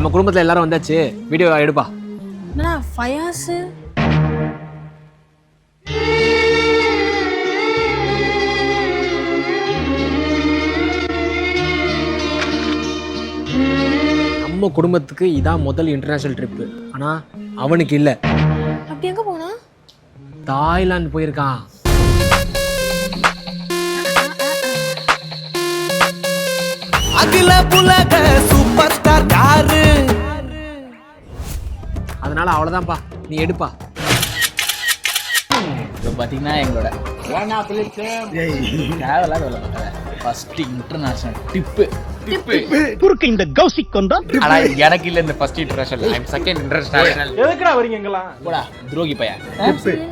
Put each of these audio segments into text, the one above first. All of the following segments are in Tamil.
நம்ம குடும்பத்தில் எல்லாரும் வந்தாச்சு, வீடியோ எடுப்பா. என்னடா ஃபயாஸ் நம்ம குடும்பத்துக்கு இதான் முதல் இன்டர்நேஷனல் ட்ரிப்பு. ஆனால் அவனுக்கு இல்லை. அப்படி எங்க போனா? தாய்லாந்து போயிருக்கான். அதனால அவ்வளோதான்ப்பா, நீ எடுப்பா. இப்போ பார்த்தீங்கன்னா எங்களோட ஃபர்ஸ்ட் இன்டர்நேஷனல் டிப்பு குறுக்கு இந்த கௌசிக் கொண்டா. ஆனா எனக்கு இல்ல இந்த ஃபர்ஸ்ட் இன்டர்நேஷனல், ஐ அம் செகண்ட் இன்டர்நேஷனல். எதுக்குடா வரீங்க இங்கலாம்? போடா துரோகி பையன்.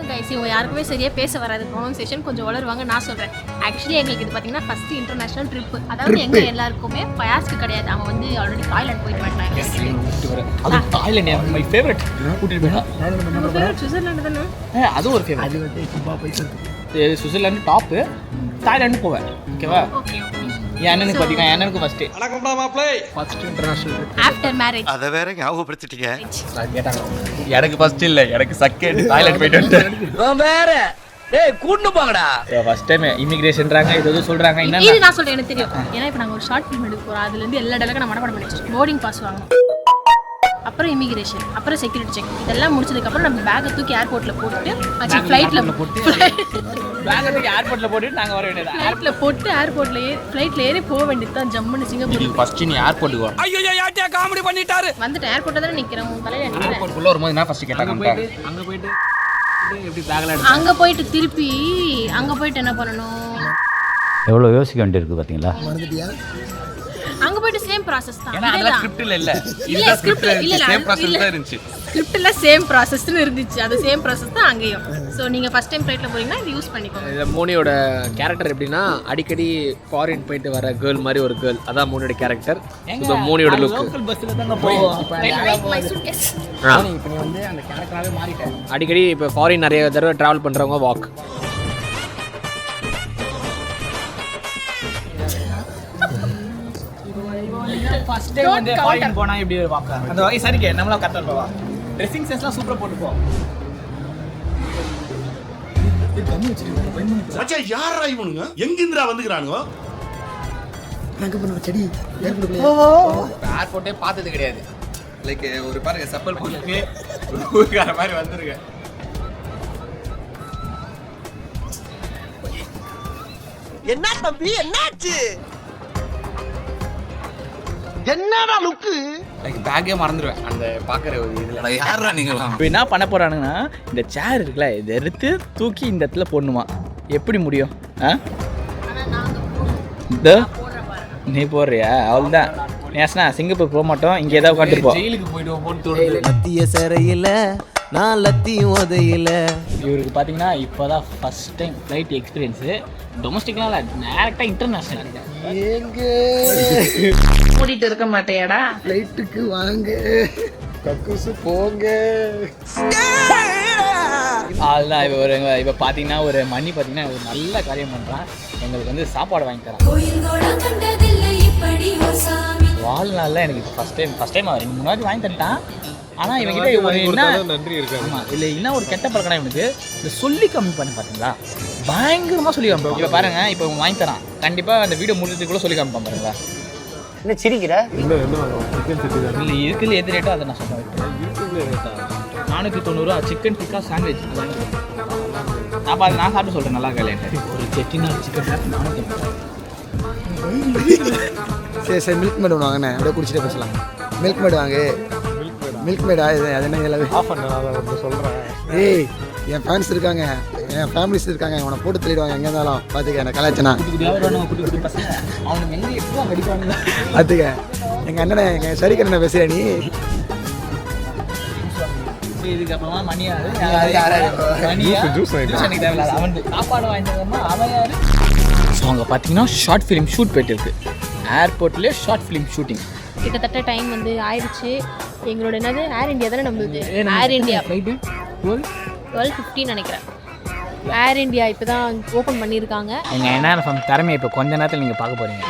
கைஸ் இவங்க யாருக்குமே சரியா பேச வராது, ப்ரொனன்சியேஷன் கொஞ்சம் வளருவாங்க. நான் சொல்றேன், ஆக்சுவலி எங்களுக்கு இது பாத்தீங்கன்னா ஃபர்ஸ்ட் இன்டர்நேஷனல் ட்ரிப். அதாவது எங்க எல்லாருக்குமே ஃபயாஸ்க்கு கிடையாது, அவன் வந்து ஆல்ரெடி தாய்லாந்து போயிட்டு வந்தாங்க. அது தாய்லாந்து மை ஃபேவரட். கூட்டிட்டு போனா சுவிட்சர்லாந்து தானே அது ஒரு ஃபேவரட். அது வந்து சும்மா போயிட்டு சுவிட்சர்லாந்து டாப், தாய்லாந்து போவேன். ஓகேவா? Okay okay. என் அண்ணனுக்கு பாத்தீங்கன்னா என் அண்ணனுக்கு first first international trip. After marriage. அதை வேற ஞாபகப்படுத்திட்டீங்க. கேட்டாங்க எனக்கு ஃபர்ஸ்ட் இல்ல, எனக்கு செகண்ட். தாய்லாந்து போயிட்டு வந்துட்டேன் வேற. டேய் கூட்டிட்டு போங்கடா. ஃபர்ஸ்ட் டைம் இமிகிரேஷன்றாங்க, இது சொல்றாங்க. என்ன இது நான் சொல்றேன், எனக்கு தெரியும். ஏன்னா இப்போ நாங்க ஒரு ஷார்ட் ஃபிலிம் எடுக்க போறோம். அதுல இருந்து எல்லா டேலக்கும் நான் மனப்பாடம் பண்ணி வச்சிருக்கேன். போர்டிங் பாஸ் வாங்கணும், அப்புறம் இமிகிரேஷன், அப்புறம் செக்யூரிட்டி செக். இதெல்லாம் முடிச்சதுக்கு அப்புறம் நம்ம பேக்கை தூக்கி ஏர்போர்ட்ல போட்டுட்டு ஃப்ளைட்ல போட்டு பேங்கை ஏர்போர்ட்ல போட்டு நாங்க வர வேண்டியது. ஃப்ளைட்ல போட்டு ஏர்போர்ட்ல ஃப்ளைட்ல ஏறி போக வேண்டியது தான். ஜம்முன்னு சிங்கப்பூர் ஃபர்ஸ்ட் நீ ஏர்போர்ட்டுக்கு வா. ஐயோ யாட்டியா காமெடி பண்ணிட்டாரு. வந்துட்டு ஏர்போர்ட்ல தானே நிக்கிறேன், உன் தலையில நிக்கிறேன். ஏர்போர்ட்டுக்குள்ள வரும்போது நான் ஃபர்ஸ்ட் கேட்டாங்க. அங்கே போயிட்டு எப்படி பேக்ல அங்க போயிட்டு திருப்பி அங்க போயிட்டு என்ன பண்ணணும்? எவ்வளோ யோசிக்க வேண்டியிருக்கு பார்த்தீங்களா? அங்க போயிட்டு சேம் ப்ராசஸ் தான். ஏன்னா அதெல்லாம் ஸ்கிரிப்ட்ல இல்ல, இல்ல ஸ்கிரிப்ட் இல்ல சேம் ப்ராசஸ் தான் இருந்துச்சு. ஸ்கிரிப்ட்ல சேம் ப்ராசஸ்னு இருந்துச்சு, அது சேம் ப்ராசஸ் தான் அங்கேயும். ஸோ நீங்க ஃபர்ஸ்ட் டைம் ஃப்ளைட்ல போறீங்கன்னா இது யூஸ் பண்ணிக்கோங்க. இதில் மோனியோட கேரக்டர் எப்படின்னா, அடிக்கடி ஃபாரின் போயிட்டு வர கேர்ள் மாதிரி ஒரு கேர்ள். அதான் மோனியோட கேரக்டர். ஸோ மோனியோட லுக். லோக்கல் பஸ்ல தாங்க போவோம். My suitcase. இப்போ நீ வந்து அந்த கேரக்டராவே மாறிட்டேன். அடிக்கடி இப்போ ஃபாரின் நிறைய தடவை ட்ராவல் பண்ணுறவங்க வாக். ஃபர்ஸ்ட் டைம் வந்து ஃபாரின் போனா எப்படி வாக்கா அந்த வகை சரிக்கே நம்மள கரெக்ட்டா போவா. ட்ரெஸ்ஸிங் சென்ஸ்லாம் சூப்பரா போட்டு போ. மச்சான் யாரா இவனுங்க? எங்கிந்திரா வந்துக்கறானுங்க? ஏர்போர்ட்டே பார்த்தது கிடையாது. லைக் ஒரு பாருங்க சப்பல் போட்டு ஒரு ஊர்கார மாதிரி வந்திருக்க. என்ன தம்பி என்னாச்சு? என்னடா லுக்கு? லைக் பேக்கே மறந்துடுவேன் அந்த பார்க்குற ஒரு இதில். யாரா நீங்களா? இப்போ என்ன பண்ண போகிறானுங்கன்னா, இந்த சேர் இருக்குல்ல, இதை எடுத்து தூக்கி இந்த இடத்துல போடணுமா? எப்படி முடியும்? இந்த நீ போடுறியா? அவ்வளோதான். நேசனா சிங்கப்பூர் போக மாட்டோம், இங்கே ஏதாவது உட்காந்துருப்போம். ஜெயிலுக்கு போயிட்டு போட்டு தோணுது. மத்திய சிறையில நான் லத்தியும் உதையில. இவருக்கு பார்த்தீங்கன்னா இப்போ தான் ஃபஸ்ட் டைம் ஃப்ளைட் எக்ஸ்பீரியன்ஸு. டொமஸ்டிக்லாம் இல்லை, டேரெக்டாக இன்டர்நேஷ்னல். கூட்டிட்டு இருக்க மாட்டேயாடா? ஃப்ளைட்டுக்கு வாங்க, கக்கூசு போங்க. அதுதான் இப்போ பார்த்தீங்கன்னா ஒரு மணி பார்த்தீங்கன்னா ஒரு நல்ல காரியம் பண்ணுறான். எங்களுக்கு வந்து சாப்பாடு வாங்கி தரான். வாழ்நாளில் எனக்கு இப்போ ஃபஸ்ட் டைம் அவர் 2-3 வாட்டி வாங்கி தந்துட்டான். ஆனால் இவங்கிட்ட என்ன நன்றி இருக்கு. ஆமாம், இல்லை என்ன ஒரு கெட்ட பழக்கம் இவனுக்கு, இந்த சொல்லி கம்மி பண்ண பார்த்தீங்களா, பயங்கரமாக சொல்லி காமிப்பான். இப்போ பாருங்க, இப்போ வாங்கி தரான், கண்டிப்பாக அந்த வீடியோ முடிஞ்சதுக்குள்ள சொல்லி காமிப்பான் பாருங்களா. என்ன சிரிக்கிற? இல்லை இருக்குல்ல எது ரேட்டோ அதை நான் சொல்லுவேன். 490 சிக்கன் டிக்கா சாண்ட்விச். நான் சாப்பிட்டு சொல்கிறேன், நல்லா இருக்கேன். ஒரு செட்டிநாடு சிக்கன் சாப்பிட்டு 450. சரி மில்க் மேட் ஒன்று வாங்கினேன், அப்படியே குடிச்சிட்டே பேசலாம். மில்க் மேட் வாங்க. மில்க் மேடா? இது அது என்ன இதில் சொல்கிறேன். ஏய், என் ஃபேன்ஸ் இருக்காங்க, என் ஃபேமிலிஸ் இருக்காங்க, அவனை போட்டு தள்ளிடுவாங்க எங்கே இருந்தாலும். பார்த்துக்க என்ன கலாச்சனா அவனுக்கு எங்கே எப்போ கடிப்பானுங்க. பார்த்துக்க எங்கள் அண்ணனை, எங்கள் சரிக்கண்ணனை பேசுகிற நீ. இதுக்கப்புறமா மணியாரு அவன் சாப்பாடு வாங்கிட்டோம்னா அவன் யாரு. ஸோ அங்கே பார்த்தீங்கன்னா ஷார்ட் ஃபிலிம் ஷூட் போயிட்டு இருக்கு. ஏர்போர்ட்லேயே ஷார்ட் ஃபிலிம் ஷூட்டிங். கிட்டத்தட்ட டைம் வந்து ஆயிடுச்சு. எங்களோட என்னது ஏர் இந்தியா தானே நம்மளுது. ஏர் இந்தியா ஃப்ளைட்டு 12:15 நினைக்கிறேன். ஏர் இந்தியா இப்போ தான் ஓப்பன் பண்ணியிருக்காங்க. எங்கள் என்ன திறமையை இப்போ கொஞ்ச நேரத்தில் நீங்கள் பார்க்க போகிறீங்க.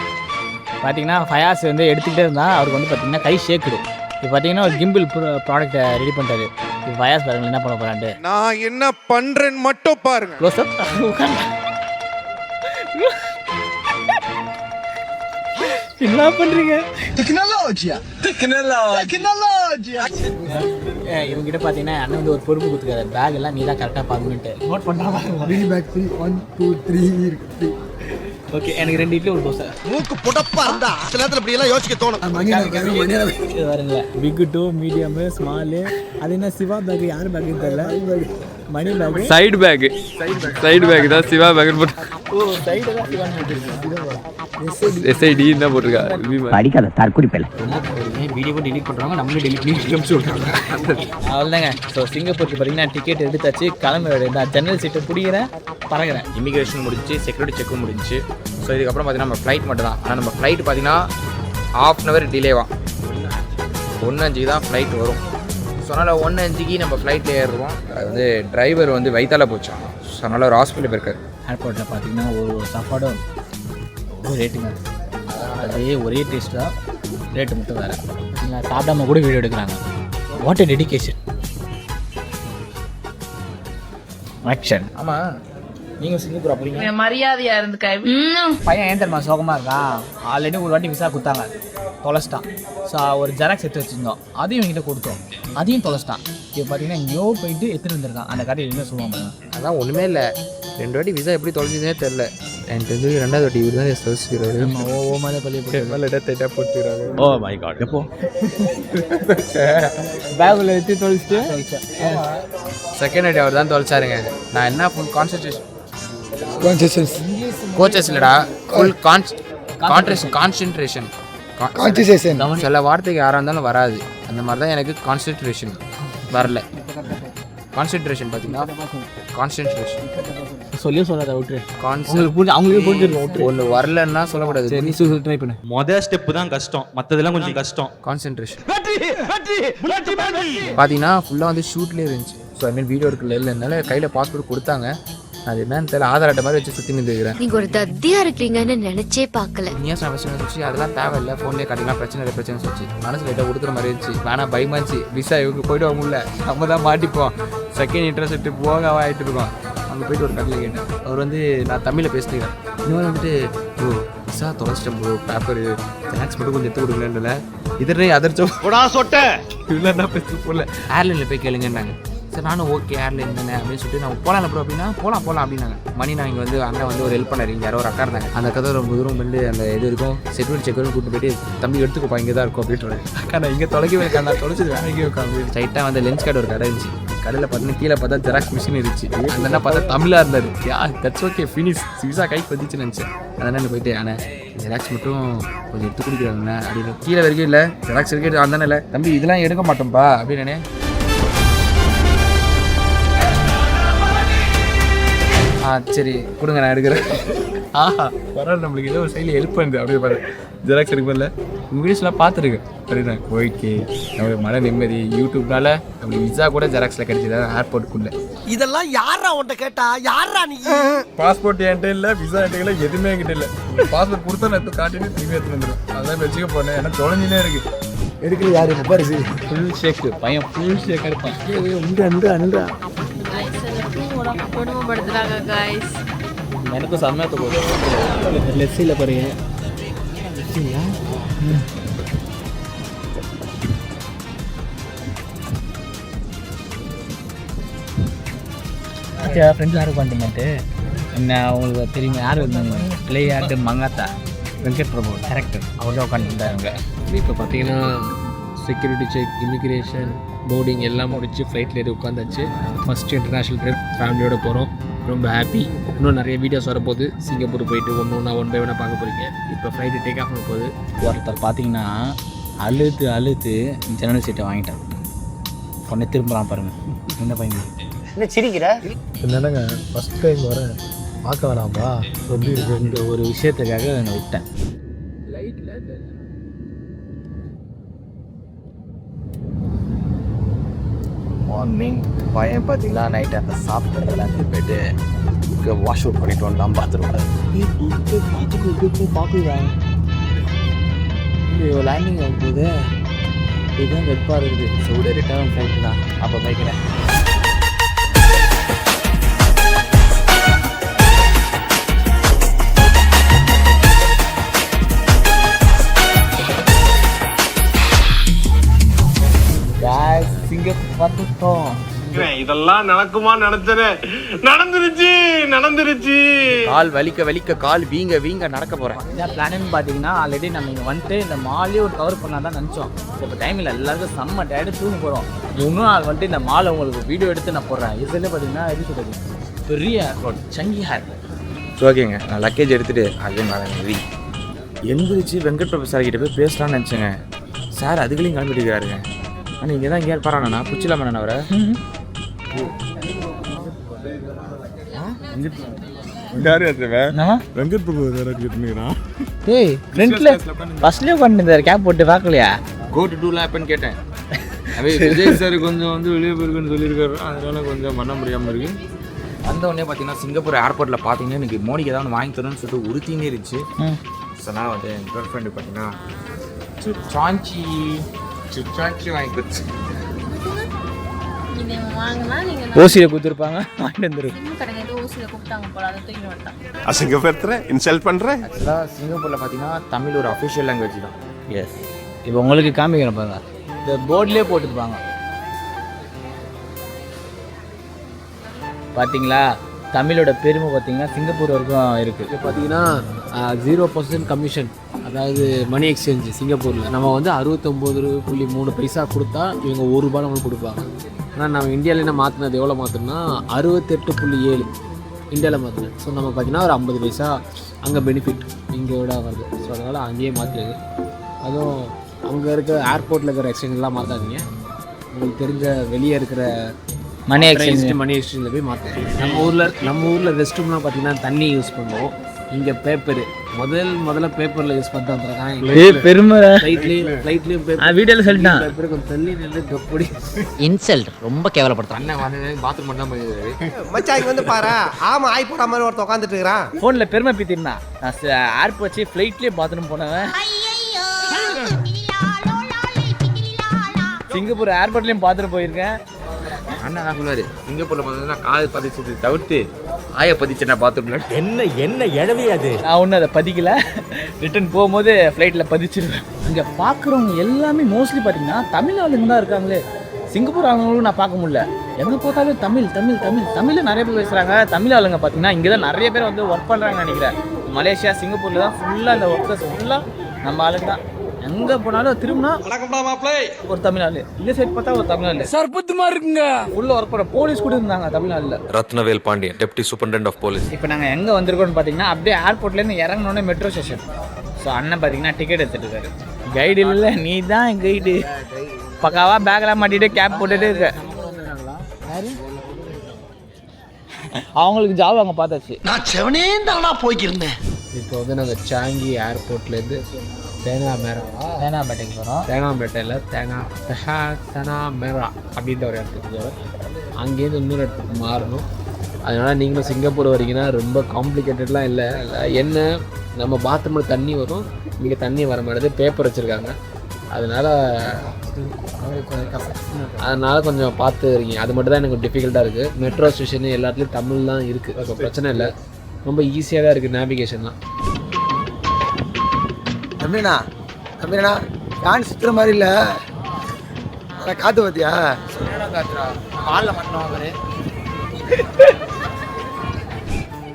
பார்த்தீங்கன்னா ஃபயாஸ் வந்து எடுத்துக்கிட்டே இருந்தால் அவருக்கு வந்து பார்த்தீங்கன்னா கை ஷேக்குடு. இப்போ பார்த்தீங்கன்னா ஒரு கிம்பிள் ப்ராடக்ட்டை ரெடி பண்ணிட்டாரு. இப்போ வயாஸ் பாருங்கள் என்ன பண்ண போகிறான்ட்டு. நான் என்ன பண்றேன்னு மட்டும் பாருங்க. க்ளோஸ் அப் உட்காந்து என்ன பண்ணுறீங்க? இவங்ககிட்ட பார்த்தீங்கன்னா அண்ணன் வந்து ஒரு பொறுப்பு கொடுத்துருக்காரு. பேக் எல்லாம் நீ தான் கரெக்டாக பார்க்கணுன்ட்டு நோட் பண்ணாமல். 1 2 3 இருக்கு. ஓகே, எனக்கு 2 இட்லி ஒரு தோசை. மூக்கு புடப்பா இருந்தா சில நேரத்துல இப்படி எல்லாம் யோசிக்க தோணும். இது வருங்களா பிக்கு 2 மீடியமு ஸ்மாலு. அது என்ன சிவா பேக், யார் பேக்குன்னு தெரியல. மணி பேக், சைடு பேக் தான் சிவா பேக் போட்டு. ஓ சைடு தான் சிவான்னு போட்டுருக்கேன். SID தான் போட்டிருக்கா. படிக்காத தற்குறிப்பில்லை. வீடியோ டெலிட் பண்ணுறாங்க, நம்மளே டெலிட் பண்ணி அனுப்பிச்சு விட்றாங்க. அவ்வளோதாங்க. ஸோ சிங்கப்பூருக்கு பார்த்தீங்கன்னா டிக்கெட் எடுத்தாச்சு, கிளம்ப நான் ஜன்னல் சீட்டை பிடிக்கிறேன், பறக்கிறேன். இமிகிரேஷன் முடிஞ்சு, செக்யூரிட்டி செக்கும் முடிஞ்சு. ஸோ இதுக்கப்புறம் பார்த்தீங்கன்னா நம்ம ஃப்ளைட் மட்டும் தான். ஆனால் நம்ம ஃப்ளைட் பார்த்தீங்கன்னா 1/2 hour டிலேவா. 1:05 தான் ஃப்ளைட் வரும். ஸோ அதனால் 1:05 நம்ம ஃப்ளைட்டில் ஏறுவோம். அது வந்து டிரைவர் வந்து வயிற்றால போச்சான். ஸோ அதனால் ஒரு ஹாஸ்பிட்டல் போயிருக்காரு. ஏர்போர்ட்டில் பார்த்தீங்கன்னா ஒரு சாப்பாடும் ஒரு ரேட்டுங்க, அதே ஒரே டேஸ்ட் தான், ரேட்டு மட்டும் வேறு. சாப்பிடாம கூட வீடியோ எடுக்கிறாங்க. What a dedication. ஆக்ஷன். ஆமாம், நீங்கள் சிங்கப்பூர் அப்படிங்க மரியாதையா இருந்துக்க. பையன் ஏன் தெரியுமா சோகமாக இருக்கான்? ஆல்ரெடி ஒரு வாட்டி விசா கொடுத்தாங்க, தொலைச்சிட்டான். ஸோ ஒரு ஜெராக்ஸ் எடுத்து வச்சுருந்தோம், அதையும் என்கிட்ட கொடுத்தோம், அதையும் தொலைச்சிட்டான். இப்போ பார்த்தீங்கன்னா எங்கேயோ போயிட்டு எடுத்துகிட்டு வந்திருக்கான். அந்த கடையில் என்ன சொல்லுவாங்க? அதான் ஒன்றுமே இல்லை, 2 வாட்டி விசா எப்படி தொலைஞ்சதுனே தெரில. எனக்கு தெரிஞ்சு 2வது வாட்டி இவர் தான் தொலைச்சிக்கிறாரு. ஓ மேலே பள்ளி மேலே டேட்டா போட்டுக்கிறாரு. Oh my god. எப்போ பேக்கில் எடுத்து தொலைச்சிட்டு செகண்ட் வாட்டி அவர் தான் தொலைச்சாருங்க. நான் என்ன ஃபுல் கான்சன்ட்ரேஷன் கான்செஷன்ஸ் கோச்சஸ் இல்லைடா, ஃபுல் கான்சன்ட்ரேஷன். சில வார்த்தைக்கு யாராக இருந்தாலும் வராது, அந்த மாதிரி தான் எனக்கு கான்சன்ட்ரேஷன் வரல. கான்சன்ட்ரேஷன் பார்த்தீங்கன்னா கான்சன்ட்ரேஷன் சொல்லியே சொல்லாத விட்டு உங்களுக்கு புரிஞ்சு அவங்களுக்கு புரிஞ்சிருக்கும். விட்டு ஒன்று வரலன்னா சொல்லக்கூடாது. நீ ட்ரை பண்ணு. மொதல் ஸ்டெப்பு தான் கஷ்டம், மற்றதெல்லாம் கொஞ்சம் கஷ்டம். கான்சன்ட்ரேஷன் பார்த்தீங்கன்னா ஃபுல்லாக வந்து ஷூட்லேயே இருந்துச்சு. ஸோ ஐ மீன் வீடியோ இருக்குல்ல, இல்லைனால கையில் பாஸ்போர்ட் கொடுத்தாங்க. அது என்னன்னு தெரியல, ஆதார் அட்டை மாதிரி வச்சு சுற்றி நின்றுக்கிறேன். நீங்க ஒரு தத்தியா இருக்கீங்கன்னு நினைச்சே பார்க்கல. நியூஸ் வச்சு அதெல்லாம் தேவையில்லை, ஃபோன்லேயே காட்டிக்கலாம், பிரச்சனை வச்சு மனசு லைட்டாக கொடுக்குற மாதிரி இருந்துச்சு. வேணாம் பயமா இருந்துச்சு. விசா இவங்க போய்ட்டு வர முடியல, நம்ம தான் மாட்டிப்போம். செகண்ட் இன்ட்ரெஸ்ட் போக ஆகிட்டு இருக்கோம். அங்கே போய்ட்டு ஒரு கடையில் கேட்டேன். அவர் வந்து நான் தமிழில் பேசிட்டுக்கிறேன். இன்னொரு வந்துட்டு ப்ரோ விசா தொலைச்சிட்டேன் ப்ரோ, பேப்பர் ஜெராக்ஸ் மட்டும் கொஞ்சம் எடுத்து கொடுக்கலன்றல இதே அதர்ச்சோம் இல்லை நான் பேசிட்டு போகல. ஏர்லைனில் போய் கேளுங்கன்னாங்க. சார் நானும் ஓகே ஏர்லைன் தானே அப்படின்னு சொல்லிட்டு நான் போகலாம் ப்ரோ அப்படின்னா போகலாம் அப்படின்னாங்க. மணி நான் இங்கே வந்து அண்ணன் வந்து ஒரு ஹெல்ப் பண்ணார். இங்கே யாரோ ஒரு அக்கா இருந்தாங்க. அந்த கதை ரொம்ப தூரம் வந்து அந்த இது இருக்கும், செக்யூரிட்டி செக்யூரிட்டி கூப்பிட்டு போயிட்டு தம்பி எடுத்துக்கோப்பா இங்கே தான் இருக்கும் அப்படின்ட்டு. அக்கா நான் இங்கே தொலைக்கவே இருக்கா, நான் தொலைச்சது வேலைக்கே இருக்கா அப்படின்னு. ஸ்ட்ரைட்டாக வந்து லென்ஸ் கார்டு ஒரு கடை இருந்துச்சு. கடையில் பார்த்தீங்கன்னா கீழே பார்த்தா ஜெராக்ஸ் மிஷின் இருந்துச்சு. அந்த என்ன பார்த்தா தமிழாக இருந்தார். தட்ஸ் ஓகே ஃபினிஷ் விசா கைக்கு வந்துச்சுன்னு நினச்சேன். அதனால் போயிட்டு ஆனால் ஜெராக்ஸ் மட்டும் கொஞ்சம் எடுத்து குடிக்கிறாங்கண்ணே அப்படின்னு. கீழே வரைக்கும் இல்லை, ஜெராக்ஸ் இருக்கு அந்த இல்லை தம்பி இதெல்லாம் எடுக்க மாட்டோம்ப்பா அப்படின்னு. சரி கொடுங்க நான் எடுக்கிறேன். பரவாயில்ல, நம்மளுக்கு ஏதோ ஒரு சைடில் ஹெல்ப் பண்ணுது அப்படியே பாரு. ஜெராக்ஸ் எடுக்கல உங்கள் வீடியோஸ்லாம் பார்த்துருக்கேன். அப்படின்னா ஓகே, நம்மளுக்கு மன நிம்மதி. யூடியூப்னால நம்மளுக்கு விசா கூட ஜெராக்ஸில் கிடைச்சிது ஏர்போர்ட்டுக்குள்ளே. இதெல்லாம் யாரா உன்ட்ட கேட்டா? யாரா நீ? பாஸ்போர்ட் என்கிட்ட இல்லை, விசா என்கிட்ட இல்லை, எதுவுமே என்கிட்ட இல்லை. பாஸ்போர்ட் கொடுத்தா நான் காட்டிட்டு திரும்பி எடுத்து வந்துடும். அதான் வச்சுக்க போனேன், ஏன்னா தொலைஞ்சினே இருக்குது. எடுக்கல யாரு முப்பாரிசு ஃபுல் ஷேக்கு பையன் ஃபுல் ஷேக்காக இருப்பான். கொடுமைப்படுத்துறாங்க கைஸ். எனக்கும் செம்மையாக போகுது. லெஸ்ஸில் பாருங்க. ஃப்ரெண்ட்ஸ் யாரும் பண்ணிட்டீங்கன்ட்டு என்ன அவங்களுக்கு தெரியுமா? யார் இருந்தாங்க? பிளேயார்ட்டு மங்காத்தா வெங்கட் பிரபு டேரக்டர், அவர்தான் உட்காந்துருந்தாங்க. இப்போ பார்த்தீங்கன்னா செக்யூரிட்டி செக், இமிக்ரேஷன், போர்டிங் எல்லாம் முடிச்சு ஃப்ளைட்டில் ஏறி உட்காந்தாச்சு. ஃபஸ்ட்டு இன்டர்நேஷ்னல் ட்ரிப் ஃபேமிலியோடு போகிறோம். ரொம்ப ஹாப்பி. இன்னும் நிறைய வீடியோஸ் வரப்போகுது. சிங்கப்பூர் போயிட்டு ஒன் பை ஒன்னாக பார்க்க போகிறீங்க. இப்போ ஃப்ளைட்டு டேக் ஆஃப் பண்ண போகுது. ஒருத்தர் பார்த்தீங்கன்னா அழுத்து ஜன்னல் சீட்டை வாங்கிட்டார். உடனே திரும்பலாம் பாருங்கள். என்ன பையன் என்ன சிரிக்கிற? என்னங்க ஃபஸ்ட் டைம் வர பார்க்க வேணாம்பா எப்படி இருக்கு இந்த ஒரு விஷயத்துக்காக நான் விட்டேன். மார்னிங் பையன் பார்த்தீங்கன்னா நைட் அந்த சாப்பிட்டு எல்லாத்தையும் போயிட்டு வாஷ் அவுட் பண்ணிட்டு வரலாம் பார்த்துருவாங்க. பார்த்துக்கலாம் லேண்டிங் ஆகும்போது இதுதான் வெப்பாக இருக்குது. சூடு ரிட்டர்ன் ஃப்ளைட்டு தான். அப்போ பைக்கிறேன். சிங்கப்பூர் வந்துட்டோம். இதெல்லாம் நடக்குமா நினைச்சனே, நடந்துருச்சு. கால் வலிக்க கால் வீங்க நடக்க போகிறேன். இதான் பிளான்னு பார்த்தீங்கன்னா ஆல்ரெடி நம்ம இங்கே வந்துட்டு இந்த மாலையும் ஒரு கவர் பண்ணால் தான் நினச்சோம். இப்போ டைமில் எல்லாருக்கும் செம்ம டயர்டு தூங்க போகிறோம். இன்னும் நான் வந்துட்டு இந்த மாலை உங்களுக்கு வீடியோ எடுத்து நான் போடுறேன். இதில் பார்த்தீங்கன்னா எப்படி சொல்கிறது, பெரிய ஏர்போர்ட், சங்கி ஏர்போர்ட். ஓகேங்க, நான் லக்கேஜ் எடுத்துகிட்டு அதே மாதிரி எந்திரிச்சு வெங்கட் பிரபு சார் கிட்ட போய் பேசலாம்னு நினச்சேங்க. சார் அதுக்குள்ளேயும் கிளம்பிட்டு இருக்காருங்க. ஆனால் இங்கே தான் இங்கே இருப்பாராண்ணா குச்சிலாம அவரை. வெங்கட் பிரபு கேட்டுக்கிறான். ஏய் ஃப்ரெண்ட்ல ஃபர்ஸ்ட்லேயே உட்காந்துருந்தார், கேப் போட்டு பார்க்கலையா? கோ டு டூ லேப்னு கேட்டேன். அதே விஜய் சார் கொஞ்சம் வந்து வெளியே போயிருக்குன்னு சொல்லியிருக்காரு, அதனால கொஞ்சம் பண்ண முடியாமல் இருக்கு. வந்த உடனே பார்த்தீங்கன்னா சிங்கப்பூர் ஏர்போர்ட்டில் பார்த்தீங்கன்னா எனக்கு மோனிக்கு ஏதாவது வாங்கி தரணும்னு சொல்லிட்டு உறுத்தினே இருந்துச்சு. ஸோ நான் வந்து என் கேர்ள் ஃப்ரெண்டு பார்த்தீங்கன்னா சுச்சாச்சி வாங்கி கொடுத்து ஓசியில் கொடுத்துருப்பாங்க, வாங்கிட்டு வந்துருக்கு. அசிங்கப்படுத்துறேன், இன்சல்ட் பண்றேன். ஆக்சுவலாக சிங்கப்பூரில் பார்த்தீங்கன்னா தமிழ் ஒரு அஃபிஷியல் லாங்குவேஜ் தான். எஸ், இப்போ உங்களுக்கு காமிக்கிறேன் பாருங்க, இந்த போர்ட்லேயே போட்டுருப்பாங்க பார்த்தீங்களா. தமிழோட பெருமை பார்த்தீங்கன்னா சிங்கப்பூர் வரைக்கும் இருக்குது. இப்போ பார்த்தீங்கன்னா 0% கமிஷன், அதாவது மணி எக்ஸ்சேஞ்சு சிங்கப்பூரில் நம்ம வந்து 69.3 பைசா கொடுத்தா இவங்க ₹1 நம்மளுக்கு கொடுப்பாங்க. ஆனால் நம்ம இந்தியாவில் என்ன மாற்றினது, எவ்வளோ மாற்றினா 68.7 இந்தியாவில் மாற்றினேன். ஸோ நம்ம பார்த்தீங்கன்னா ஒரு 50 பைசா அங்கே பெனிஃபிட் இங்கேயோட வருது. ஸோ அதனால் அங்கேயே மாற்றிடுது. அதுவும் அங்கே இருக்கிற ஏர்போர்ட்டில் இருக்கிற எக்ஸ்சேஞ்செலாம் மாற்றாதீங்க. உங்களுக்கு தெரிஞ்ச வெளியே இருக்கிற மணி எக்ஸ்சேஞ்சில் போய் மாற்றணும். நம்ம ஊரில் ரெஸ்ட் ரூம்லாம் பார்த்தீங்கன்னா தண்ணி யூஸ் பண்ணுவோம். இங்கே பேப்பரு முதல்ல பேப்பரில் யூஸ் பண்ணிட்டு வந்துருக்காங்க. பெருமை ஃப்ளைட்லேயும் வீடியோவில் சொல்லிட்டான். பேப்பர் கொஞ்சம் தள்ளி நின்று தொப்படி இன்சல்ட் ரொம்ப கேவலப்படுத்துறான். அண்ணன் வந்து பாத்ரூம் மட்டும் தான் போயிருக்காரு. மச்சான் இங்க வந்து பாரு, ஆமா ஆய் போட மாதிரி ஒருத்தர் உட்காந்துட்டு இருக்கிறான். ஃபோனில் பெருமை பீத்திருந்தான். நான் ஏர்போர்ட் வச்சு ஃப்ளைட்லேயே பாத்ரூம் போனவன். சிங்கப்பூர் ஏர்போர்ட்லேயும் பாத்ரூம் போயிருக்கேன். அண்ணா நான் சொல்லுவார், சிங்கப்பூரில் பார்த்தீங்கன்னா கால் பதிச்சது தவிர்த்து ஆய பதிச்சு நான் பாத்ரூம்ல. என்ன இழவியாது. நான் ஒன்றும் அதை பதிக்கல. ரிட்டர்ன் போகும்போது ஃப்ளைட்டில் பதிச்சிருவேன். இங்கே பார்க்குறவங்க எல்லாமே மோஸ்ட்லி பார்த்தீங்கன்னா தமிழ் ஆளுங்க தான் இருக்காங்களே. சிங்கப்பூர் ஆளுங்களும் நான் பார்க்க முடியல. எங்கே பார்த்தாலும் தமிழில் நிறைய பேர் பேசுகிறாங்க. தமிழ் ஆளுங்க பார்த்தீங்கன்னா இங்கே தான் நிறைய பேர் வந்து ஒர்க் பண்ணுறாங்கன்னு நினைக்கிறேன். மலேசியா சிங்கப்பூரில் தான் ஃபுல்லாக இந்த ஒர்க்கர்ஸ் ஃபுல்லாக நம்ம ஆளுங்க தான். எங்கே போனாலும் திரும்பினா ஒரு தமிழ்நாடு, இந்த சைட் பார்த்தா ஒரு தமிழ்நாடு சர்பத்துமா இருக்குங்க. உள்ள ஒர்க் பண்ண போலீஸ் கூட இருந்தாங்க தமிழ்நாட்டில். Rathnavel Pandian, deputy superintendent of police. இப்போ நாங்கள் எங்கே வந்திருக்கோம்னு பார்த்தீங்கன்னா அப்படியே ஏர்போர்ட்லேருந்து இறங்கினோடனே மெட்ரோ ஸ்டேஷன். ஸோ அண்ணன் பார்த்தீங்கன்னா டிக்கெட் எடுத்துகிட்டு இருக்காரு. கைடு இல்லை, நீ தான் கைடு. பக்காவாக பேக்கெலாம் மாட்டிட்டு கேப் போட்டுட்டு இருக்க. அவங்களுக்கு ஜாப் அங்கே பார்த்தாச்சு. நான் செவனே தானா போய்க்கிருந்தேன். இப்போ வந்து நாங்கள் சாங்கி ஏர்போர்ட்லேருந்து தேனாம்பேட்டைக்கு போகிறோம். தேனாம்பேட்டையில் தேனாமேரா அப்படின்ற ஒரு இடத்துக்கு போகிறோம். அங்கேருந்து இன்னொரு இடத்துக்கு மாறணும். அதனால் நீங்களும் சிங்கப்பூர் வரீங்கன்னா ரொம்ப காம்ப்ளிகேட்டட்லாம் இல்லை. என்ன நம்ம பாத்ரூமில் தண்ணி வரும், இங்கே தண்ணி வர மாட்டேது, பேப்பர் வச்சுருக்காங்க. அதனால் கொஞ்சம் பார்த்து இருக்கீங்க. அது மட்டும் தான் எனக்கு டிஃபிகல்ட்டாக இருக்குது. மெட்ரோ ஸ்டேஷன் எல்லாத்துலேயும் தமிழ் தான் இருக்குது. அப்போ பிரச்சனை இல்லை, ரொம்ப ஈஸியாக தான் இருக்குது நேவிகேஷன்லாம். தம்பிண்ணா ஃபேன் சுற்றுற மாதிரி இல்லை, காற்று பார்த்தியா? காலில் மட்டும்.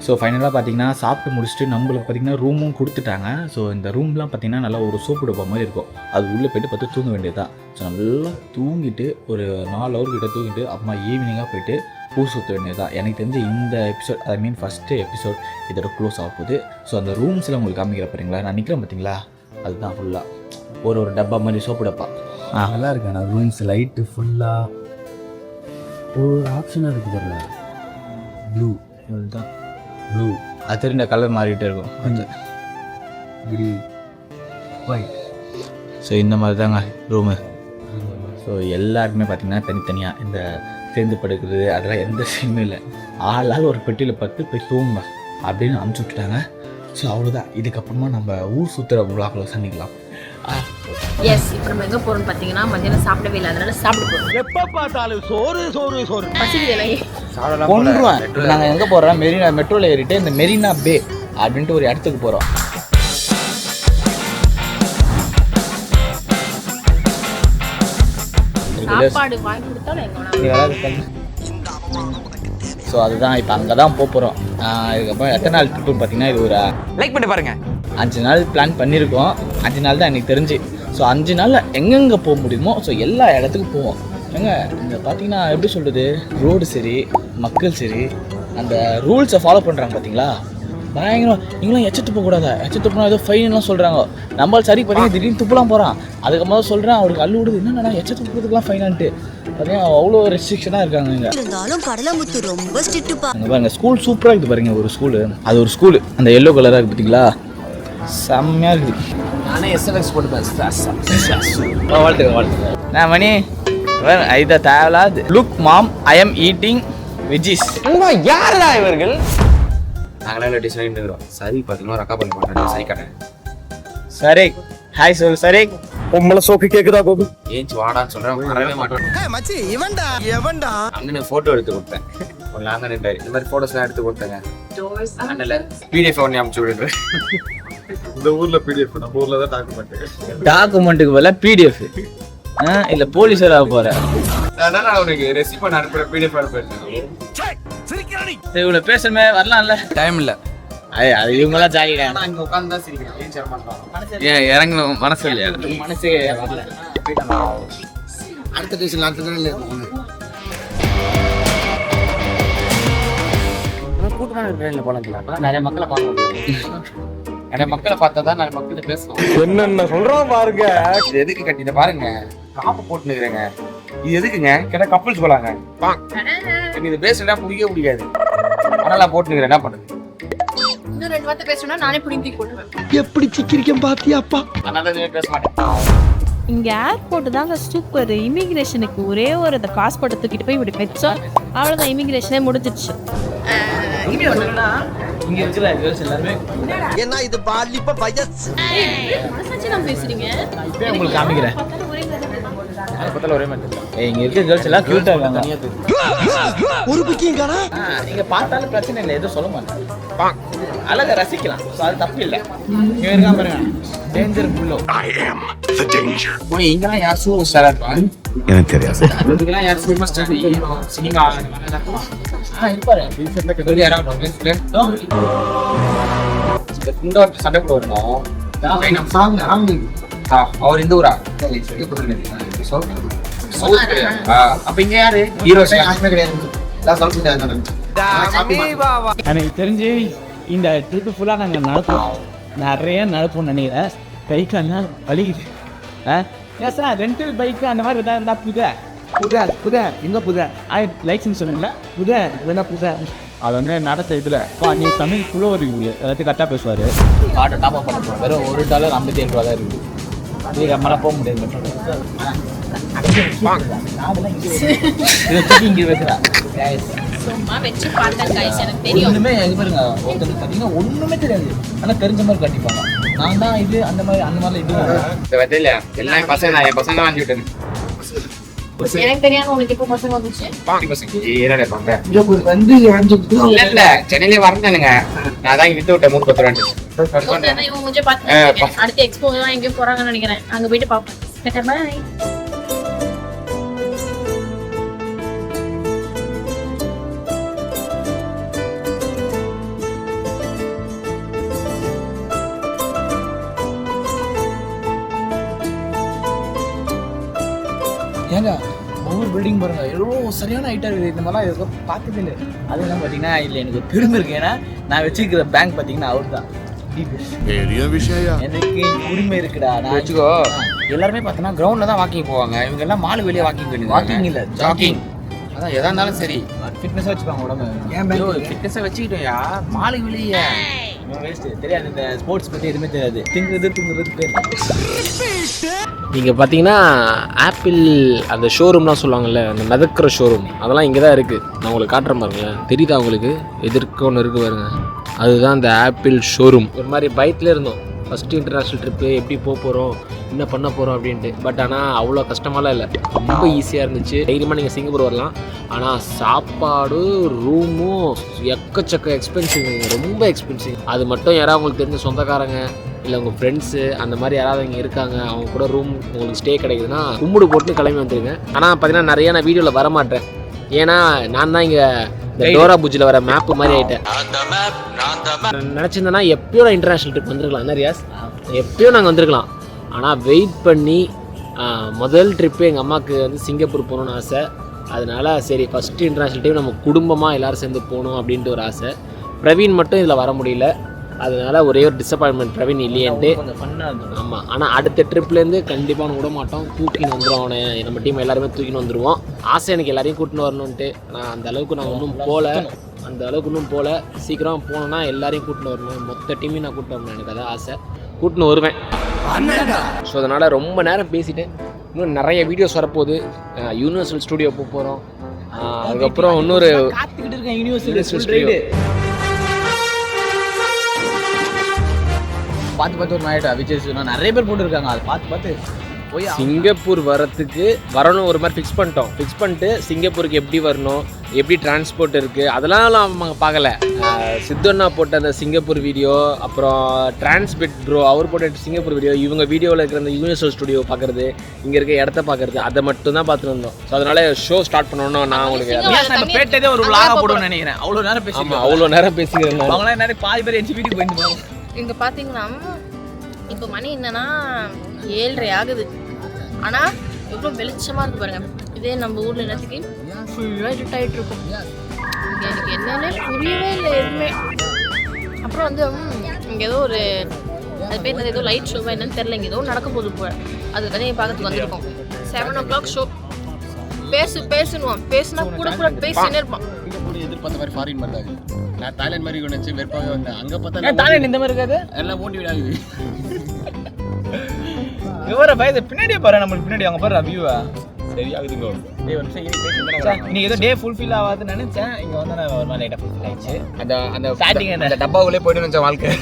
ஸோ ஃபைனலாக பார்த்தீங்கன்னா சாப்பிட்டு முடிச்சுட்டு நம்மளுக்கு பார்த்திங்கன்னா ரூமும் கொடுத்துட்டாங்க. ஸோ இந்த ரூம்லாம் பார்த்திங்கன்னா நல்லா ஒரு சோப்பு டப்பா மாதிரி இருக்கும். அது உள்ளே போய்ட்டு பார்த்து தூங்க வேண்டியது தான். ஸோ நல்லா தூங்கிட்டு ஒரு 4 ஹவர் கிட்ட தூங்கிட்டு அப்புறமா ஈவினிங்காக போய்ட்டு ஊர் சுற்ற வேண்டியது தான். எனக்கு தெரிஞ்சு இந்த எபிசோட், ஐ மீன் ஃபஸ்ட்டு எபிசோட் இதோட க்ளோஸ் ஆக போகுது. ஸோ அந்த ரூம்ஸில் உங்களுக்கு காமிக்கிற பாருங்களா, நான் நிற்கிறேன் பார்த்தீங்களா, அதுதான் ஃபுல்லாக ஒரு டப்பா மாதிரி சோப்பு டப்பா. நல்லா இருக்கு. ஆனால் ரூம்ஸ் லைட்டு ஃபுல்லாக ஒரு ஆப்ஷனாக இருக்குது பாருங்க, ப்ளூ. இதுதான் ப்ளூ. அது தெரிஞ்ச கலர் மாறிக்கிட்டே இருக்கும். Green, white. ஸோ இந்த மாதிரி தாங்க ரூமு. ஸோ எல்லாருக்குமே பார்த்திங்கன்னா தனித்தனியாக இந்த சேர்ந்து படுக்கிறது அதெல்லாம் எந்த சீனும் இல்லை. ஆளால் ஒரு பெட்டியில் பார்த்து போய் தூங்க அப்படின்னு அனுப்பிச்சி விட்டுட்டாங்க. ஸோ அவ்வளோதான். இதுக்கப்புறமா நம்ம ஊர் சுற்றுற விழாக்களை சந்திக்கலாம். எஸ் இப்போ நம்ம எங்கே போகிறோம்னு பார்த்தீங்கன்னா மத்தியானம் சாப்பிடவே இல்லை, அதனால சாப்பிட போகிறோம். எப்ப பார்த்தாலும் சோறு சோறு சோறு. பசிக்குது இல்லை கொண்டுருவேன். நாங்கள் எங்கே போகிறோம், மெரினா மெட்ரோவில் ஏறிட்டு இந்த மெரினா பே அப்படின்ட்டு ஒரு இடத்துக்கு போகிறோம். சாப்பாடு வாங்கி கொடுத்தாலும் எங்கே ஸோ அதுதான் இப்போ அங்கே தான் போகிறோம். இதுக்கப்புறம் எத்தனை நாள் ட்ரிப்புன்னு பார்த்தீங்கன்னா இது ஒரு லைக் பண்ணி பாருங்க. 5 நாள் பிளான் பண்ணியிருக்கோம். 5 நாள் தான் எனக்கு தெரிஞ்சு. ஸோ 5 நாளில் எங்கெங்கே போக முடியுமோ ஸோ எல்லா இடத்துக்கும் போவோம். ஏங்க இந்த பார்த்தீங்கன்னா எப்படி சொல்கிறது, ரோடு சரி, மக்கள் சரி, அந்த ரூல்ஸை ஃபாலோ பண்ணுறாங்க பார்த்தீங்களா, பயங்கரம். நீங்களும் எச்ச துப்பக்கூடாது, எச்ச துப்புனா ஏதோ ஃபைன்லாம் சொல்கிறாங்க. நம்மளால் சரி பார்த்தீங்கன்னா திடீர்னு துப்புலாம் போகிறான். அதுக்கப்புறம் தான் சொல்கிறேன் அவருக்கு அள்ளு விடுது, என்னன்னா எச்ச துப்புறதுக்குலாம் ஃபைனான்ட்டு பார்த்தீங்கன்னா அவ்வளோ ரெஸ்ட்ரிக்ஷனாக இருக்காங்க இங்கே. ரொம்ப ஸ்ட்ரிக்ட்டுப்பா. அங்கே பாருங்க ஸ்கூல் சூப்பராக இருக்குது பாருங்க. ஒரு ஸ்கூலு, அது ஒரு ஸ்கூலு அந்த எல்லோ கலராக இருக்குது பார்த்தீங்களா, செம்மையாக இருக்குது. நானே SLX போட்டுப்பேன். வாழ்த்துக்க நான் மணி இதை தேவையில்லாது. Look mom, I am eating veggies. யாரடா இவர்கள்? நாங்களே டிசைன் இருக்கிறோம். சரி பார்த்தீங்கன்னா ரக்கா பண்ணி மாட்டேன். சரி கட்டேன். சரி ஹாய் சொல். சரி உம்மள சோக்கு கேக்குதா கோபு? ஏஞ்சி வாடான்னு சொல்கிறேன், வரவே மாட்டேன். மச்சி இவன்டா எவன்டா? அண்ணனுக்கு ஃபோட்டோ எடுத்து கொடுத்தேன். ஒரு லாங்க நின்றாரு. இந்த மாதிரி ஃபோட்டோஸ்லாம் எடுத்து கொடுத்தேங்க. அண்ணல PDF ஒன்று அனுப்பிச்சு விடுறேன். இந்த ஊர்ல PDF, நம்ம ஊர்ல தான் டாக்குமெண்ட்டுக்கு பதிலாக PDF இல்லை போலீஸராக போகிறேன். அதனால நான் உனக்கு ரெசிபி அனுப்புகிறேன், PDF அனுப்புறேன். இவ்வளோ பேசுமே வரலாம்ல, டைம் இல்லை. அது இவங்களாம் ஜாலியாக நான் இங்கே உட்காந்து தான் சிரிக்கிறேன். ஏன் சேர மாட்டோம்? ஏன் இறங்கணும் மனசு இல்லையா? மனசே வரல. அடுத்த ஸ்டேஷன்ல அடுத்த ட்ரெயினில் இருக்கும். கூட்டமான ட்ரெயினில் போகலாம். நிறைய மக்களை பார்க்கணும். நிறைய மக்களை பார்த்தா தான் நிறைய மக்கள் பேசுவோம். என்னென்ன சொல்றான் பாருங்க. இது எதுக்கு கட்டிட்ட பாருங்க, காப்பு போட்டுனுக்குறேங்க. இது எதுக்குங்க கேட்டால் கப்பல்ஸ் போலாங்க. எனக்கு இது பேசுறதா பிடிக்கவே பிடிக்காது. ஆனால் போட்டுனுக்குறேன், என்ன பண்ணுது? இன்னும் 2 வார்த்தை பேசணும்னா நானே பிடிங்கி போட்டுவேன். எப்படி சிக்கிரிக்கம் பாத்தியாப்பா? அதனால பேச மாட்டேன். இங்கே ஏர்போர்ட் தாங்க சூப்பர். இமிக்ரேஷனுக்கு ஒரே ஒரு அந்த காசு போட்டு தூக்கிட்டு போய் இப்படி வச்சோம், அவ்வளோதான், இமிக்ரேஷனே முடிஞ்சிடுச்சு. இங்கே இருக்கிற கேர்ள்ஸ் எல்லாருமே என்ன இது பாலிப்ப வயசு. மனசாட்சி நான் பேசுறீங்க. இப்போ உங்களுக்கு காமிக்கிறேன். பக்கத்தில் ஒரே மாதிரி இங்கே இருக்கிற கேர்ள்ஸ் எல்லாம் க்யூட்டாக இருக்காங்க. ஒரு புக்கிங் காணா. நீங்கள் பார்த்தாலும் பிரச்சனை இல்லை, எதுவும் சொல்ல மாட்டேன். அழகை ரசிக்கலாம், ஸோ அது தப்பு இல்லை. இங்கே இருக்காம பாருங்க, டேஞ்சர் புல்லோ. போய் இங்கெல்லாம் யார் சூ ஸ்டாராக இருப்பாங்க? எனக்கு தெரியாது. அதுக்கெல்லாம் யார் ஃபேமஸ் ஸ்டார் சினிமா இருப்பாரு. சண்டை கூட வரணும். அவர் இந்த ஊரா? அப்ப இங்க யாரு ஹீரோ? எனக்கு தெரிஞ்சு இந்த ட்ரிப்பு ஃபுல்லாக நாங்கள் நடப்போம், நிறைய நடப்போம்னு நினைக்கிறேன். பைக்கு அந்த வலிக்குது. ஏன் சார் ரெண்டல் பைக்கு அந்த மாதிரி எதாவது இருந்தால் புதை எங்கே புதை லைசன்ஸ் சொன்னீங்களா? புதை எதுனா புதை அது வந்து நடத்த இதில் நீ தமிழ் குழு வருவீங்க, எல்லாத்தையும் கரெக்டாக பேசுவார். ஆட்டோ டாப் அப் பண்ண வெறும் $1.57 தான் இருக்குது. அது நம்மளால் போக முடியாது. இங்கே வைக்கிறா சும்மா வச்சு பார்த்தேன் கைஸ், எனக்கு தெரியும். ஒன்றுமே இது பாருங்க, ஒருத்தருக்கு பார்த்தீங்கன்னா ஒன்றுமே தெரியாது, ஆனால் தெரிஞ்ச மாதிரி கட்டிப்பாங்க. நான் தான் இது அந்த மாதிரி இது வெத்தையில எல்லாம் என் பசங்க தான், என் பசங்க தான் வாங்கி விட்டேன். எனக்கு தெரியாம உங்களுக்கு இப்போ பசங்க வந்துச்சு. இல்ல சென்னையிலே வரந்தானுங்க, நான் தான் வித்து விட்டேன் 3-10 இவங்க கொஞ்சம் பார்த்து அடுத்த எக்ஸ்போ தான் எங்கேயும் போறாங்கன்னு நினைக்கிறேன். அங்க போயிட்டு பார்ப்போம். பாய். ஏங்க ஒவ்வொரு பில்டிங் பாருங்க எவ்வளோ சரியான ஹைட்டாக இருக்குது. இந்த மாதிரிலாம் எதுவும் பார்த்தது இல்லை. அதெல்லாம் பார்த்தீங்கன்னா இல்லை எனக்கு பெருமை இருக்கு. ஏன்னா நான் வச்சுருக்கிற பேங்க் பார்த்தீங்கன்னா அவர் தான் எனக்கு உரிமை இருக்குடா. நான் வச்சுக்கோ. எல்லாருமே பார்த்தோன்னா கிரவுண்டில் தான் வாக்கிங் போவாங்க, இவங்க எல்லாம் மாலு வெளியே வாக்கிங் பண்ணுவாங்க. வாக்கிங் இல்லை, ஜாக்கிங். அதான் எதா இருந்தாலும் சரி ஃபிட்னஸாக வச்சுப்பாங்க உடம்பு. ஏன் ஃபிட்னஸை வச்சுக்கிட்டோம்யா, மாலு வெளியே வேஸ்ட்டு தெரியாது. இந்த ஸ்போர்ட்ஸ் பற்றி எதுவுமே தெரியாது. திங்குறது தூங்குறது பேர். நீங்கள் பார்த்தீங்கன்னா ஆப்பிள் அந்த ஷோரூம்லாம் சொல்லுவாங்கள்ல, அந்த மிதக்கிற ஷோரூம், அதெல்லாம் இங்கே தான் இருக்குது. நான் உங்களுக்கு காட்டுறேன் பாருங்களேன், தெரியுதா உங்களுக்கு? எதிர்க்க ஒன்று இருக்குது பாருங்க, அதுதான் இந்த ஆப்பிள் ஷோரூம். ஒரு மாதிரி பைக்கில் இருந்தோம். ஃபஸ்ட்டு இன்டர்நேஷ்னல் ட்ரிப்பு எப்படி போக போகிறோம், என்ன பண்ண போகிறோம் அப்படின்ட்டு. பட் ஆனால் அவ்வளோ கஷ்டமாலாம் இல்லை, ரொம்ப ஈஸியாக இருந்துச்சு. தைரியமாக நீங்கள் சிங்கப்பூர் வரலாம். ஆனால் சாப்பாடு ரூமும் எக்கச்சக்க எக்ஸ்பென்சிவ், ரொம்ப எக்ஸ்பென்சிவ். அது மட்டும் யாராவது உங்களுக்கு தெரிஞ்ச சொந்தக்காரங்க இல்லை உங்கள் ஃப்ரெண்ட்ஸு அந்த மாதிரி யாராவது இங்கே இருக்காங்க, அவங்க கூட ரூம் உங்களுக்கு ஸ்டே கிடைக்குதுன்னா கும்பிடு போட்டு கிளம்பி வந்துருங்க. ஆனால் பார்த்தீங்கன்னா நிறையா நான் வீடியோவில் வர மாட்டேன், ஏன்னா நான் தான் இங்கே இந்த டோரா புஜ்ஜில் வர மேப்பு மாதிரி ஆகிட்டேன். நினச்சிருந்தேன்னா எப்பயோ நான் இன்டர்நேஷ்னல் ட்ரிப் வந்துருக்கலாம், என்ன ரியாஸ், எப்பயோ நாங்கள் வந்திருக்கலாம். ஆனால் வெயிட் பண்ணி முதல் ட்ரிப்பு எங்கள் அம்மாவுக்கு வந்து சிங்கப்பூர் போகணுன்னு ஆசை. அதனால் சரி ஃபஸ்ட்டு இன்டர்நேஷ்னல் ட்ரிப் நம்ம குடும்பமாக எல்லோரும் சேர்ந்து போகணும் அப்படின்ட்டு ஒரு ஆசை. பிரவீன் மட்டும் இதில் வர முடியல, அதனால் ஒரே ஒரு டிசப்பாயின்மெண்ட் பிரவீன் இல்லையன்ட்டு. ஆமாம், ஆனால் அடுத்த ட்ரிப்லேருந்து கண்டிப்பாக அவனை விட மாட்டோம், தூக்கின்னு வந்துடும் அவனை. நம்ம டீம் எல்லாருமே தூக்கின்னு வந்துடுவோம். ஆசை எனக்கு எல்லாரையும் கூட்டின்னு வரணுன்ட்டு. ஆனால் அந்த அளவுக்கு நான் இன்னும் போகல. சீக்கிரம் போனோன்னா எல்லாரையும் கூட்டின்னு வரணும், மொத்த டீமையும் நான் கூட்டின்னு வரணும், எனக்கு அதான் ஆசை. கூட்டின்னு வருவேன். ஸோ அதனால் ரொம்ப நேரம் பேசிட்டேன். இன்னும் நிறைய வீடியோஸ் வரப்போகுது. யூனிவர்சல் ஸ்டுடியோ போக போகிறோம். அதுக்கப்புறம் இன்னொரு காத்துக்கிட்டு இருக்கேன் யூனிவர்சல் ஸ்டுடியோ. பார்த்து ஒரு நாயிட்டா விஜய் நிறைய பேர் போட்டுருக்காங்க, அதை பார்த்து போய் சிங்கப்பூர் வரணும் ஒரு மாதிரி ஃபிக்ஸ் பண்ணிட்டு சிங்கப்பூருக்கு எப்படி வரணும், எப்படி டிரான்ஸ்போர்ட் இருக்குது, அதெல்லாம் நம்ம பார்க்கல. சித்தண்ணா போட்ட அந்த சிங்கப்பூர் வீடியோ, அப்புறம் டிரான்ஸ்பிட் ப்ரோ அவர் போட்ட சிங்கப்பூர் வீடியோ, இவங்க வீடியோவில் இருக்கிற அந்த யூனிவர்சல் ஸ்டுடியோ பார்க்குறது, இங்கே இருக்க இடத்த பார்க்குறது, அதை மட்டும் தான் பார்த்துட்டு வந்தோம். ஸோ அதனால் ஷோ ஸ்டார்ட் பண்ணணும். நான் உங்களுக்கு பேட்டதே ஒரு vlog போடுவேன்னு நினைக்கிறேன். அவ்வளோ நேரம் பேசிக்கிறேன். அவங்களாம் நிறைய பாதி பேர் எந்த வீட்டுக்கு போயிட்டு போவாங்க. இங்கே பார்த்தீங்கன்னா இப்போ மணி என்னன்னா 7:30 ஆகுது. ஆனால் எவ்வளோ வெளிச்சமாக இருக்குது பாருங்கள். இதே நம்ம ஊரில் என்னத்துக்கு ஃபுல்லாக இருட்டாகிட்டு இருக்கும். இங்கே எனக்கு என்னன்னே புரியவே இல்லை எதுவுமே. அப்புறம் வந்து இங்கே ஏதோ ஒரு அது பேர் ஏதோ லைட் ஷோவா என்னன்னு தெரில, இங்கே ஏதோ நடக்க போகுது போல். அதுக்காக நீங்கள் பார்க்கறதுக்கு வந்திருக்கோம். 7 o'clock ஷோ. பேசணுவான், பேசினா கூட பேசினே இருப்பான். எதிர்பார்த்த மாதிரி ஃபாரின் மாதிரி தான். நான் தாய்லாந்து மாதிரி நினச்சி வெறுப்பாகவே வந்தேன். அங்கே பார்த்தா தாய்லாந்து இந்த மாதிரி இருக்காது, எல்லாம் மோட்டிவேட் ஆகுது. இவரை பயந்து பின்னாடியே பாரு, நம்மளுக்கு பின்னாடி அவங்க பாரு வியூவா சரி ஆகுதுங்க. இன்னைக்கு ஏதோ டே ஃபுல்ஃபில் ஆகாதுன்னு நினைச்சேன். இங்கே வந்து நான் ஒரு மாதிரி லைட்டாக ஃபுல்ஃபில் ஆயிடுச்சு. அந்த ஸ்டார்டிங் அந்த டப்பாவுக்குள்ளே போய்ட்டு நினச்சேன் வாழ்க்கை.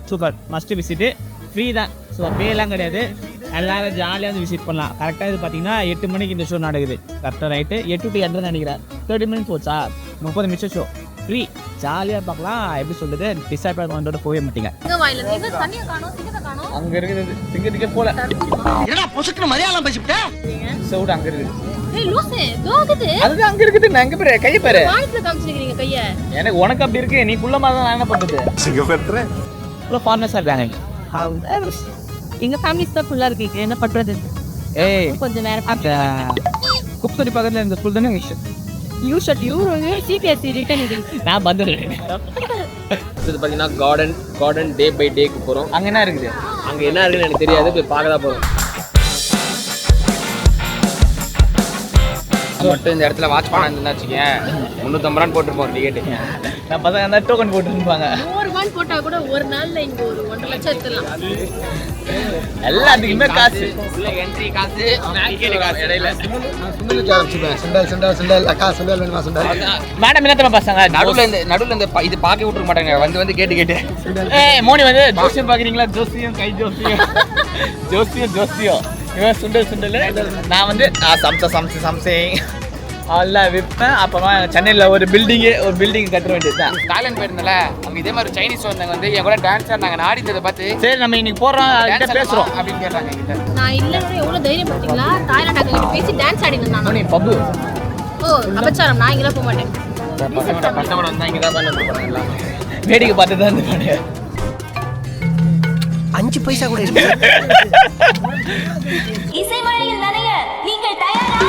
Super, must visit. ஃப்ரீ தான், ஸோ பேலாம் கிடையாது. எல்லோரும் ஜாலியாக வந்து விசிட் பண்ணலாம். கரெக்டாக இது பார்த்தீங்கன்னா 8 மணிக்கு இந்த ஷோ நடக்குது. கரெக்டாக நைட்டு 8 to 8 நினைக்கிறேன். 30 minutes போச்சா, 30 நிமிஷம் ஷோ. ஃப்ரீ, ஜாலியாக பார்க்கலாம். எப்படி சொல்கிறது, டிசப்பாயின்மெண்ட்டோட போகவே மாட்டீங்க. அங்கே இருக்குது சிங்கத்துக்கே போல மலையாளம் பேசிவிட்டேன். சவுடு அங்கே இருக்குது. அதுதான் அங்கே இருக்குது. நான் எங்கே பேரு கையை பாரு. எனக்கு உனக்கு அப்படி இருக்கு, நீ குள்ள மாதிரி தான். நான் என்ன பண்ணுறது, இவ்வளோ ஃபாரினர்ஸாக இருக்காங்க. எங்கள் ஃபேமிலிஸ் தான் ஃபுல்லாக இருக்கு. என்ன பண்ணுறது, கொஞ்சம் நேரம் குப்தடி பக்கத்தில் இந்த ஸ்கூல் தானே சிபிஎஸ்சி ரிட்டன் நான் வந்துடுறேன். இது பார்த்தீங்கன்னா கார்டன் டே பை டேக்கு போகிறோம். அங்கே என்ன இருக்குது, அங்கே என்ன இருக்குன்னு எனக்கு தெரியாது, போய் பார்க்க தான் போகிறோம். மட்டும் இந்த இடத்துல வாட்ச் பண்ண இருந்தாச்சுங்க 350 ரூபா போட்டுருப்போம் டிக்கெட்டு. நான் பார்த்தா அந்த டோக்கன் போட்டுருப்பாங்க. 100 ரூபாய் போட்டால் கூட ஒரு நாளில் இங்கே ஒரு 1.5 லட்சம் எடுத்துடலாம். எல்லாத்துக்குமே காசு, என்ட்ரி காசு, டிக்கெட் காசு. இடையில சுண்டல் அக்கா சுண்டல் வேணுமா சுண்டல். மேடம் என்ன பசங்க நடுவில் இந்த இது பார்க்க விட்டுருக்க மாட்டாங்க, வந்து கேட்டு மோனி வந்து ஜோசியம் பார்க்குறீங்களா, ஜோசியம் கை ஜோசியம் இவன் சுண்டல். நான் வந்து சம்சேங் எல்லாம் விற்பேன். அப்புறமா சென்னையில் ஒரு பில்டிங் கட்ட வேண்டியது தான். தாய்லாந்து போயிருந்தல, அங்கே இதே மாதிரி சைனீஸ் வந்தாங்க வந்து என் கூட டான்ஸ் ஆடினாங்க. நான் ஆடினதை பார்த்து சரி நம்ம இன்னைக்கு போகிறோம் பேசுகிறோம் அப்படின்னு கேட்டாங்க என்கிட்ட. நான் இல்லைன்னு எவ்வளோ தைரியம் பார்த்தீங்களா, தாய்லாந்து அங்கே பேசி டான்ஸ் ஆடினேன் நான். பப்பு அபச்சாரம், நான் இங்கெல்லாம் போக மாட்டேன். பசங்களோட வந்தால் இங்கே தான் பண்ண போகிறாங்க. வேடிக்கை பார்த்து தான் இருந்துருக்காங்க. 5 பைசா கூட இல்லை. இசை மழையில் நனைய நீங்கள் தயாரா?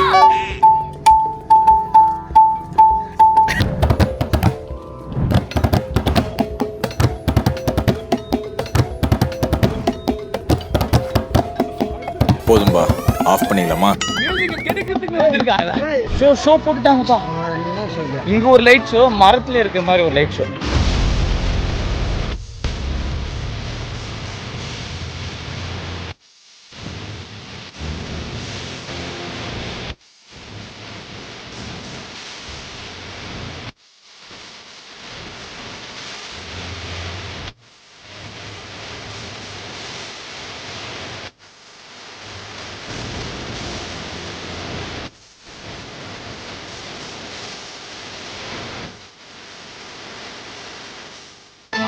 போதும்பா ஆஃப் பண்ணிடலாமா? ஷோ போட்டுட்டாங்கப்பா. இங்க ஒரு லைட் ஷோ, மரத்துல இருக்க மாதிரி ஒரு லைட் ஷோ.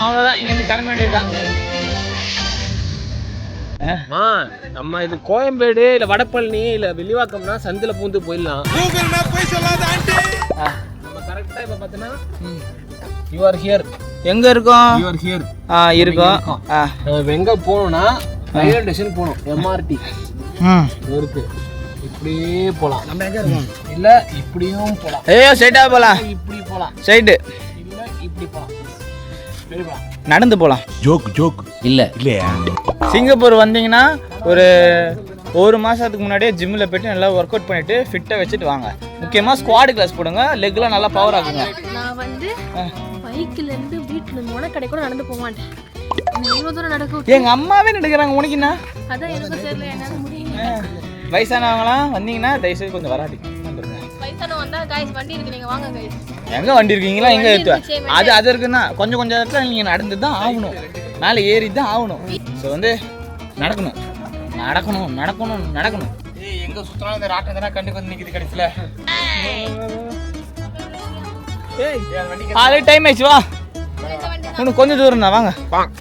அவ்வளோதான், இங்கே கிளம்ப வேண்டியதுதான். நம்ம இது கோயம்பேடு இல்லை வடபழனி இல்லை வில்லிவாக்கம்னா சந்தில் பூந்து போயிடலாம். நம்ம கரெக்டாக இப்போ பார்த்தீங்கன்னா யூ ஆர் ஹியர். எங்க இருக்கோம்? You are here. இருக்கோம். நம்ம எங்கே போகணும்னா ரயில்வே ஸ்டேஷன் போகணும். எம்ஆர்டி இருக்கு, இப்படியே போகலாம். நம்ம எங்கே இருக்கோம்? இல்லை இப்படியும் போகலாம். ஸ்ட்ரைட்டா போகலாம். இப்படி போகலாம். ஸ்ட்ரைட்டு இல்லை இப்படி போகலாம். நடந்து போகலாம். ஜோக் இல்லை இல்லையா? சிங்கப்பூர் வந்தீங்கன்னா ஒரு மாதத்துக்கு முன்னாடியே ஜிம்மில் போய்ட்டு நல்லா ஒர்க் அவுட் பண்ணிவிட்டு ஃபிட்டாக வச்சுட்டு வாங்க. முக்கியமாக ஸ்குவாட் கிளாஸ் போடுங்க, லெக்லாம் நல்லா பவர் ஆகுங்க. நான் வந்து பைக்கில் இருந்து வீட்டில் முனக்கடை கூட நடந்து போக மாட்டேன். இவ்வளோ தூரம் நடக்கும். எங்கள் அம்மாவே நடக்கிறாங்க. உனக்கு என்ன? அதான் எனக்கு தெரியல, என்னால் முடியல. வயசானவங்களாம் வந்தீங்கன்னா தயவுசெய்து கொஞ்சம் வராதிங்க. வயசானவங்க வந்தால் கைஸ் வண்டி இருக்கு, நீங்கள் வாங்க கைஸ். எங்கே வண்டி இருக்கீங்களா? எங்கே அது இருக்குன்னா கொஞ்சம் இடத்துல நீங்கள் நடந்து தான் ஆகணும், மேலே ஏறி தான் ஆகணும். ஸோ வந்து நடக்கணும். எங்கே சுற்றினாலும் இந்த ராட்டை தானே கண்டுக்கு வந்து நிற்கிது கடைசியில். ஆல்ரெடி டைம் ஆயிடுச்சு, வா. இன்னும் கொஞ்சம் தூரம் தான், வாங்க.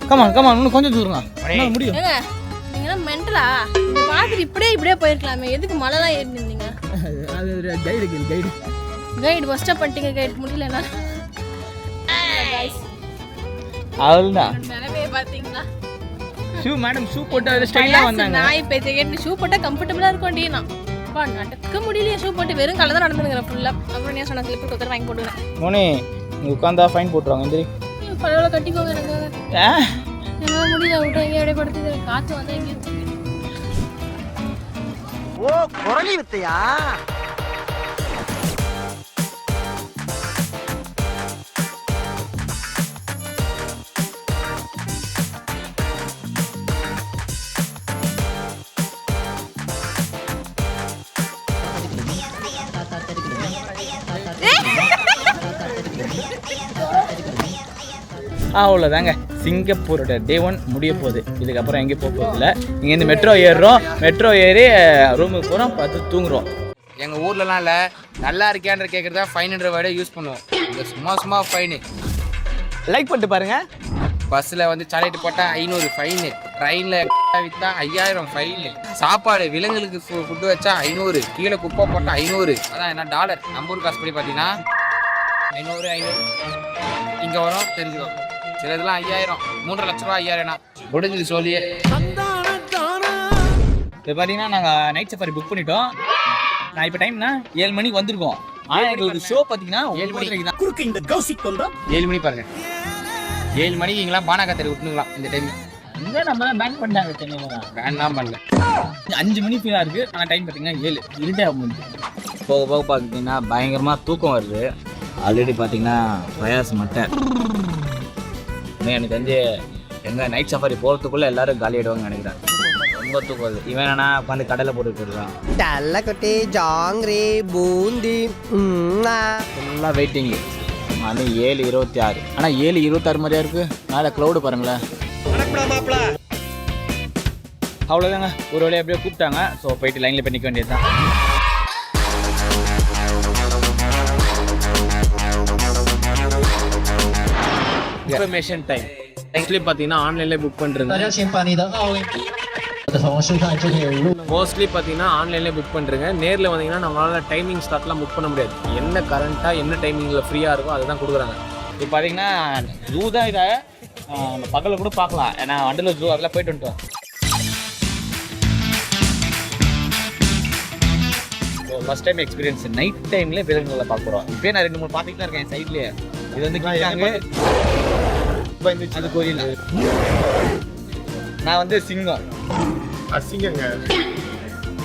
கமான் இன்னும் கொஞ்சம் தூரம் தான் முடியும். நீங்களாம் மென்டலா? இந்த பார்த்துட்டு இப்படியே போயிருக்கலாமே, எதுக்கு மலைலாம் ஏறி நின்றீங்க? கைடு பஸ் ஸ்டாப் பண்ணிட்டீங்க, கைடு முடியலண்ணா. அவ்வளோதான். நிலவே பார்த்தீங்களா? ஷூ போட்டு ஸ்டைலாக வந்தாங்க. நான் இப்போ கேட்டு ஷூ போட்டால் கம்ஃபர்டபுளாக இருக்கும்டி. நான் நடக்க முடியலையே ஷூ போட்டு, வெறும் காலை தான் நடந்துருக்கிறேன் ஃபுல்லாக. அப்புறம் நீ சொன்ன ஸ்லிப்பர் கொத்தர் வாங்கி போட்டுக்கிறேன். மோனி நீ உட்காந்தா ஃபைன் போட்டுருவாங்க. எந்திரி. பரவாயில்ல, கட்டிக்கோங்க. எனக்கு முடியல, விட்டு எங்கேயும் அப்படியே படுத்துக்கிறேன். காற்று வந்தால் எங்கேயும். ஓ குரலி வித்தையா? அவ்வளோதாங்க, சிங்கப்பூரோட டே 1 முடிய போகுது. இதுக்கப்புறம் எங்கேயும் போக போகிறதில்ல. இங்கேருந்து மெட்ரோ ஏறுறோம். மெட்ரோ ஏறி ரூமுக்கு போகிறோம், பார்த்து தூங்குறோம். எங்கள் ஊர்லலாம் இல்லை, நல்லா இருக்கியான்ற கேட்குறதா 500 வேர்டை யூஸ் பண்ணுவோம். இந்த சும்மா ஃபைனு. லைக் பண்ணிட்டு பாருங்கள். பஸ்ஸில் வந்து சாலைட்டு போட்டால் 500 ஃபைனு. ட்ரெயினில் விற்றா 5000 ஃபைனு. சாப்பாடு விலங்குகளுக்கு ஃபுட்டு வச்சா 500. கீழே குப்பை போட்டால் 500. அதான் என்ன டாலர் நம்ம ஊர் காசு படி பார்த்தீங்கன்னா 500 இங்கே வரும், தெரிஞ்சுக்கோ. சில இதெல்லாம் 5000, 3.5 லட்ச ரூபா 5000னா முடிஞ்சது சொல்லியே. இப்போ பார்த்தீங்கன்னா நாங்கள் நைட் சஃபாரி புக் பண்ணிட்டோம். நான் இப்போ டைம்னா 7 மணிக்கு வந்திருக்கோம். ஆனால் எங்களுக்கு ஷோ பார்த்தீங்கன்னா 7 மணிக்கு தான். குறுக்கு இந்த கௌசிக் கொண்டோம். 7 மணி பாருங்க. 7 மணிக்கு இங்கெல்லாம் பானாக்காத்தறி விட்டுனுங்களாம் இந்த டைம். இங்கே நம்ம தான் பேன் பண்ணிட்டாங்க. சென்னையில் தான் வேண்டாம் பண்ணல. 5 மணி ஃபீலாக இருக்குது. ஆனால் டைம் பார்த்தீங்கன்னா 7. இருட்டே முடிஞ்சு போக போக பார்த்தீங்கன்னா பயங்கரமாக தூக்கம் வருது. ஆல்ரெடி பார்த்தீங்கன்னா பிரயாஸ் மட்டும் எனக்கு தெரிஞ்சு எங்கள் நைட் சஃபாரி போகிறதுக்குள்ளே எல்லோரும் காலி ஆகிடுவாங்கன்னு நினைக்கிறேன். ரொம்ப தூக்கம் வருது. இவன் என்னன்னா உட்காந்து கடையில் போட்டுட்டு இருக்கான். டல்லக்கொட்டை ஜாங்கிரி பூந்தி ஃபுல்லாக வெயிட்டிங்கு. மணி 7:26. ஆனால் 7:26 மாதிரியா இருக்குது. மேலே க்ளவுடு பாருங்களேன். அவ்வளோதாங்க, ஒரு வழியாக அப்படியே கூப்பிட்டாங்க. ஸோ போயிட்டு லைனில் போய் நிற்க வேண்டியது தான். Information time. ஆக்சுவலி பார்த்தீங்கன்னா ஆன்லைன்லேயே புக் பண்ணுறேங்க. மோஸ்ட்லி பார்த்தீங்கன்னா ஆன்லைன்லேயே புக் பண்ணுறேங்க. நேரில் வந்தீங்கன்னா நம்மளால் டைமிங் ஸ்லாட்லாம் புக் பண்ண முடியாது. என்ன கரண்ட்டாக என்ன டைமிங்கில் ஃப்ரீயாக இருக்கோ அதுதான் கொடுக்குறாங்க. இப்போ பார்த்தீங்கன்னா ஜூ தான் இதை நம்ம பகலில் கூட பார்க்கலாம். ஏன்னா வண்டலூர் ஜூ அதெல்லாம் போயிட்டு வந்துட்டோம். ஃபர்ஸ்ட் டைம் எக்ஸ்பீரியன்ஸ் நைட் டைம்ல விலங்குகளை பார்க்குறோம். இப்போ நான் 2-3 பார்த்துட்டு தான் இருக்கேன் சைட்லேயே. இது வந்து அது கோயில். நான் வந்து சிங்கம். அசிங்கங்க.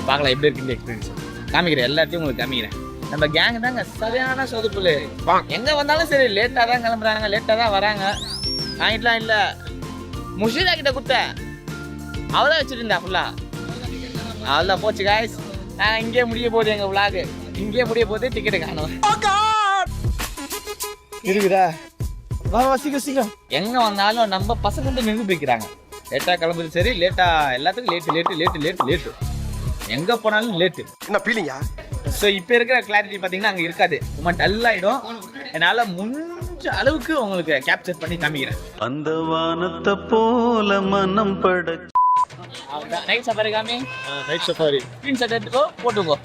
பார்க்கலாம் எப்படி இருக்குன்னு எக்ஸ்பீரியன்ஸ் காமிக்கிறேன். எல்லாத்தையும் உங்களுக்கு காமிக்கிறேன். நம்ம கேங் தாங்க சரியான சொதுப்புல். எங்கே வந்தாலும் சரி லேட்டாக தான் கிளம்புறாங்க, லேட்டாக தான் வராங்க. வாங்கிட்டுலாம் இல்லை. முஷீதா கிட்ட கொடுத்தேன், அவதான் வச்சுருந்தா ஃபுல்லாக. அவள்தான் போச்சு காய்ஸ். நான் இங்கேயே முடிய போகுது எங்கள் விளாகு. இங்கேயே முடிய போகுது. டிக்கெட்டு காணும் இருக்குதா? சீக்கிரம் எங்கே வந்தாலும் நம்ம பசங்க வந்து நிரூபிக்கிறாங்க. லேட்டாக கிளம்புறது சரி, லேட்டாக எல்லாத்துக்கும் லேட்டு. எங்கே போனாலும் லேட்டு. என்ன ஃபீலிங்கா? ஸோ இப்போ இருக்கிற கிளாரிட்டி பார்த்தீங்கன்னா அங்கே இருக்காது. ரொம்ப டல் ஆகிடும். என்னால் முடிஞ்ச அளவுக்கு உங்களுக்கு கேப்சர் பண்ணி காமிக்கிறேன். அந்த வானத்தை போல மனம் பட நைட் சஃபாரி காமி. நைட் சஃபாரி ஸ்க்ரீன் ஷாட் எடுத்துக்கோ, போட்டுக்கோ.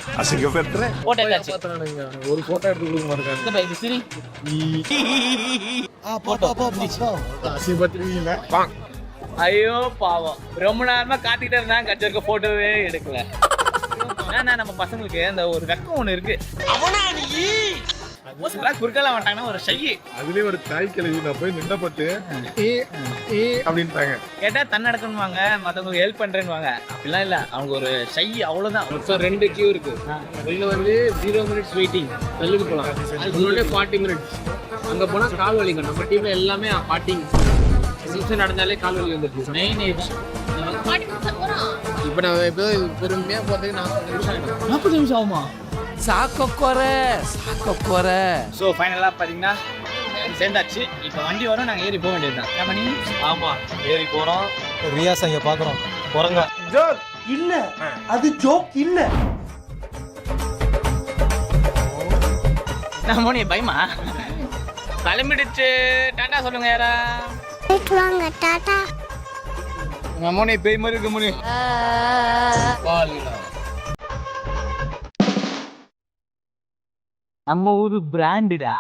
போட்டோ எடுத்தாச்சு. ஒரு ஃபோட்டோ எடுத்து கொடுக்க மாட்டேங்க. இது சரி அசிங்கப்படுத்துவீங்களா? ஐயோ பாவம், ரொம்ப நேரமா காத்திக்கிட்டே இருந்தா கட்சிருக்க போட்டோவே எடுக்கல. ஏன்னா நம்ம பசங்களுக்கு அந்த ஒரு வெக்கம் ஒண்ணு இருக்கு. குறுக்கெல்லாம் மாட்டாங்கன்னா ஒரு ஷையி. அதுலயே ஒரு தாய் கிழவி நான் போய் நின்றப்பட்டு அப்படின்ட்டாங்க. கேட்டா தன்னடக்கணுவாங்க, மற்றவங்களுக்கு ஹெல்ப் பண்றேன்னு. அப்படிலாம் இல்லை, அவங்க ஒரு ஷை அவ்வளோதான். மொத்தம் 2 queue இருக்கு. வெளில வந்து 0 minutes வெயிட்டிங். தள்ளுக்கு போகலாம். அதுக்குள்ளே 40 minutes. அங்கே போனால் கால் வலிங்க. நம்ம டீமில் எல்லாமே 40 நிமிஷம் நடந்தாலே கால் வலி வந்துருக்கு. மெயின் இப்போ நான் இப்போ பொறுமையாக போகிறதுக்கு 40 நிமிஷம் ஆகிடும். 40 நிமிஷம் ஆகுமா? சாக்கோரை. ஸோ ஃபைனலாக பார்த்தீங்கன்னா சேர்ந்தாச்சு. இப்போ வண்டி வரும், நாங்கள் ஏறி போக வேண்டியது தான். ஏன் பண்ணி? ஆமாம், ஏறி போகிறோம். ரியாஸ் அங்கே பார்க்குறோம். போகிறங்க. ஜோக் இல்ல, அது ஜோக் இல்ல. நான் மோனி பயமா கிளம்பிடுச்சு. டாட்டா சொல்லுங்க யாரா. டாடா. மோனி பேய் மாதிரி இருக்கு மோனி. நம்ம ஊரு பிராண்டுடா.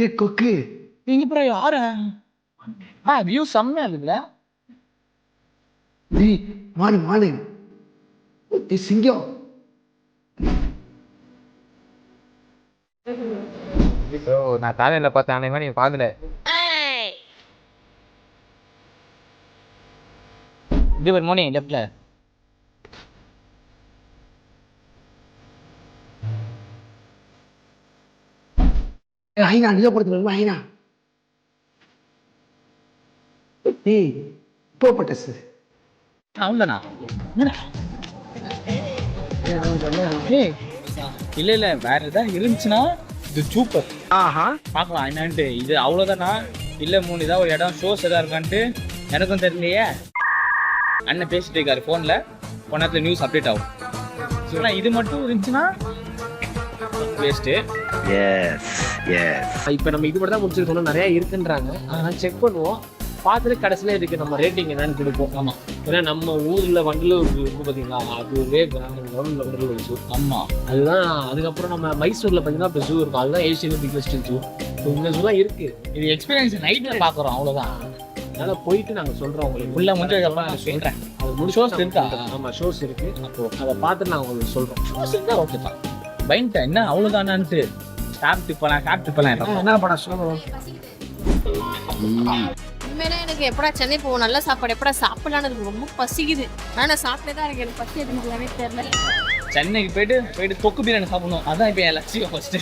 ஏ கொக்கு, நீங்க அப்புறம் யாரு? வியூ செம்மையா இருக்குல்ல. நீ மானு ஏ சிங்கம். நான் தானே பார்த்தேன். அன்னைக்கு நீ பாக்கல. இது ஒரு மோனி லெஃப்ட்ல. ஐனா நிஜ படுத்து ஐனா. ஏய் போப்பட்டஸ். அவ்வளோதானா? ஏய் இல்லை வேற ஏதாவது இருந்துச்சுன்னா இது சூப்பர். பார்க்கலாம் என்னன்ட்டு. இது அவ்வளோதானா இல்லை 3 ஏதாவது ஒரு இடம் ஷோஸ் எதாவது இருக்கான்ட்டு எனக்கும் தெரியலையே. அண்ணன் பேசிட்டு இருக்காரு ஃபோனில். நேரத்தில் நியூஸ் அப்டேட் ஆகும். ஸோ இது மட்டும் இருந்துச்சுன்னா வேஸ்ட்டு. இப்போ நம்ம இது மட்டும் தான் முடிச்சிருக்கோம். நிறையா இருக்குன்றாங்க. அதனால் செக் பண்ணுவோம். பார்த்துட்டு கடைசியில் இதுக்கு நம்ம ரேட்டிங் என்னன்னு கொடுப்போம். ஆமாம், ஏன்னா நம்ம ஊரில் வண்டலூர் இருக்குது பார்த்தீங்களா, அதுவே வண்டலூர் ஜூ. ஆமாம், அதுதான். அதுக்கப்புறம் நம்ம மைசூரில் பார்த்தீங்கன்னா இப்போ ஜூ இருக்கும். அதுதான் ஏஷியன் பிக்கஸ்ட் ஜூ. இந்த ஜூலாம் இருக்குது. இது எக்ஸ்பீரியன்ஸ் நைட்டில் பார்க்குறோம், அவ்வளோதான். அதனால் போயிட்டு நாங்கள் சொல்கிறோம் உங்களுக்கு. ஃபுல்லாக முடிஞ்சதுக்கப்புறம் நான் சொல்கிறேன். அது முடிச்சு ஷோஸ் இருக்கா? ஆமாம், ஷோஸ் இருக்குது. அப்போது அதை பார்த்துட்டு நாங்கள் உங்களுக்கு சொல்கிறோம். ஷோஸ் இருந்தால் ஓகே தான். பயன்ட்டேன் என்ன அவ்வளோதானான்ட்டு. சாப்பிட்டு போகலாம் என்ன படம் சொல்லுவோம். உண்மையிலே எனக்கு எப்படா சென்னை போவோம், நல்ல சாப்பாடு எப்படா சாப்பிடலான்னு எனக்கு ரொம்ப பசிக்குது. ஆனால் நான் சாப்பிட்டே தான் எனக்கு பசி எதுவுமே தெரியல. சென்னைக்கு போயிட்டு தொக்கு பிரியாணி சாப்பிடணும். அதான் இப்போ என் லட்சியம் ஃபர்ஸ்ட்டு.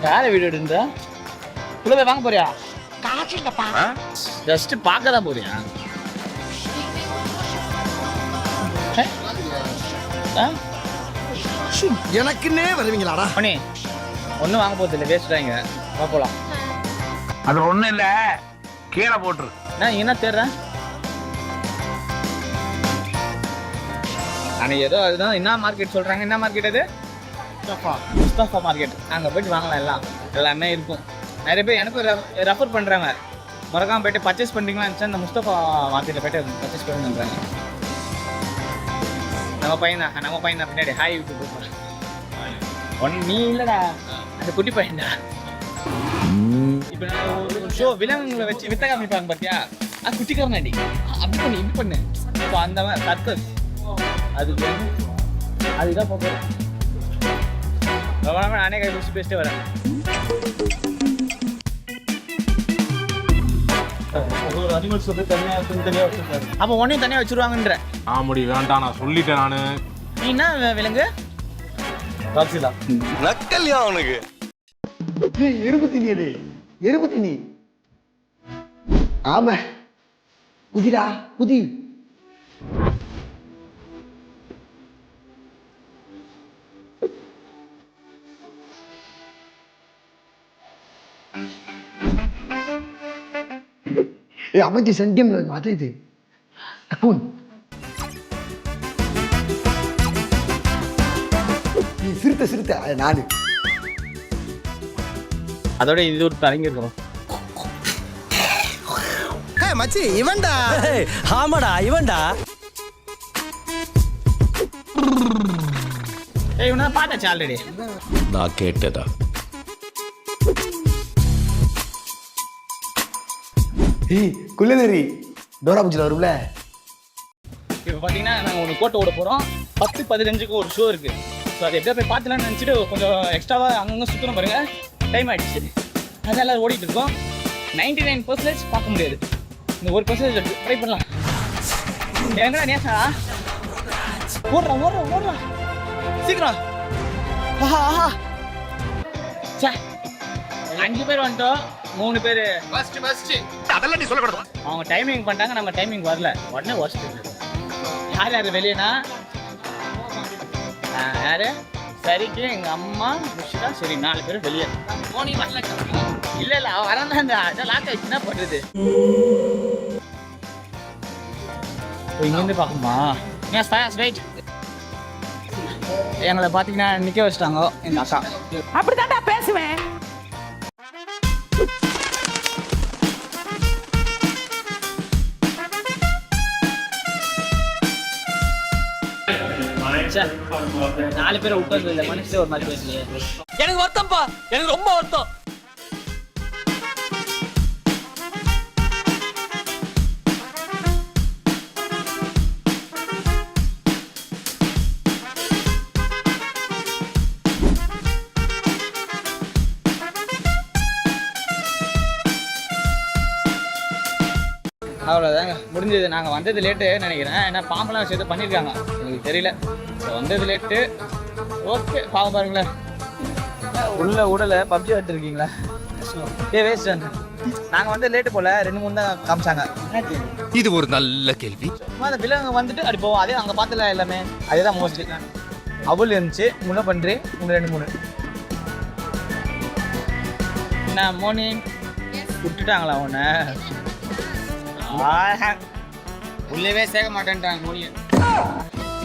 யாரை வீடியோ எடுன்றா? உள்ள போய் வாங்க போறியா? ஜஸ்ட் பார்க்க தான் போறியா? எனக்குன்னே வருவீங்களாடா? பண்ணி ஒன்றும் வாங்க போகிறது இல்லை, வேஸ்ட் தான். இங்கே போகலாம். அது ஒண்ணும் இல்ல, கீழே போட்டுரு. நான் என்ன தேடுறேன்? அன்னைக்கு ஏதோ அதுதான் என்ன மார்க்கெட் சொல்கிறாங்க. என்ன மார்க்கெட் அது? முஸ்தஃபா மார்க்கெட். அங்கே போய்ட்டு வாங்கலாம். எல்லாமே இருக்கும். நிறைய பேர் எனக்கும் ரெஃபர் பண்ணுறாங்க. மறக்காமல் போய்ட்டு பர்ச்சேஸ் பண்ணுறீங்களா இருந்துச்சு அந்த முஸ்தஃபா மார்க்கெட்டில் போய்ட்டு பர்ச்சேஸ் பண்ணுறாங்க. நம்ம பையன் தான் பின்னாடி ஹாய் யூடியூப் ஒன்று நீ இல்லைடா அந்த குட்டி பையன்டா. இப்போ நான் ஒரு ஷோ விலங்குகளை வச்சு வித்த காமிப்பாங்க பார்த்தியா, அது குட்டிக்காரனாடி அப்படி பண்ணு இப்படி பண்ணு. இப்போ அந்த மாதிரி சர்க்கஸ் அதுதான் போகிறேன். நானே கை பிடிச்சி பேசிட்டே வரேன். அப்போ ஒன்றையும் தனியாக வச்சுருவாங்கன்ற ஆமாடி வேண்டாம் நான் சொல்லிட்டேன் நான். நீ என்ன விலங்கு நக்கல்யா அவனுக்கு எறும்பு தண்ணி ஆமா குதிரா குதி. அமைச்சி சந்தியம் அது இது சிறுத்த நானு அதோட இது ஒரு தரங்கி இருக்கணும். மச்சி இவன்டா. ஆமாடா இவன்டா. இவனை பார்த்தாச்சு ஆல்ரெடி. நான் கேட்டதா குள்ளநெறி டோரா பூச்சியில் வரும்ல. இப்போ பார்த்தீங்கன்னா நாங்கள் ஒன்று கோட்டை ஓட போகிறோம். 10-15க்கு ஒரு ஷோ இருக்குது. ஸோ அதை எப்படியா போய் பார்த்துலான்னு நினச்சிட்டு கொஞ்சம் எக்ஸ்ட்ராவாக அங்கங்கே சுற்றணும் பாருங்கள். டைம் ஆகிடுச்சு. அதான் எல்லோரும் ஓடிட்டு இருக்கோம். 99% பார்க்க முடியாது. இந்த 1% ட்ரை பண்ணலாம். எங்கடா நேசா ஓடுறா சீக்கிரம். ஆஹா சே 5 பேர் வந்துட்டோம். 3 பேர் அதெல்லாம் நீ சொல்லக்கூடாது. அவங்க டைமிங் பண்ணிட்டாங்க, நம்ம டைமிங் வரல. உடனே ஒர்ஸ்ட். யார் வெளியேனா யாரு சரிக்கு எங்கள் அம்மா முஷிதா சரி 4 பேர் வெளியே. மோனி வரல. இல்லை அவன் வரதான் அந்த அதை லாக் ஆகிடுச்சு. என்ன பண்ணுறது? இங்கேருந்து பார்க்கணுமா? Yes first ride. எங்களை பார்த்தீங்கன்னா நிற்க வச்சுட்டாங்க எங்கள் அக்கா. அப்படி தான்டா பேசுவேன். சார் 4 பேரை விட்டு இல்லை மனுஷே ஒரு மாதிரி பேசுறீங்க. எனக்கு வருத்தம்ப்பா, எனக்கு ரொம்ப வருத்தம். அவ்வளோதாங்க முடிஞ்சது. நாங்கள் வந்தது லேட்டு நினைக்கிறேன். ஏன்னா பாம்பெல்லாம் சேர்த்து பண்ணியிருக்காங்க, எனக்கு தெரியல. வந்தது லேட்டு. ஓகே பாவம் பாருங்களேன், உள்ள உடலை பப்ஜி எடுத்துருக்கீங்களா? வேஸ்ட். நாங்கள் வந்து லேட்டு போல் 2-3 தான் காமிச்சாங்க. இது ஒரு நல்ல கேள்வி. அந்த விலங்கு வந்துட்டு அப்படி போவோம். அதே அங்கே பார்த்துல எல்லாமே அதே தான் மோஸ்ட்லி. அவள் இருந்துச்சு, முன்ன பண்ணுறி 2-3. என்ன மோனி விட்டுட்டாங்களா உன்னை? உள்ளவே சேர்க்க மாட்டேன்ட்டாங்க மோனியை.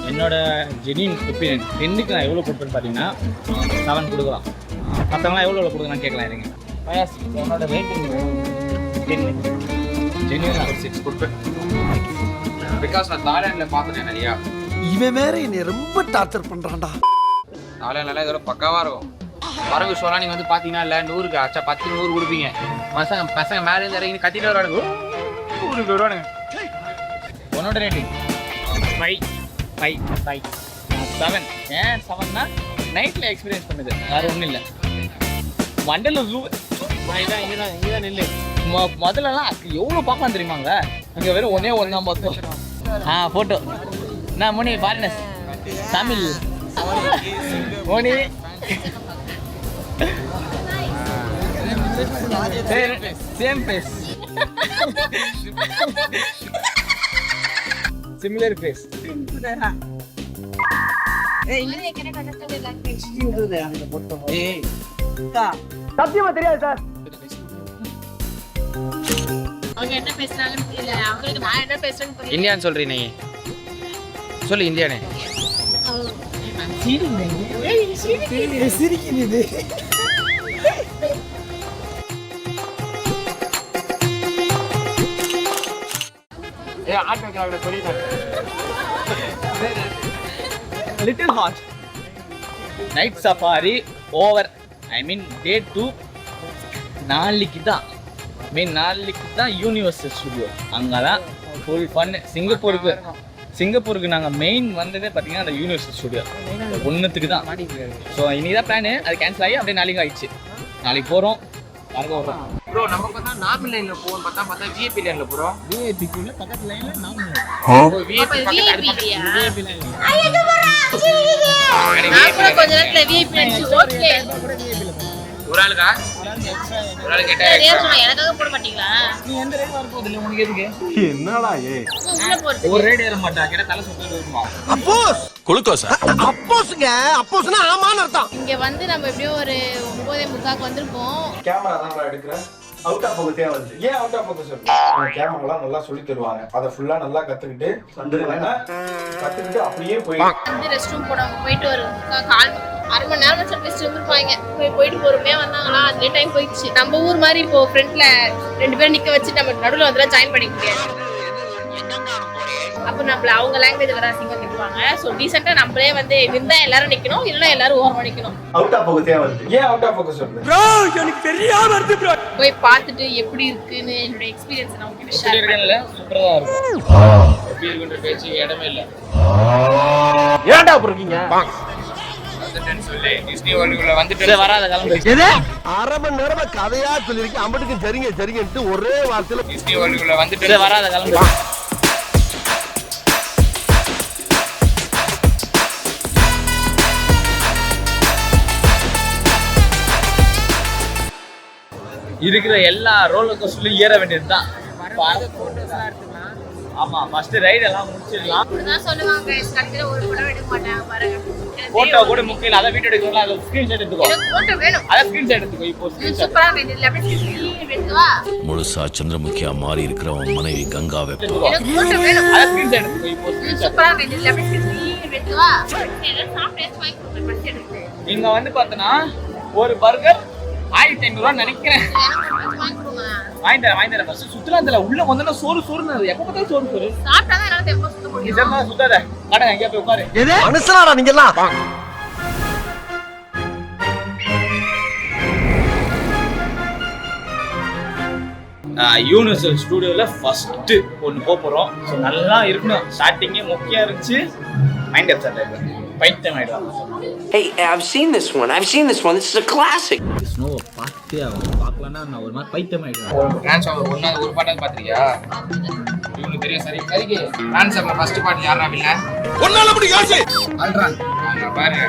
என்னோட ஜெனின் ஒப்பீனியன் 10க்கு நான் எவ்வளோ கொடுப்பேன்னு பார்த்தீங்கன்னா 7 கொடுக்கலாம். மற்றவங்களாம் எவ்வளோ கொடுக்கலாம் கேட்கலாம். இருங்க என்னோட ரேட்டிங் 10. ஜெனியூன் ஒரு 6 கொடுப்பேன். பிகாஸ் நான் தாய்லாண்டில் பார்த்துட்டேன் நிறையா. இவன் வேற என்னை ரொம்ப டார்ச்சர் பண்ணுறான்டா. தாய்லாண்டில் இதோட பக்காவாக இருக்கும். வரகு ஷோலாம் நீங்கள் வந்து பார்த்தீங்கன்னா இல்லை 100க்கு அச்சா 10-100 கொடுப்பீங்க. பசங்க மேலேருந்து இறங்கி கத்திட்டு வருவானுங்க. 100 வருவானுங்க. உன்னோட ரேட்டிங் 5 7. ஏன் 7னா நைட்டில் எக்ஸ்பீரியன்ஸ் பண்ணுது, வேறு ஒன்றும் இல்லை. மண்டலில் ஜூ இங்கே தான் நில்லு. முதல்லலாம் எவ்வளோ பார்க்கலாம் தெரியுமாங்க? அங்கே வெறும் ஒன்றே தான் பார்த்தோம். ஃபோட்டோ நான் Moni foreigners Tamil Moni same face similar face. சத்தியமா தெரியாது சார். அவங்க என்ன பேசுறாங்கன்னு தெரியல. அவங்களுக்கு நான் என்ன பேசுறேன்னு புரியல. இந்தியான்னு சொல்றீங்க நீ சொல்லு. இந்தியானே சிரிக்குது. Little hot. Night safari over. I mean day 2 நாளைக்கு தான் யூனிவர்சல் ஸ்டுடியோ. அங்கே தான் ஃபுல் ஃபன். சிங்கப்பூருக்கு நாங்கள் மெயின் வந்ததே பார்த்தீங்கன்னா அந்த யூனிவர்சல் ஸ்டுடியோ ஒன்றுத்துக்கு தான். ஸோ இன்னைக்கு தான் பிளானு, அது கேன்சல் ஆகி அப்படியே நாளைக்கு ஆயிடுச்சு. நாளைக்கு போகிறோம், பாருங்க வரோம். ப்ரோ நம்ம பார்த்தா நார்மல் லைனில் போவோம், பார்த்தா விஐபி லைனில் போகிறோம். விஐபிக்குள்ள பக்கத்து லைனில் நார்மல் விஐபி கொஞ்ச நேரத்துல விஐபி ஓகே. ஒரு ஆளுக்கா? ஒரு ஆளு கேட்டா எனக்காக போட மாட்டீங்களா? நீ எந்த ரைடு வர போகுது இல்லை உனக்கு எதுக்கு? என்னடா ஒரு ரைடு ஏற மாட்டா, கேட்டால் தலை சுத்தது இருக்குமா? அப்போஸ் குளுக்கோஸா? அப்போஸ்ங்க, அப்போஸ்னா ஆமான்னு அர்த்தம். இங்க வந்து நம்ம எப்படியும் ஒரு 9:45 வந்திருப்போம். கேமரா தான் எடுக்கிறேன். அவுட் ஆஃப் ஃபோக்கஸே வருது. ஏன் அவுட் ஆஃப் ஃபோக்கஸ் வருது? கேமராலாம் நல்லா சொல்லி தருவாங்க. அதை ஃபுல்லா நல்லா கத்துக்கிட்டு அப்படியே போய் வந்து ரெஸ்ட் ரூம் போயிட்டு ஒரு அரை மணி நேரம் வச்சு ரெஸ்ட் வந்துருப்பாங்க. போயிட்டு பொறுமையா வந்தாங்களா, அதுலேயே டைம் போயிடுச்சு. நம்ம ஊர் மாதிரி இப்போ ஃப்ரண்ட்ல 2 பேரும் நிக்க வச்சு நம்ம நடுவில் வந்து ஜாயின் பண்ணிக்க முடியாது. அப்போ நம்மள அவங்க லாங்குவேஜ் வர சிங்க நிற்பாங்க. ஸோ டீசெண்டா நம்மளே வந்து இருந்தா எல்லாரும் நிக்கணும், இல்லைன்னா எல்லாரும் ஓரமா நிக்கணும். அவுட் ஆஃப் ஃபோக்கஸே வருது. ஏன் அவுட் ஆஃப் ஃபோக்கஸ் வருது? ப்ரோ எனக்கு தெரியாம வருது ப்ரோ. போய் பார்த்துட்டு எப்படி இருக்குன்னு என்னோட எக்ஸ்பீரியன்ஸ் நான் உங்களுக்கு ஷேர் பண்ணுறேன். சூப்பரா இருக்கும். எப்படி இருக்குன்ற பேச்சு இடமே இல்லை. ஏன்டா அப்படி இருக்கீங்க? சொல்லி டிஸ்னி வேர்ல்டுக்குள்ள வந்துட்டு வராத கிளம்பு. அரை மணி நேரமா கதையா சொல்லிருக்கேன். அம்பட்டுக்கு சரிங்கன்ட்டு ஒரே வார்த்தையில டிஸ்னி வேர்ல்டுக்குள்ள வந்துட்டு வராத கிளம்பு. இருக்கிற எல்லா ரோலர் கோஸ்டர்லயும் ஏற வேண்டியது தான். ஆமா, ஃபர்ஸ்ட் ரைட் எல்லாம் முடிச்சிடலாம். அப்படிதான் சொல்லுவாங்க. கடைசில ஒரு படம் எடுக்க மாட்டாங்க பாருங்க. போட்டோ கூட முக்கியம். அத வீடியோ எடுக்கலாம், அத ஸ்கிரீன்ஷாட் எடுத்துக்கோ. எனக்கு போட்டோ வேணும். அத ஸ்கிரீன்ஷாட் எடுத்துக்கோ. இப்போ ஸ்கிரீன்ஷாட் சூப்பரா வேண்டியது. அப்படியே ஸ்கிரீன் எடுத்துவா. முழுசா சந்திரமுகியா மாறி இருக்கிறவன் மனைவி கங்காவை எனக்கு போட்டோ வேணும். அத ஸ்கிரீன்ஷாட் எடுத்துக்கோ. இப்போ ஸ்கிரீன்ஷாட் சூப்பரா வேண்டியது. அப்படியே ஸ்கிரீன் எடுத்துவா. ஏதோ சாப்பிட்டு வாங்கி கொடுப்பேன் பஸ் எடுத்து. இங்க வந்து பார்த்தனா ஒரு பர்கர் 1500 நினைக்கிறேன். வாங்கி தரேன். ஃபர்ஸ்ட் சுத்தலாத்துல உள்ள வந்தா சோறுன்னு எப்ப பார்த்தாலும் சோறு சாப்பிட்டா தான் என்னால தெம்பா சுத்த முடியும். இதெல்லாம் சுத்தாத. கடை எங்க போய் உட்காரு. மனுஷனாடா நீங்க எல்லாம்? யூனிவர்சல் ஸ்டுடியோல ஃபர்ஸ்ட் ஒன்று போறோம். ஸோ நல்லா இருக்கணும். ஸ்டார்டிங்கே முக்கியம் இருந்துச்சு. மைண்ட் அப்செட் ஆயிடும், பைத்தியம் ஆயிடும். Hey, I've seen this one. This is a classic. ஸ்னோவை பார்த்தே பார்க்கலன்னா நான் ஒரு மாதிரி பைத்தியம் ஆயிடுவேன். டிரான்ஸ்ஃபார்மர் ஒரு பாட்டாவது பார்த்திருக்கியா? இவனுக்கு தெரியும். சரிக்கு டிரான்ஸ்ஃபார்மர் ஃபர்ஸ்ட் பாட்டு யாரா இல்ல? ஒன்னால அப்படி யோசி. அல்ட்ரான் பாரு.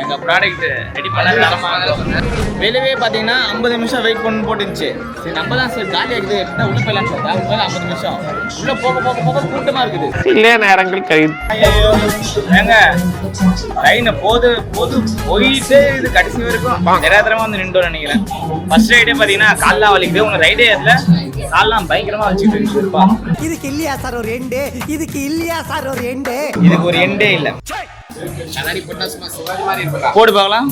எங்க ப்ராடக்ட் ரெடி பண்ண வெளியவே பார்த்தீங்கன்னா 50 நிமிஷம் வெயிட் பண்ணு போட்டுருந்துச்சு. சரி நம்ம தான் சரி காலி ஆகிடுது எப்படின்னா உள்ள போயிடலான்னு பார்த்தா உள்ள 50 நிமிஷம் உள்ள போக கூட்டமா இருக்குது. இல்ல நேரங்கள் கை ஏங்க லைனை போயிட்டே இது கடைசி வரைக்கும் நிராதரமா வந்து நின்றோம் நினைக்கிறேன். ஃபர்ஸ்ட் ரைடே பார்த்தீங்கன்னா கால்லாம் வலிக்குது. உங்க ரைடே அதுல கால்லாம் பயங்கரமா வச்சுட்டு இருப்பா. இதுக்கு இல்லையா சார் ஒரு எண்டு? இதுக்கு ஒரு எண்டே இல்ல. கண்ணாடி போட்டா சும்மா சிவாஜி மாதிரி இருப்பா. போடு பார்க்கலாம்.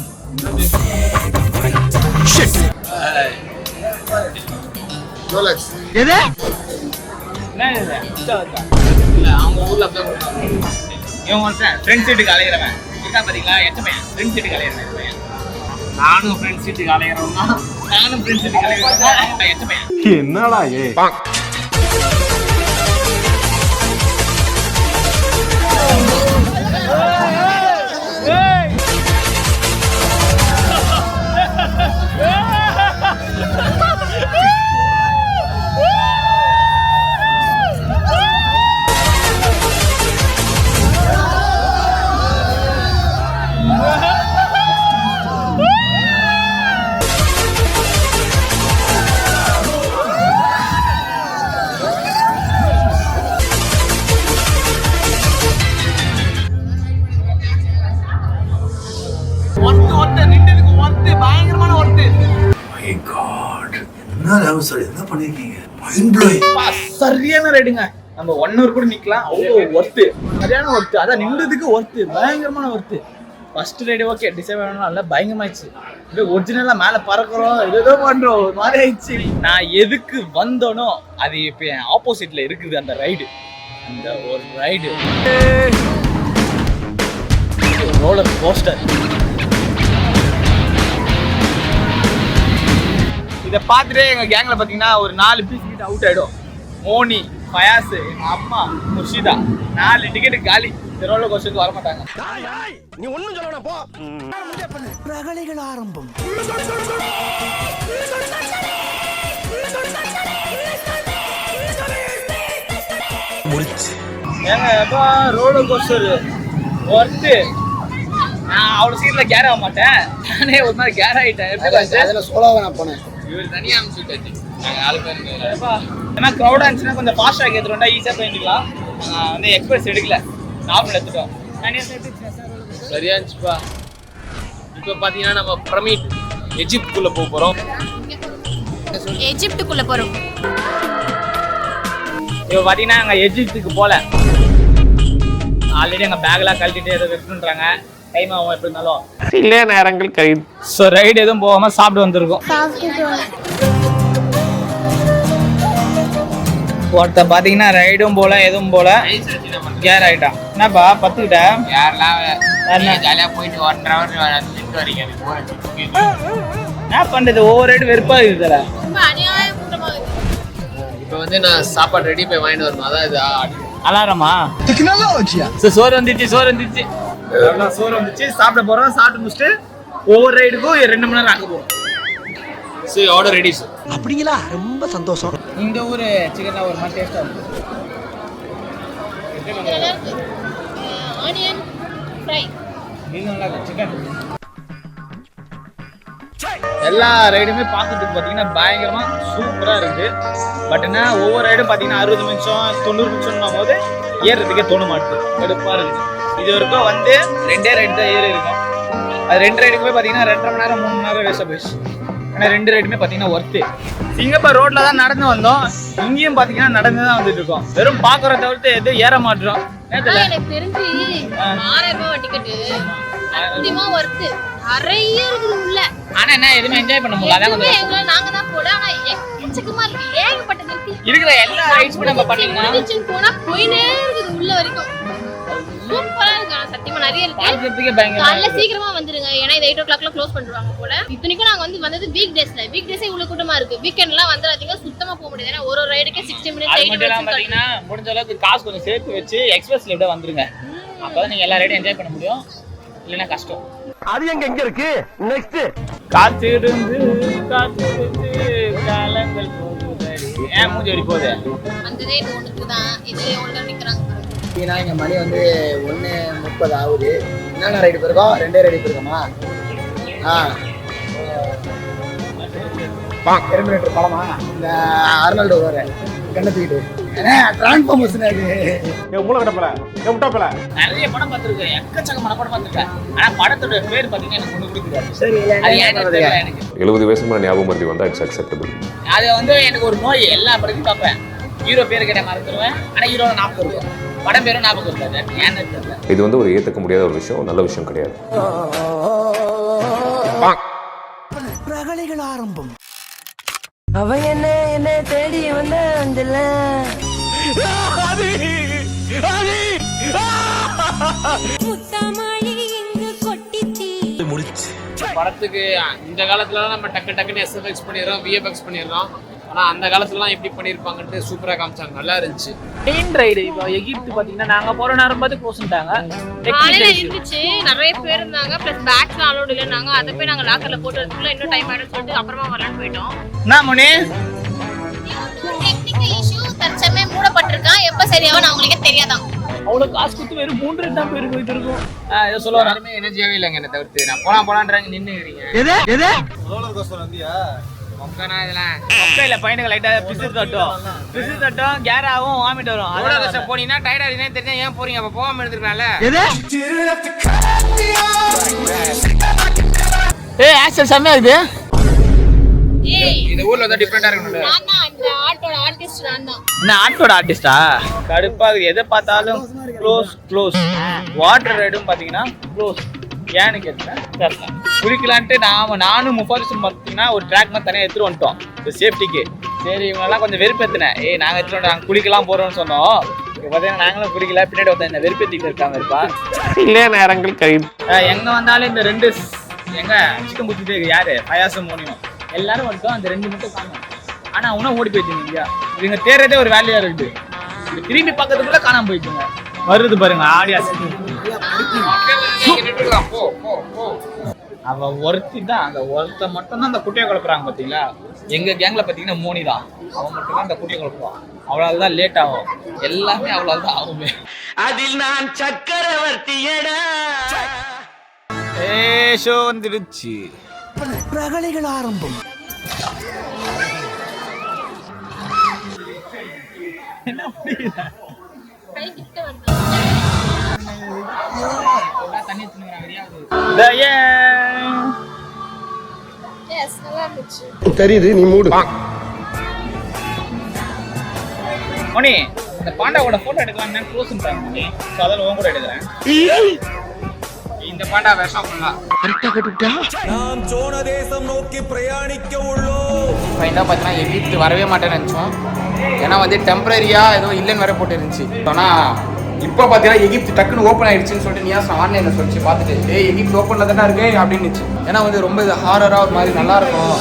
ரோலக்ஸ் எது? என்ன இது? இல்ல அவங்க ஊர்ல அப்படியே கொடுத்தாங்க. இவன் ஒருத்தன் ஃப்ரெண்ட் சீட்டுக்கு அலையிறவன் இருக்கா பாத்தீங்களா? எத்தனை ஃப்ரெண்ட் சீட்டுக்கு அலையிறவன். நானும் ஃப்ரெண்ட் சீட்டுக்கு அலையிறவன். நானும் ஃப்ரெண்ட் சீட்டுக்கு அலையிறவன். எத்தனை என்னடா ஏ பயங்கரமான ஒர்த்து. என்ன பண்ணிருக்கீங்க? Mind blowing. சரியான ரைடுங்க. நம்ம 1 hour கூட நிக்கலாம். அவ்வளோ ஒர்த்து, சரியான ஒர்த்து. அதான் நின்றதுக்கு ஒர்த்து, பயங்கரமான worth. First ride okay, decide பண்ணணும் நல்லா பயங்கரமாயிடுச்சு. இப்போ ஒரிஜினலாக மேலே பறக்கிறோம், ஏதோ பண்ணுறோம், ஒரு மாதிரி ஆயிடுச்சு. நான் எதுக்கு வந்தோனோ அது இப்போ என் ஆப்போசிட்ல இருக்குது அந்த ரைடு. அந்த ஒரு ரைடு ரோலர் கோஸ்டர். இதை பார்த்துட்டு எங்கள் கேங்கில் பார்த்தீங்கன்னா ஒரு 4 பீஸ் கிட்ட அவுட் ஆகிடும். மோனி, ஃபயாஸ், எங்கள் அம்மா, முர்ஷிதா 4 டிக்கெட்டு காலி. இந்த ரோலர் கோஸ்டருக்கு வர மாட்டாங்க. நீ ஒண்ணும் சொல்லணும் போ. ரகளைகள் ஆரம்பம். ஏங்க எப்போ ரோலர் கோஸ்டர் ஒர்த்து. நான் அவ்வளோ சீட்டில் கேர் ஆக மாட்டேன். நானே ஒரு மாதிரி கேர் ஆகிட்டேன். எப்படி அதில் சோலாவை நான் போனேன். இவர் தனியாக அனுப்பிச்சுட்டாச்சு. நாங்கள் 4 பேர். ஏன்னா க்ரௌடாக இருந்துச்சுன்னா கொஞ்சம் ஃபாஸ்ட்டாக ஏற்றுட்டோம்னா ஈஸியாக போயிட்டுக்கலாம். வந்து எக்ஸ்பிரஸ் எடுக்கல, நார்மல் எடுத்துட்டோம். சரியா இருந்துச்சுப்பா. இப்போ பார்த்தீங்கன்னா நம்ம பிரமிட் எஜிப்துக்குள்ளே போக போகிறோம். எஜிப்டுக்குள்ள போறோம். இப்போ பார்த்தீங்கன்னா நாங்கள் எஜிப்துக்கு போகல. ஆல்ரெடி எங்கள் பேக்லாம் கழட்டிட்டு ஏதோ வெட்டுன்றாங்க. டைம் ஆகும் எப்படி இருந்தாலும். சில நேரங்கள் கழிவு. ஸோ ரைடு எதுவும் போகாமல் சாப்பிட்டு வந்திருக்கோம். ஒருத்தன் பார்த்தீங்கன்னா ரைடும் போல எதுவும் போல கேர் ஆகிட்டான். என்னப்பா பத்துக்கிட்ட யாரெல்லாம் ஜாலியாக போயிட்டு 1.5 hour நின்று வரீங்க. என்ன பண்ணுறது, ஒவ்வொரு ரைடு வெறுப்பாக இருக்குதுல. இப்போ வந்து நான் சாப்பாடு ரெடி போய் வாங்கிட்டு வரணும். அதான் இது அலாரமா? சோறு வந்துச்சு, சோறு வந்துச்சு, சோறு வந்துச்சு. சாப்பிட போகிறோம். சாப்பிட்டு முடிச்சுட்டு ஒவ்வொரு ரைடுக்கும் 2 மணி நேரம் ஆக போகிறோம். சரி, ஆர்டர் ரெடி சார். அப்படிங்களா? ரொம்ப சந்தோஷம். இந்த ஊர் சிக்கன்லாம் ஒரு மாதிரி டேஸ்ட்டாக இருக்கும். ஆனியன் ஃப்ரை இது நல்லா இருக்கும் சிக்கன். எல்லா ரைடுமே பார்க்கறதுக்கு பார்த்தீங்கன்னா பயங்கரமாக சூப்பராக இருக்குது. பட் என்ன ஒவ்வொரு ரைடும் பார்த்தீங்கன்னா 60 நிமிஷம் 90 நிமிஷம்னும் போது ஏறுறதுக்கே தோண மாட்டேது. எடுப்பாக இருக்குது. இது வரைக்கும் வந்து 2 ரைடு தான் ஏறி இருக்கும். அது 2 ரைடுக்குமே பார்த்தீங்கன்னா 2.5 மணி நேரம் 3 மணி நேரம் வேஸ்ட்டாக போயிடுச்சு. ஆனால் 2 ரைடுமே பார்த்தீங்கன்னா ஒர்த்து. சிங்கப்பூர் ரோட்டில் தான் நடந்து வந்தோம். இங்கேயும் பார்த்தீங்கன்னா நடந்து தான் வந்துட்டு இருக்கோம். வெறும் பார்க்குறத தவிர்த்து எதுவும் ஏற மாட்டோம். எனக்கு தெரிஞ்சு 6000 ரூபாய் டிக்கெட்டு சத்தியமா ஒர்த்து. நிறைய இருக்குது உள்ள. ஆனா என்ன எதுவுமே என்ஜாய் பண்ண முடியல. அதான் கொஞ்சம் நாங்க தான் போல. ஆனா எக்கச்சக்கமா இருக்கு. ஏகப்பட்டது இருக்கு. இருக்கிற எல்லா ரைட்ஸ்மே நம்ம பண்ணீங்கன்னா போனா போயினே இருக்குது உள்ள வரைக்கும். சூப்பரா இருக்கு. ஆனா சத்தியமா நிறைய இருக்கு. பார்க்கிறதுக்கே பயங்கரமா. காலைல சீக்கிரமா வந்துருங்க. ஏன்னா இது 8 o'clock க்ளோஸ் பண்ணிடுவாங்க போல. இத்தனைக்கும் நாங்க வந்தது வீக் டேஸ்ல. வீக் டேஸே இவ்வளவு கூட்டமா இருக்கு. வீக்கெண்ட்லாம் வந்துடாதீங்க, சுத்தமா போக முடியாது. ஏன்னா ஒரு ரைடுக்கே 60 minutes 80 minutes பாத்தீங்கன்னா முடிஞ்ச அளவுக்கு காசு கொஞ்சம் சேர்த்து வச்சு எக்ஸ்பிரஸ்ல இப்படி வந்துருங்க. அப்பதான் நீங்க எல்லா ரைடும் என்ஜாய் பண்ண முடியும். இல்லைன்னா கஷ்டம். அது எங்க இருக்கு நெக்ஸ்ட் காத்திருந்து காலங்கள் போகுதடி. ஏன் மூஞ்சி அடி போகுது? வந்ததே இது ஒண்ணுக்கு தான். இது ஒழுங்கா நிக்கிறாங்க. ஏன்னா இங்கே மணி வந்து 1:30 ஆகுது. என்னென்ன ரைடு போயிருக்கோம்? 2 ரைடு போயிருக்கோமா? 2 மீட்டர் படமா? இந்த அர்னால்டோ வர கண்ணத்துக்கிட்டு டிரான்ஸ்ஃபார்மர்ஸ் அது மூளை கடப்பல முட்டாப்பல நிறைய படம் பார்த்துருக்கேன். எக்கச்சக்கமான படம் பார்த்துருக்கேன். ஆனா படத்தோட பேர் பார்த்தீங்கன்னா எனக்கு ஒண்ணு பிடிக்காது. சரி, அது ஏன்னு தெரியல எனக்கு. 70 வயசுக்கு மேலே ஞாபகம் மருதி வந்தால் இட்ஸ் அக்செப்டபிள். அது வந்து எனக்கு ஒரு நோய். எல்லா படத்தையும் பார்ப்பேன். ஹீரோ பேரு கிட்ட மறந்துடுவேன். ஆனா ஹீரோவை ஞாபகம் இருக்கும். படம் பேரும் ஞாபகம் இருக்காது. ஏன்னு தெரியல. இது வந்து ஒரு ஏற்றுக்க முடியாத ஒரு விஷயம், நல்ல விஷயம் கிடையாது. ரகளைகள் ஆரம்பம். அவ என்ன தேடி வந்த அஞ்சல படத்துக்கு இந்த காலத்துலலாம் நம்ம டக்குன்னு எஸ்எஃப்எக்ஸ் பண்ணிடுறோம், விஎஃப்எக்ஸ் பண்ணிடுறோம். ஆனால் அந்த காலத்துலலாம் எப்படி பண்ணியிருப்பாங்கன்ட்டு சூப்பராக காமிச்சாங்க. நல்லா இருந்துச்சு. ட்ரெயின் ரைடு இப்போ எகிப்து பார்த்தீங்கன்னா நாங்கள் போகிற நேரம் பார்த்து க்ளோஸ்ட்டாங்க. காலையில இருந்துச்சு, நிறைய பேர் இருந்தாங்க. ப்ளஸ் பேக்ஸ்லாம் அலோடு இல்லைன்னாங்க. அதை போய் நாங்கள் லாக்கர்ல போட்டு வரதுக்குள்ள இன்னும் டைம் ஆகிடும் சொல்லிட்டு அப்புறமா வரலான்னு போயிட்டோம். என்ன மணி டெக்னிக்கல் இஷ்யூ தற்சமயம் மூடப்பட்டிருக்கான். எப்போ சரியாகும் நான் உங்களுக்கே தெரியாதான். அவ்வளோ காசு கொடுத்து வெறும் 3 ரைடு தான் போயிட்டு இருக்கும். ஏதோ சொல்ல யாருமே எனர்ஜியாவே இல்லைங்க என்னை தவிர்த்து. நான் போலான்றாங்க நின்றுக்கிறீங்க. ரோலர் கோஸ்டர் வந்தியா? மொக்கனா இதெல்லாம் மொக்கையில் பையனுக்கு லைட்டாக பிசு தட்டும் கேராகவும் வாமிட் வரும். ரோலர் கோஸ்டர் போனீங்கன்னா டயர்ட் ஆகிடுதுன்னு தெரிஞ்சா ஏன் போறீங்க? அப்போ போகாமல் எடுத்துருக்கலாம்ல. ஆக்சல் செம்மையா இருக்குது. இந்த ஊர்ல வந்து டிஃபரெண்டா இருக்கும்ல. நான் தான் இந்த ஆட்டோட ஆர்டிஸ்ட். நான் தான். என்ன ஆட்டோட ஆர்டிஸ்டா? கடுப்பாக எதை பார்த்தாலும் க்ளோஸ். வாட்டர் ரைடும் பார்த்தீங்கன்னா க்ளோஸ். ஏன்னு கேட்டேன் குளிக்கலான்ட்டு நானும் முஃபாரிசும் பார்த்தீங்கன்னா ஒரு ட்ராக் மாதிரி தனியாக எடுத்துட்டு வந்துட்டோம் இந்த சேஃப்டிக்கு. சரி இவங்கெல்லாம் கொஞ்சம் வெறுப்பேற்றினேன். நாங்கள் எடுத்துட்டு நாங்கள் குளிக்கலாம் போகிறோம்னு சொன்னோம். இப்போ பார்த்தீங்கன்னா நாங்களும் குடிக்கல, பின்னாடி ஒருத்தன் இந்த வெறுப்பேற்றிட்டு இருக்காங்க இருப்பா. இல்லையா நேரங்கள் கை எங்கே வந்தாலும் இந்த ரெண்டு எங்க சிக்கன் குத்திட்டு இருக்கு யாரு பயாசம் மோனியும் எல்லாரும் வந்துட்டோம். அந்த 2 மட்டும் காணும். ஆனால் உணவு ஓடி போயிட்டீங்க இல்லையா? இவங்க தேர்றதே ஒரு வேலையா இருக்குது. இது திரும்பி பக்கத்துக்குள்ள காணாம போயிட்டுங்க. வருது பாருங்க ஆடியா. அவ ஒருத்தி தான், அந்த ஒருத்த மட்டும் தான் அந்த குட்டியை குழப்புறாங்க பார்த்தீங்களா? எங்க கேங்ல பார்த்தீங்கன்னா மோனி தான், அவன் மட்டும் தான் அந்த குட்டியை குழப்புவான். அவ்வளவுதான் லேட் ஆகும், எல்லாமே அவ்வளவுதான் ஆகுமே. அதில் நான் சக்கரவர்த்தியடா. ஷோ வந்துடுச்சு. பிரகலைகள் ஆரம்பம். என்ன புரியல? தண்ணி தெரியுது, நீ மூடு. மணி இந்த பாண்டாவோட போட்டோ எடுக்கலாம் க்ளோஸ்ன்றாங்க மணி. ஸோ அதில் உன் கூட எடுக்கிறேன். இந்த பாண்டா விஷம் கரெக்டாக கட்டுட்டா. நாம் சோன தேசம் நோக்கி பிரயாணிக்க உள்ளோம். ஃபைனலாக பார்த்தீங்கன்னா எகிப்து வரவே மாட்டேன்னு நினச்சோம். ஏன்னா வந்து டெம்பரரியாக ஏதோ இல்லைன்னு வேற போட்டு இருந்துச்சு. ஆனால் இப்போ பார்த்தீங்கன்னா எகிப்து டக்குன்னு ஓப்பன் ஆயிடுச்சுன்னு சொல்லிட்டு நீயா ஆன்லைனில் சொல்லிச்சு பார்த்துட்டு எகிப்து ஓப்பனில் தானே இருக்கு அப்படின்னுச்சு. ஏன்னா வந்து ரொம்ப இது ஹாரராக ஒரு மாதிரி நல்லா இருக்கும்.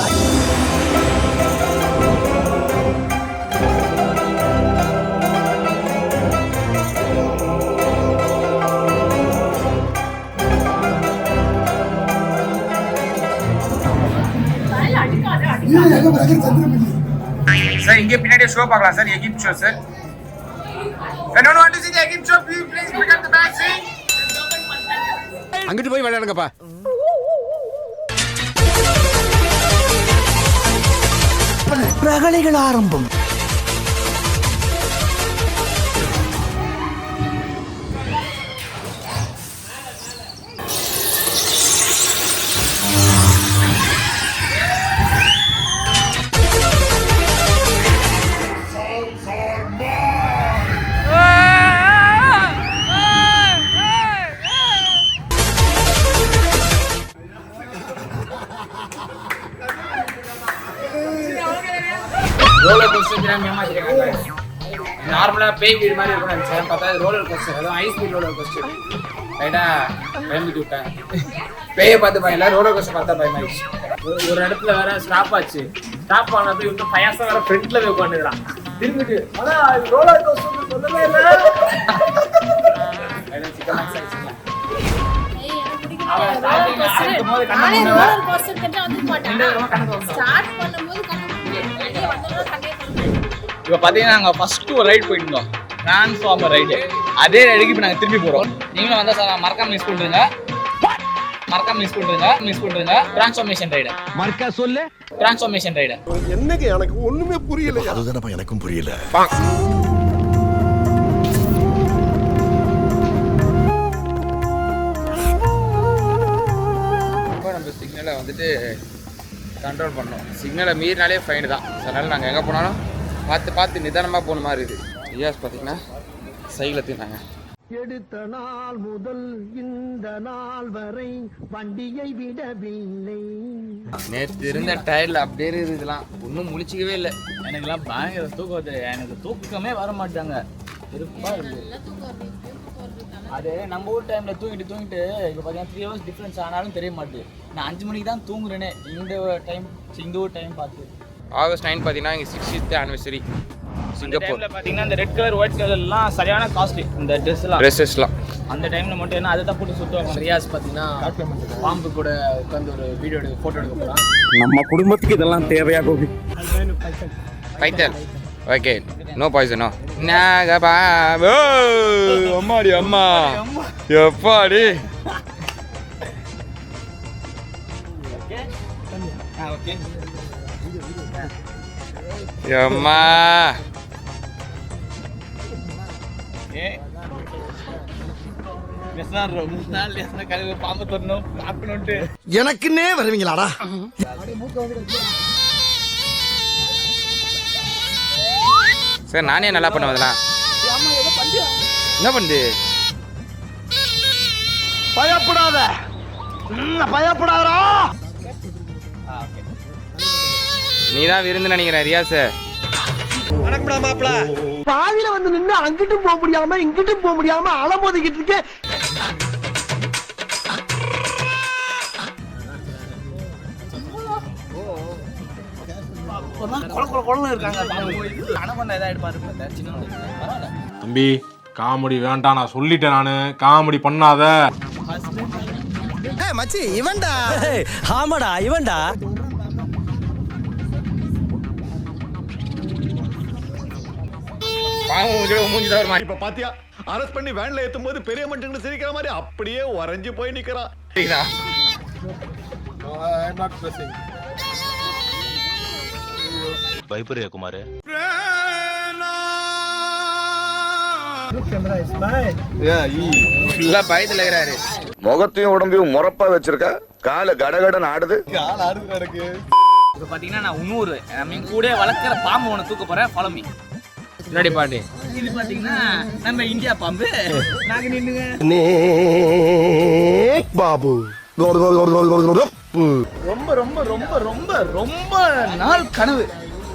சார் இங்கே பின்னாடி ஷோ பார்க்கலாம் sir, Egypt show sir. Anyone want to see the Egypt show? Please pick up the bag, see? அங்கிட்டு போய் விளையாடுங்கப்பா. பிரகலைகள் ஆரம்பம். ரோலர் கோஸ்டர் ஏமாத்திருக்காங்க. நார்மலாக பேய் வீடு மாதிரி இருக்கும் நினச்சேன், பார்த்தா ரோலர் கோஸ்டர், அதுவும் ஹை ஸ்பீட் ரோலர் கோஸ்டர். ரைட்டாக பயந்துட்டு விட்டேன். பேயை பார்த்து பயம்ல, ரோலர் கோஸ்டர் பார்த்தா பயமாயிடுச்சு. ஒரு இடத்துல வேற ஸ்டாப் ஆச்சு. ஸ்டாப் ஆனப்போ இவங்க பயாசம் வேற ஃப்ரண்ட்ல போய் உட்காந்துக்கிறான். திரும்பிட்டு அதான் ரோலர் கோஸ்டர் சொல்லவே இல்லை. இப்போ பார்த்தீங்கன்னா நாங்கள் ஃபர்ஸ்ட் ஒரு ரைடு போயிருந்தோம், டிரான்ஸ்ஃபார்மர் ரைடு. அதே ரைடுக்கு இப்போ நாங்கள் திரும்பி போகிறோம். நீங்களும் வந்தால் சார் மறக்காம மிஸ் பண்ணுறீங்க, மிஸ் பண்ணுறீங்க. டிரான்ஸ்ஃபார்மேஷன் ரைடு மறக்கா சொல்லு. டிரான்ஸ்ஃபார்மேஷன் ரைடு என்னங்க எனக்கு ஒண்ணுமே புரியல. அதுதானப்பா எனக்கும் புரியல. நம்ம சிக்னலை வந்துட்டு கண்ட்ரோல் பண்ணோம். சிக்னலை மீறினாலே ஃபைனு தான். அதனால் நாங்கள் எங்கே போனாலும் பார்த்து நிதானமாக போன மாதிரி இருக்குது. ஐயாஸ் பார்த்தீங்கன்னா சைக்கிள் தீர்னாங்க. எடுத்த நாள் முதல் இந்த நாள் வரை வண்டியை விடவில்லை. நேற்று இருந்த டயர்டில் அப்படியே இதெல்லாம் ஒன்றும் முழிச்சிக்கவே இல்லை. எனக்குலாம் பயங்கர தூக்கம் வருது. எனக்கு தூக்கமே வர மாட்டாங்க, இருப்பா இருக்குது. அது நம்ம ஊர் டைமில் தூங்கிட்டு இப்போ பார்த்தீங்கன்னா 3 hours டிஃப்ரென்ஸ் ஆனாலும் தெரிய மாட்டேது. நான் 5 மணிக்கு தான் தூங்குறேனே இந்த ஊர் டைம் பார்த்து. ஆகஸ்ட் 9 பார்த்தீங்கன்னா இங்கே 60th anniversary சிங்கப்பூர். பார்த்தீங்கன்னா இந்த ரெட் கலர் ஒயிட் கலர்லாம் சரியான காஸ்ட்லி. இந்த ட்ரெஸ்ஸஸ்லாம் அந்த டைமில் மட்டும் என்ன அதை தான் போட்டு சுற்றுவாங்க. ரியாஸ் பார்த்தீங்கன்னா பாம்பு கூட உட்காந்து ஒரு ஃபோட்டோ எடுக்க போகிறான். நம்ம குடும்பத்துக்கு இதெல்லாம் தேவையா கோபி? பைத்தல் ஓகே, நோ பாய்சனோ. நாகபா அம்மாடி அம்மா எப்பாடி அம்மா பாம்பு தரணும் பார்க்கணுன்ட்டு எனக்குன்னே வருவீங்களாடா? சார் நானே நல்லா பண்ணுவேன் அதெல்லாம். என்ன பண்ணுது? பயப்படாதா? நீ தான் விருந்து நினைக்கிறேன் ரியாஸ். வணக்கம்டா மாப்ள. பாதியில வந்து நின்னு அங்கிட்டும் போக முடியாம இங்கிட்டும் போக முடியாம அலமோதிக்கிட்டு இருக்கேன். தம்பி காமெடி வேண்டாம், நான் சொல்லிட்டேன். நானு காமெடி பண்ணாத. மச்சி இவன்டா. ஆமாடா இவன்டா. இப்ப பாத்தியா அரெஸ்ட் பண்ணி வேன்ல ஏத்தும் போது பெரிய மனுஷங்க சிரிக்கிற மாதிரி அப்படியே உறைஞ்சு போய் நிக்கிறான். பயப்பறியா குமார்? பயத்துல இருக்கிறாரு. முகத்தையும் உடம்பையும் முறப்பா வச்சிருக்க, கால கடகடன் ஆடுது. இப்போ பார்த்தீங்கன்னா நான் இன்னொரு நம்ம கூட வளர்க்குற பாம்பு ஒன்று தூக்க போகிறேன். Follow me. முன்னாடி பாட்டு. இது பார்த்தீங்கன்னா நம்ம இந்தியா பாம்பு. நாங்க நின்னுங்க. பாபு ரொம்ப ரொம்ப ரொம்ப ரொம்ப ரொம்ப நாள் கனவு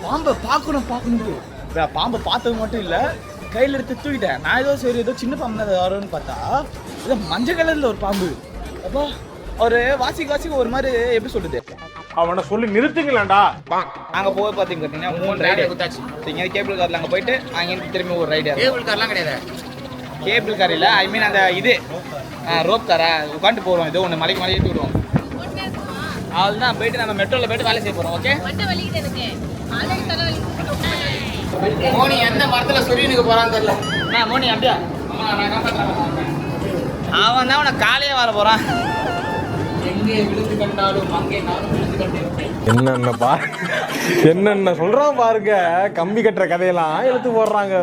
பாம்பை பார்க்கணும். பாம்பை பார்த்தது மட்டும் இல்லை, கையில் எடுத்து தூக்கிட்டேன். நான் ஏதோ சரி ஏதோ சின்ன பாம்பு தான் வரும்னு பார்த்தா ஏதோ மஞ்சள் கலரில் ஒரு பாம்பு. அப்போ ஒரு வாசிக்கு ஒரு மாதிரி எப்படி சொல்றது, அவனை சொல்லி நிறுத்துங்களேன்டா. அங்கே போய் பார்த்தீங்கன்னா 3 ரைடு குத்தாச்சு. இங்கே கேபிள் காரில் அங்கே போயிட்டு அங்கேருந்து திரும்பி ஒரு ரைடு. கேபிள் கார்லாம் கிடையாது. கேபிள் கார் இல்லை, ஐ மீன் அந்த இது ரோப் காரா உட்காந்து போகிறோம். ஏதோ ஒன்று மலைக்கு ஏற்றி விடுவோம். அவள் தான் போயிட்டு நம்ம மெட்ரோவில் போயிட்டு வேலை செய்ய போகிறோம். ஓகே. மோனி எந்த மரத்துல சொரியனுக்கு போறான்னு தெரியல. நான் மோனி அப்படியா? அவன் தான் அவனை காலையே வர போறான். எங்கே விழுந்து கண்டாலும் அங்கே நானும் விழுந்து கண்டேன். என்னென்ன சொல்றான் பாருங்க. கம்பி கட்டுற கதையெல்லாம் எடுத்து போடுறாங்க.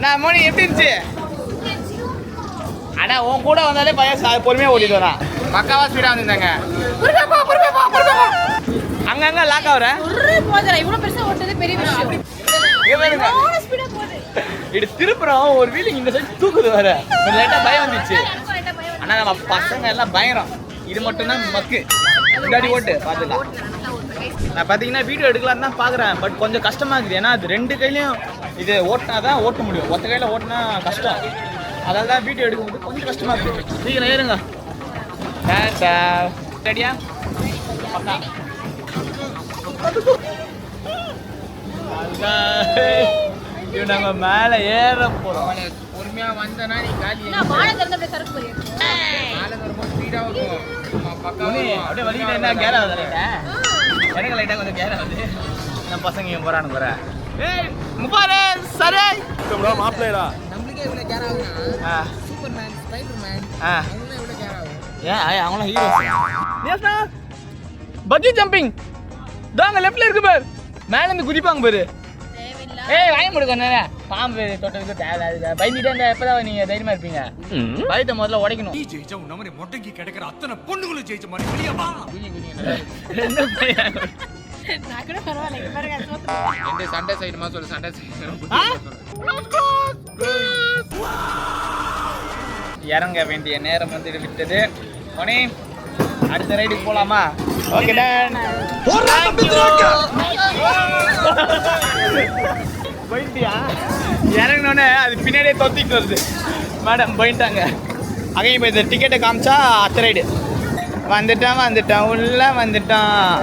நான் மோனி எப்படி இருந்துச்சு? அடா உன் கூட வந்தாலே பையன் பொறுமையாக ஓடிட்டு வரான். பக்காவா ஸ்பீடா வந்திருந்தாங்க. அங்கங்க லாக் ஆகுற. இவ்வளவு பெருசா ஓட்டுறது பெரிய விஷயம். இது திருப்புறோம் ஒரு வீலிங் இந்த சைடு தூக்குது வேற. லைட்டா பயம் வந்துச்சு. ஆனா நம்ம பசங்க எல்லாம் பயங்கரம். இது மட்டும் தான் மக்கு. முன்னாடி ஓட்டு பார்த்துக்கலாம். நான் பார்த்தீங்கன்னா வீடியோ எடுக்கலான்னு தான் பார்க்குறேன். பட் கொஞ்சம் கஷ்டமாக இருக்குது. ஏன்னா அது 2 கையிலையும் இது ஓட்டினா தான் ஓட்ட முடியும். ஒத்த கையில் ஓட்டினா கஷ்டம். அதனால தான் வீடியோ எடுக்கும்போது கொஞ்சம் கஷ்டமாக இருக்குது. சீக்கிரம் ஏறுங்க. ரெடியா? நாங்கள் மேலே ஏற போகிறோம். பொறுமையா வந்தனா நீ காலி. அப்படியே வலிக்கிட்ட என்ன கேர் ஆகுது? எனக்கு லைட்டாக கொஞ்சம் கேர் ஆகுது. நம்ம பசங்க இவன் போகிறானு போகிற. ஏய் முப்பாரு சரே மாப்பிள்ளைடா. நம்மளுக்கே இவ்வளோ கேர் ஆகுதுன்னா சூப்பர்மேன், ஸ்பைடர்மேன் அவங்களாம் எவ்வளோ கேர் ஆகும். ஏன் அவங்களாம் ஹீரோஸ். பஜ்ஜி ஜம்பிங் தாங்க லெஃப்ட்ல இருக்கு பாரு. மேலேருந்து குதிப்பாங்க பாரு. ஏய் வாங்கி முடிக்க பாம்பு தொட்டதுக்கு தேவை. பயந்துட்டே இருந்தா எப்பதான் நீங்க தைரியமா இருப்பீங்க? பயத்தை முதல்ல உடைக்கணும். மொட்டைக்கு கிடைக்கிற அத்தனை பொண்ணுங்களும் ஜெயிச்ச மாதிரி வெளியவா. என்ன பையன்? நான் கூட பரவாயில்லை பாருங்க. இந்த சண்டை சைடுமா சொல்லு. சண்டை சைடு இறங்க வேண்டிய நேரம் வந்து விட்டது. மணி அடுத்த ரைடுக்கு போலாமா? Okay done. போயிட்டியா? இறங்கினோடனே அது பின்னாடியே தொத்திட்டு வருது. மேடம் போயிட்டாங்க. அங்கேயும் போய் இந்த டிக்கெட்டை காமிச்சா அடுத்த ரைடு. வந்துட்டான் உள்ள வந்துட்டான்.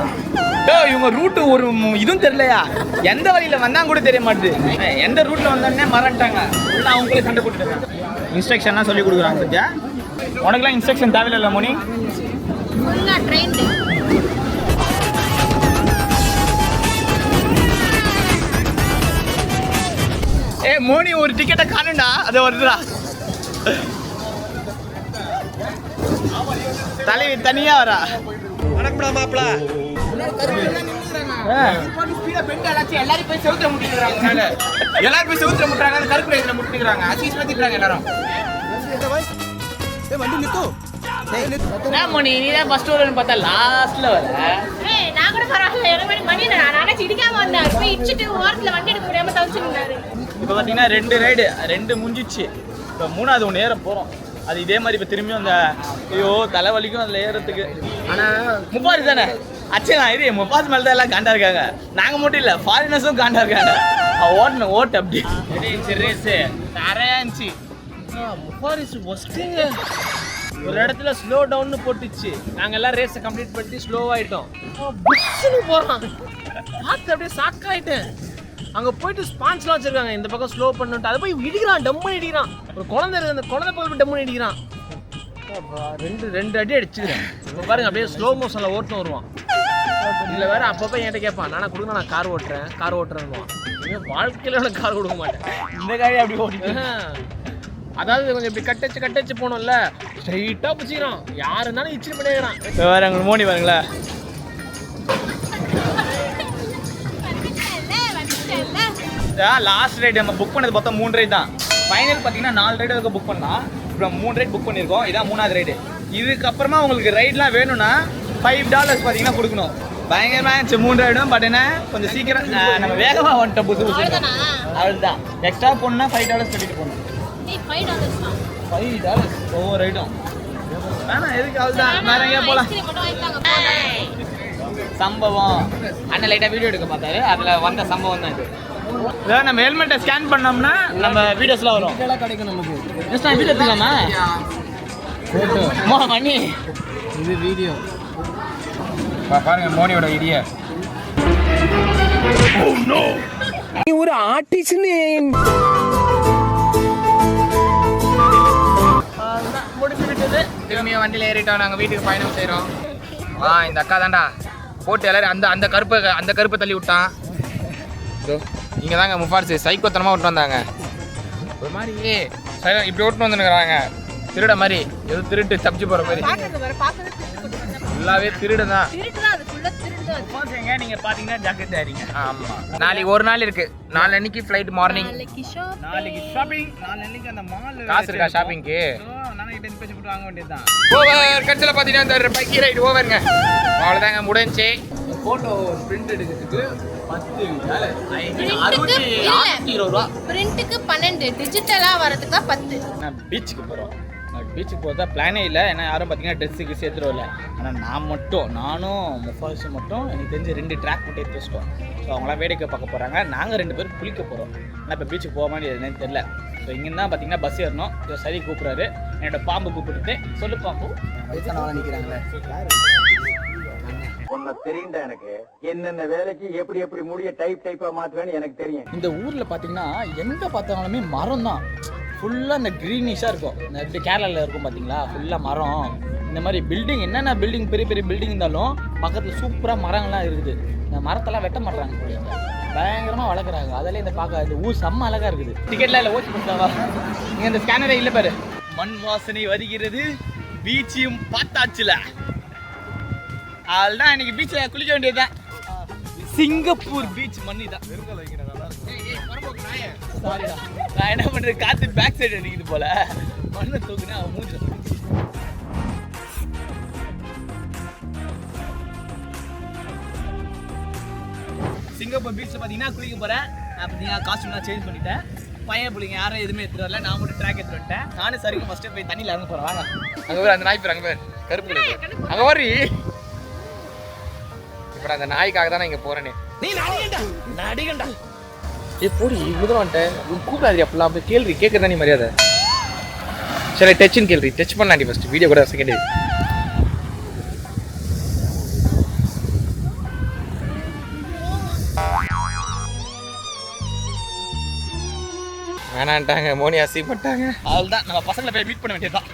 இவங்க ரூட்டு ஒரு இதுவும் தெரியலையா? எந்த வழியில் வந்தாங்க கூட தெரிய மாட்டுது. எந்த ரூட்டில் வந்தோடனே மறந்துட்டாங்க. உள்ள அவங்களே சண்டை போட்டுருக்காங்க. இன்ஸ்ட்ரக்ஷன்லாம் சொல்லி கொடுக்குறாங்க. சத்யா உனக்குலாம் இன்ஸ்ட்ரக்ஷன் தேவையில்லை மோனி. ஏ மோனி ஒரு டிக்கெட்டை காணுண்டா. அதை வருதுடா. தலைவி தனியா வரா. வணக்கம்டா மாப்பிள. எல்லாரும் போய் செவுத்துல முட்டிக்கிறாங்க. எல்லாரும் போய் செவுத்துல முட்டுறாங்க. கருப்பு லைட்ல முட்டிக்கிறாங்க. அசிஸ் பத்திக்கிறாங்க எல்லாரும். மோனி நீ தான் ஃபர்ஸ்ட் வரன்னு பார்த்தா லாஸ்ட்ல வர. நான் கூட பரவாயில்ல எனக்கு மணி நானே இடிக்காம வந்தேன் போய் இடிச்சிட்டு ஓரத்துல வண்டி எடுக்க முடியாம தவிச்சிருந்தாரு. இப்போ பார்த்தீங்கன்னா 2 ரைடு 2 முடிஞ்சிச்சு. இப்போ 3வது ஒன்று ஏற போகிறோம். அது இதே மாதிரி இப்போ திரும்பியும் அந்த ஐயோ தலைவலிக்கும் அதில் ஏறத்துக்கு. ஆனால் முப்பாஸ் தானே அச்சனா இது முப்பாஸ் மேலே தான் எல்லாம் காண்டா இருக்காங்க. நாங்கள் மட்டும் இல்லை ஃபாரினர்ஸும் காண்டா இருக்காங்க. ஓட்டணும் ஓட்டு அப்படி ரேஸு நிறையா இருந்துச்சு. முப்பாரிஸ் ஒஸ்ட்டுங்க. ஒரு இடத்துல ஸ்லோ டவுன்னு போட்டுச்சு. நாங்கள் எல்லாம் ரேஸை கம்ப்ளீட் பண்ணிட்டு ஸ்லோவாகிட்டோம். புஷ்ஷுன்னு போகிறோம். பார்த்து அப்படியே ஷாக் ஆகிட்டேன். அங்கே போயிட்டு ஸ்பான்ஸ்லாம் வச்சுருக்காங்க இந்த பக்கம் ஸ்லோ பண்ணிட்டு அதை போய் இடிக்கிறான், டம்முன்னு இடிக்கிறான். ஒரு குழந்தை இருக்குது, அந்த குழந்தை போய் டம்முன்னு இடிக்கிறான். ரெண்டு அடி அடிச்சுக்கிறேன். இப்போ பாருங்க அப்படியே ஸ்லோ மோஷனில் ஓட்டு வருவான். இதில் வேறு அப்பப்போ என்கிட்ட கேட்பான், நானா கொடுங்க நான் கார் ஓட்டுறேன்னுவான். வாழ்க்கையில் நான் கார் கொடுக்க மாட்டேன். இந்த காரி அப்படி ஓட்டிட்டு அதாவது கொஞ்சம் இப்படி கட்டச்சு போனோம்ல ஸ்ட்ரைட்டாக பிடிச்சிக்கிறான். யார் இருந்தாலும் இச்சிட்டு பண்ணிக்கிறான். வேறு எங்களுக்கு மோனி பாருங்களா. லாஸ்ட் ரைடு நம்ம புக் பண்ணது மொத்தம் 3 ரைடு தான். ஃபைனல் பார்த்தீங்கன்னா 4 ரைடு வரைக்கும் புக் பண்ணலாம். இப்போ 3 ரைடு புக் பண்ணியிருக்கோம். இதான் 3வது ரைடு. இதுக்கப்புறமா உங்களுக்கு ரைட்லாம் வேணும்னா $5 பார்த்தீங்கன்னா கொடுக்கணும். பயங்கரமாக இருந்துச்சு 3 ரைடும். பட் என்ன கொஞ்சம் சீக்கிரம் நம்ம வேகமாக வந்துட்டோம். புதுசு அவ்வளோதான். எக்ஸ்ட்ரா போகணுன்னா $5 கட்டிட்டு போகணும். $5 ஒவ்வொரு ரைடும் வேணா எதுக்கு? அவ்வளோதான். வேற எங்கேயா போகலாம். சம்பவம் அண்ணன் லைட்டாக வீடியோ எடுக்க பார்த்தாரு. அதில் வந்த சம்பவம் தான் இது. இதான் நம்ம ஹெல்மெட்டை ஸ்கேன் பண்ணோம்னா நம்ம வீடியோஸ்லாம் வரும். கிடைக்கும் நமக்கு. ஜஸ்ட் நான் வீடியோ எடுத்துக்கலாமா? ஃபோட்டோ மணி இது வீடியோ பாருங்க மோனியோட ஐடியா. நீ ஒரு ஆர்டிஸ்ட்னு முடிச்சுட்டு திரும்பியும் வண்டியில் ஏறிட்டோம். நாங்கள் வீட்டுக்கு பயணம் செய்கிறோம். இந்த அக்கா தான்டா போட்டு எல்லாரும் அந்த கருப்பை தள்ளி விட்டான். இங்கே தாங்க முஃபார்ஸ் சைக்கோத்தனமாக விட்டு வந்தாங்க. ஒரு மாதிரி இப்படி விட்டு வந்துருக்குறாங்க திருட மாதிரி. எது திருட்டு தப்பிச்சு போகிற மாதிரி. ஃபுல்லாகவே திருடு தான். நீங்கள் பார்த்தீங்கன்னா ஜாக்கெட் ஆறீங்க. ஆமாம். நாளைக்கு ஒரு நாள் இருக்குது. நாளைக்கு ஃப்ளைட் மார்னிங். நாளைக்கு ஷாப்பிங். நாளைக்கு அந்த மால் காசு இருக்கா ஷாப்பிங்க்கு? நாளைக்கு 10 பேஜ் போட்டு வாங்க வேண்டியதுதான். ஓவர் கடைசியில் பார்த்தீங்கன்னா இந்த பைக்கி ரைடு ஓவருங்க. அவ்வளோதாங்க முடிஞ்சு. ஃபோட்டோ பிரிண்ட் எடுக்கிறதுக்கு பிரிண்ட்டுக்கு 12, டிஜிட்டலா வரதுக்கு 10. நான் பீச்சுக்கு போகிறோம். பீச்சுக்கு போகிறதா பிளானே இல்லை. ஏன்னா யாரும் பார்த்தீங்கன்னா ட்ரெஸ்ஸுக்கு சேர்த்துருவில்ல. ஆனால் நானும் முஃபாஸும் மட்டும் எனக்கு தெரிஞ்சு 2 ட்ராக் மட்டும் எடுத்து வச்சிட்டோம். ஸோ அவங்களாம் வேடிக்கை பார்க்க போகிறாங்க. நாங்கள் 2 பேரும் குளிக்க போகிறோம். ஆனால் இப்போ பீச்சுக்கு போக மாதிரி என்னன்னு தெரியல. ஸோ இங்கேருந்து தான் பார்த்தீங்கன்னா பஸ் ஏறணும். ஸோ சரி கூப்பிட்றாரு. என்னோட பாம்பு கூப்பிட்டு சொல்லு பாம்பு நிற்கிறாங்களே உன்னை தெரியும்டா எனக்கு என்னென்ன வேலைக்கு எப்படி முடிய டைப்பா மாத்துவேன்னு எனக்கு தெரியும். இந்த ஊரில் பார்த்தீங்கன்னா எங்கே பார்த்தாலுமே மரம் தான். ஃபுல்லாக இந்த க்ரீனிஷாக இருக்கும். இந்த எப்படி கேரளாவில் இருக்கும் பார்த்தீங்களா, ஃபுல்லாக மரம். இந்த மாதிரி பில்டிங் என்னென்ன பில்டிங் பெரிய பெரிய பில்டிங் இருந்தாலும் பக்கத்தில் சூப்பராக மரங்கள்லாம் இருக்குது. இந்த மரத்தெல்லாம் வெட்ட மாட்டுறாங்க. பயங்கரமாக வளர்க்குறாங்க. அதில் இந்த பார்க்க இந்த ஊர் செம்ம அழகாக இருக்குது. டிக்கெட்லாம் இல்லை ஓசி கொடுத்தாவா? இங்கே இந்த ஸ்கேனரே இல்லை பாரு. மண் வாசனை வருகிறது. பீச்சையும் பார்த்தாச்சுல. அதுதான் இன்னைக்கு பீச்சில் குளிக்க வேண்டியதுதான். சிங்கப்பூர் பீச் மண்ணி தான். சாரிடா, நான் என்ன பண்ணுறது, காற்று பேக் சைடு அடிக்குது போல. மண்ணை தூக்குனேன் அவன் மூஞ்ச. சிங்கப்பூர் பீச்சில் பார்த்தீங்கன்னா குளிக்க போகிறேன். நான் பார்த்தீங்கன்னா காஸ்ட்யூம்லாம் சேஞ்ச் பண்ணிட்டேன். பையன் பிள்ளைங்க யாரும் எதுவுமே எடுத்துட்டு வரல. நான் மட்டும் ட்ராக் எடுத்துட்டு வந்துட்டேன். நானும் சரிக்கும் ஃபஸ்ட்டு போய் தண்ணியில் இறங்க போகிறேன். வாங்க. அங்கே பேர் அந்த நாய் பேர் அங்கே பேர் கருப்பு அங்கே வரி. இப்போ அந்த நாய்க்காக தான் நான் இங்கே போகிறேனே. நீ நடிகண்டா போடி இவ்வளோ வந்துட்டேன். கூப்பிடாது அப்படிலாம் போய் கேள்வி கேட்குறதா நீ மரியாதை. சரி டச்சுன்னு கேள்வி டச் பண்ணலாண்டி ஃபஸ்ட்டு வீடியோ கூட செகண்ட். வேணான்ட்டாங்க, மோனி அசிப்பட்டாங்க. அதுதான் நம்ம பசங்களை போய் மீட் பண்ண வேண்டியதுதான்.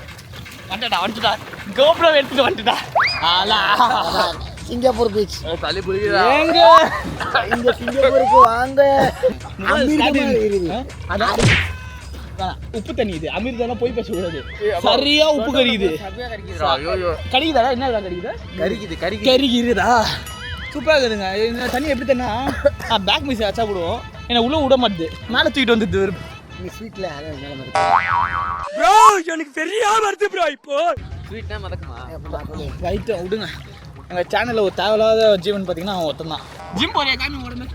வந்துட்டா கோப்ரோ எடுத்துட்டு வந்துட்டா. சிங்கப்பூர் பீச் தள்ளி புரியுதா? இந்த சிங்கப்பூருக்கு வாங்க. உப்பு தண்ணி இது. அமிர்தம் போய் பேசக்கூடாது. சரியா உப்பு கறிக்குது. கறிக்குதா? என்ன கறிக்குது? கறிக்குதா? சூப்பராக இருக்குதுங்க. இந்த தண்ணி எப்படி தண்ணா பேக் மிஸ் வச்சா போடுவோம். என்ன உள்ள விட மாட்டுது. மேலே தூக்கிட்டு வந்துடுது. ஸ்வீட்ல ப்ரோ எனக்கு பெரிய வருது ப்ரோ. இப்போ ஸ்வீட்னா மதக்குமா? ரைட்டு விடுங்க. எங்கள் சேனலில் ஒரு தேவையில்லாத ஜீவன் பார்த்தீங்கன்னா அவன் ஒருத்தன் தான். ஜிம் போறியா காமி உடம்பு?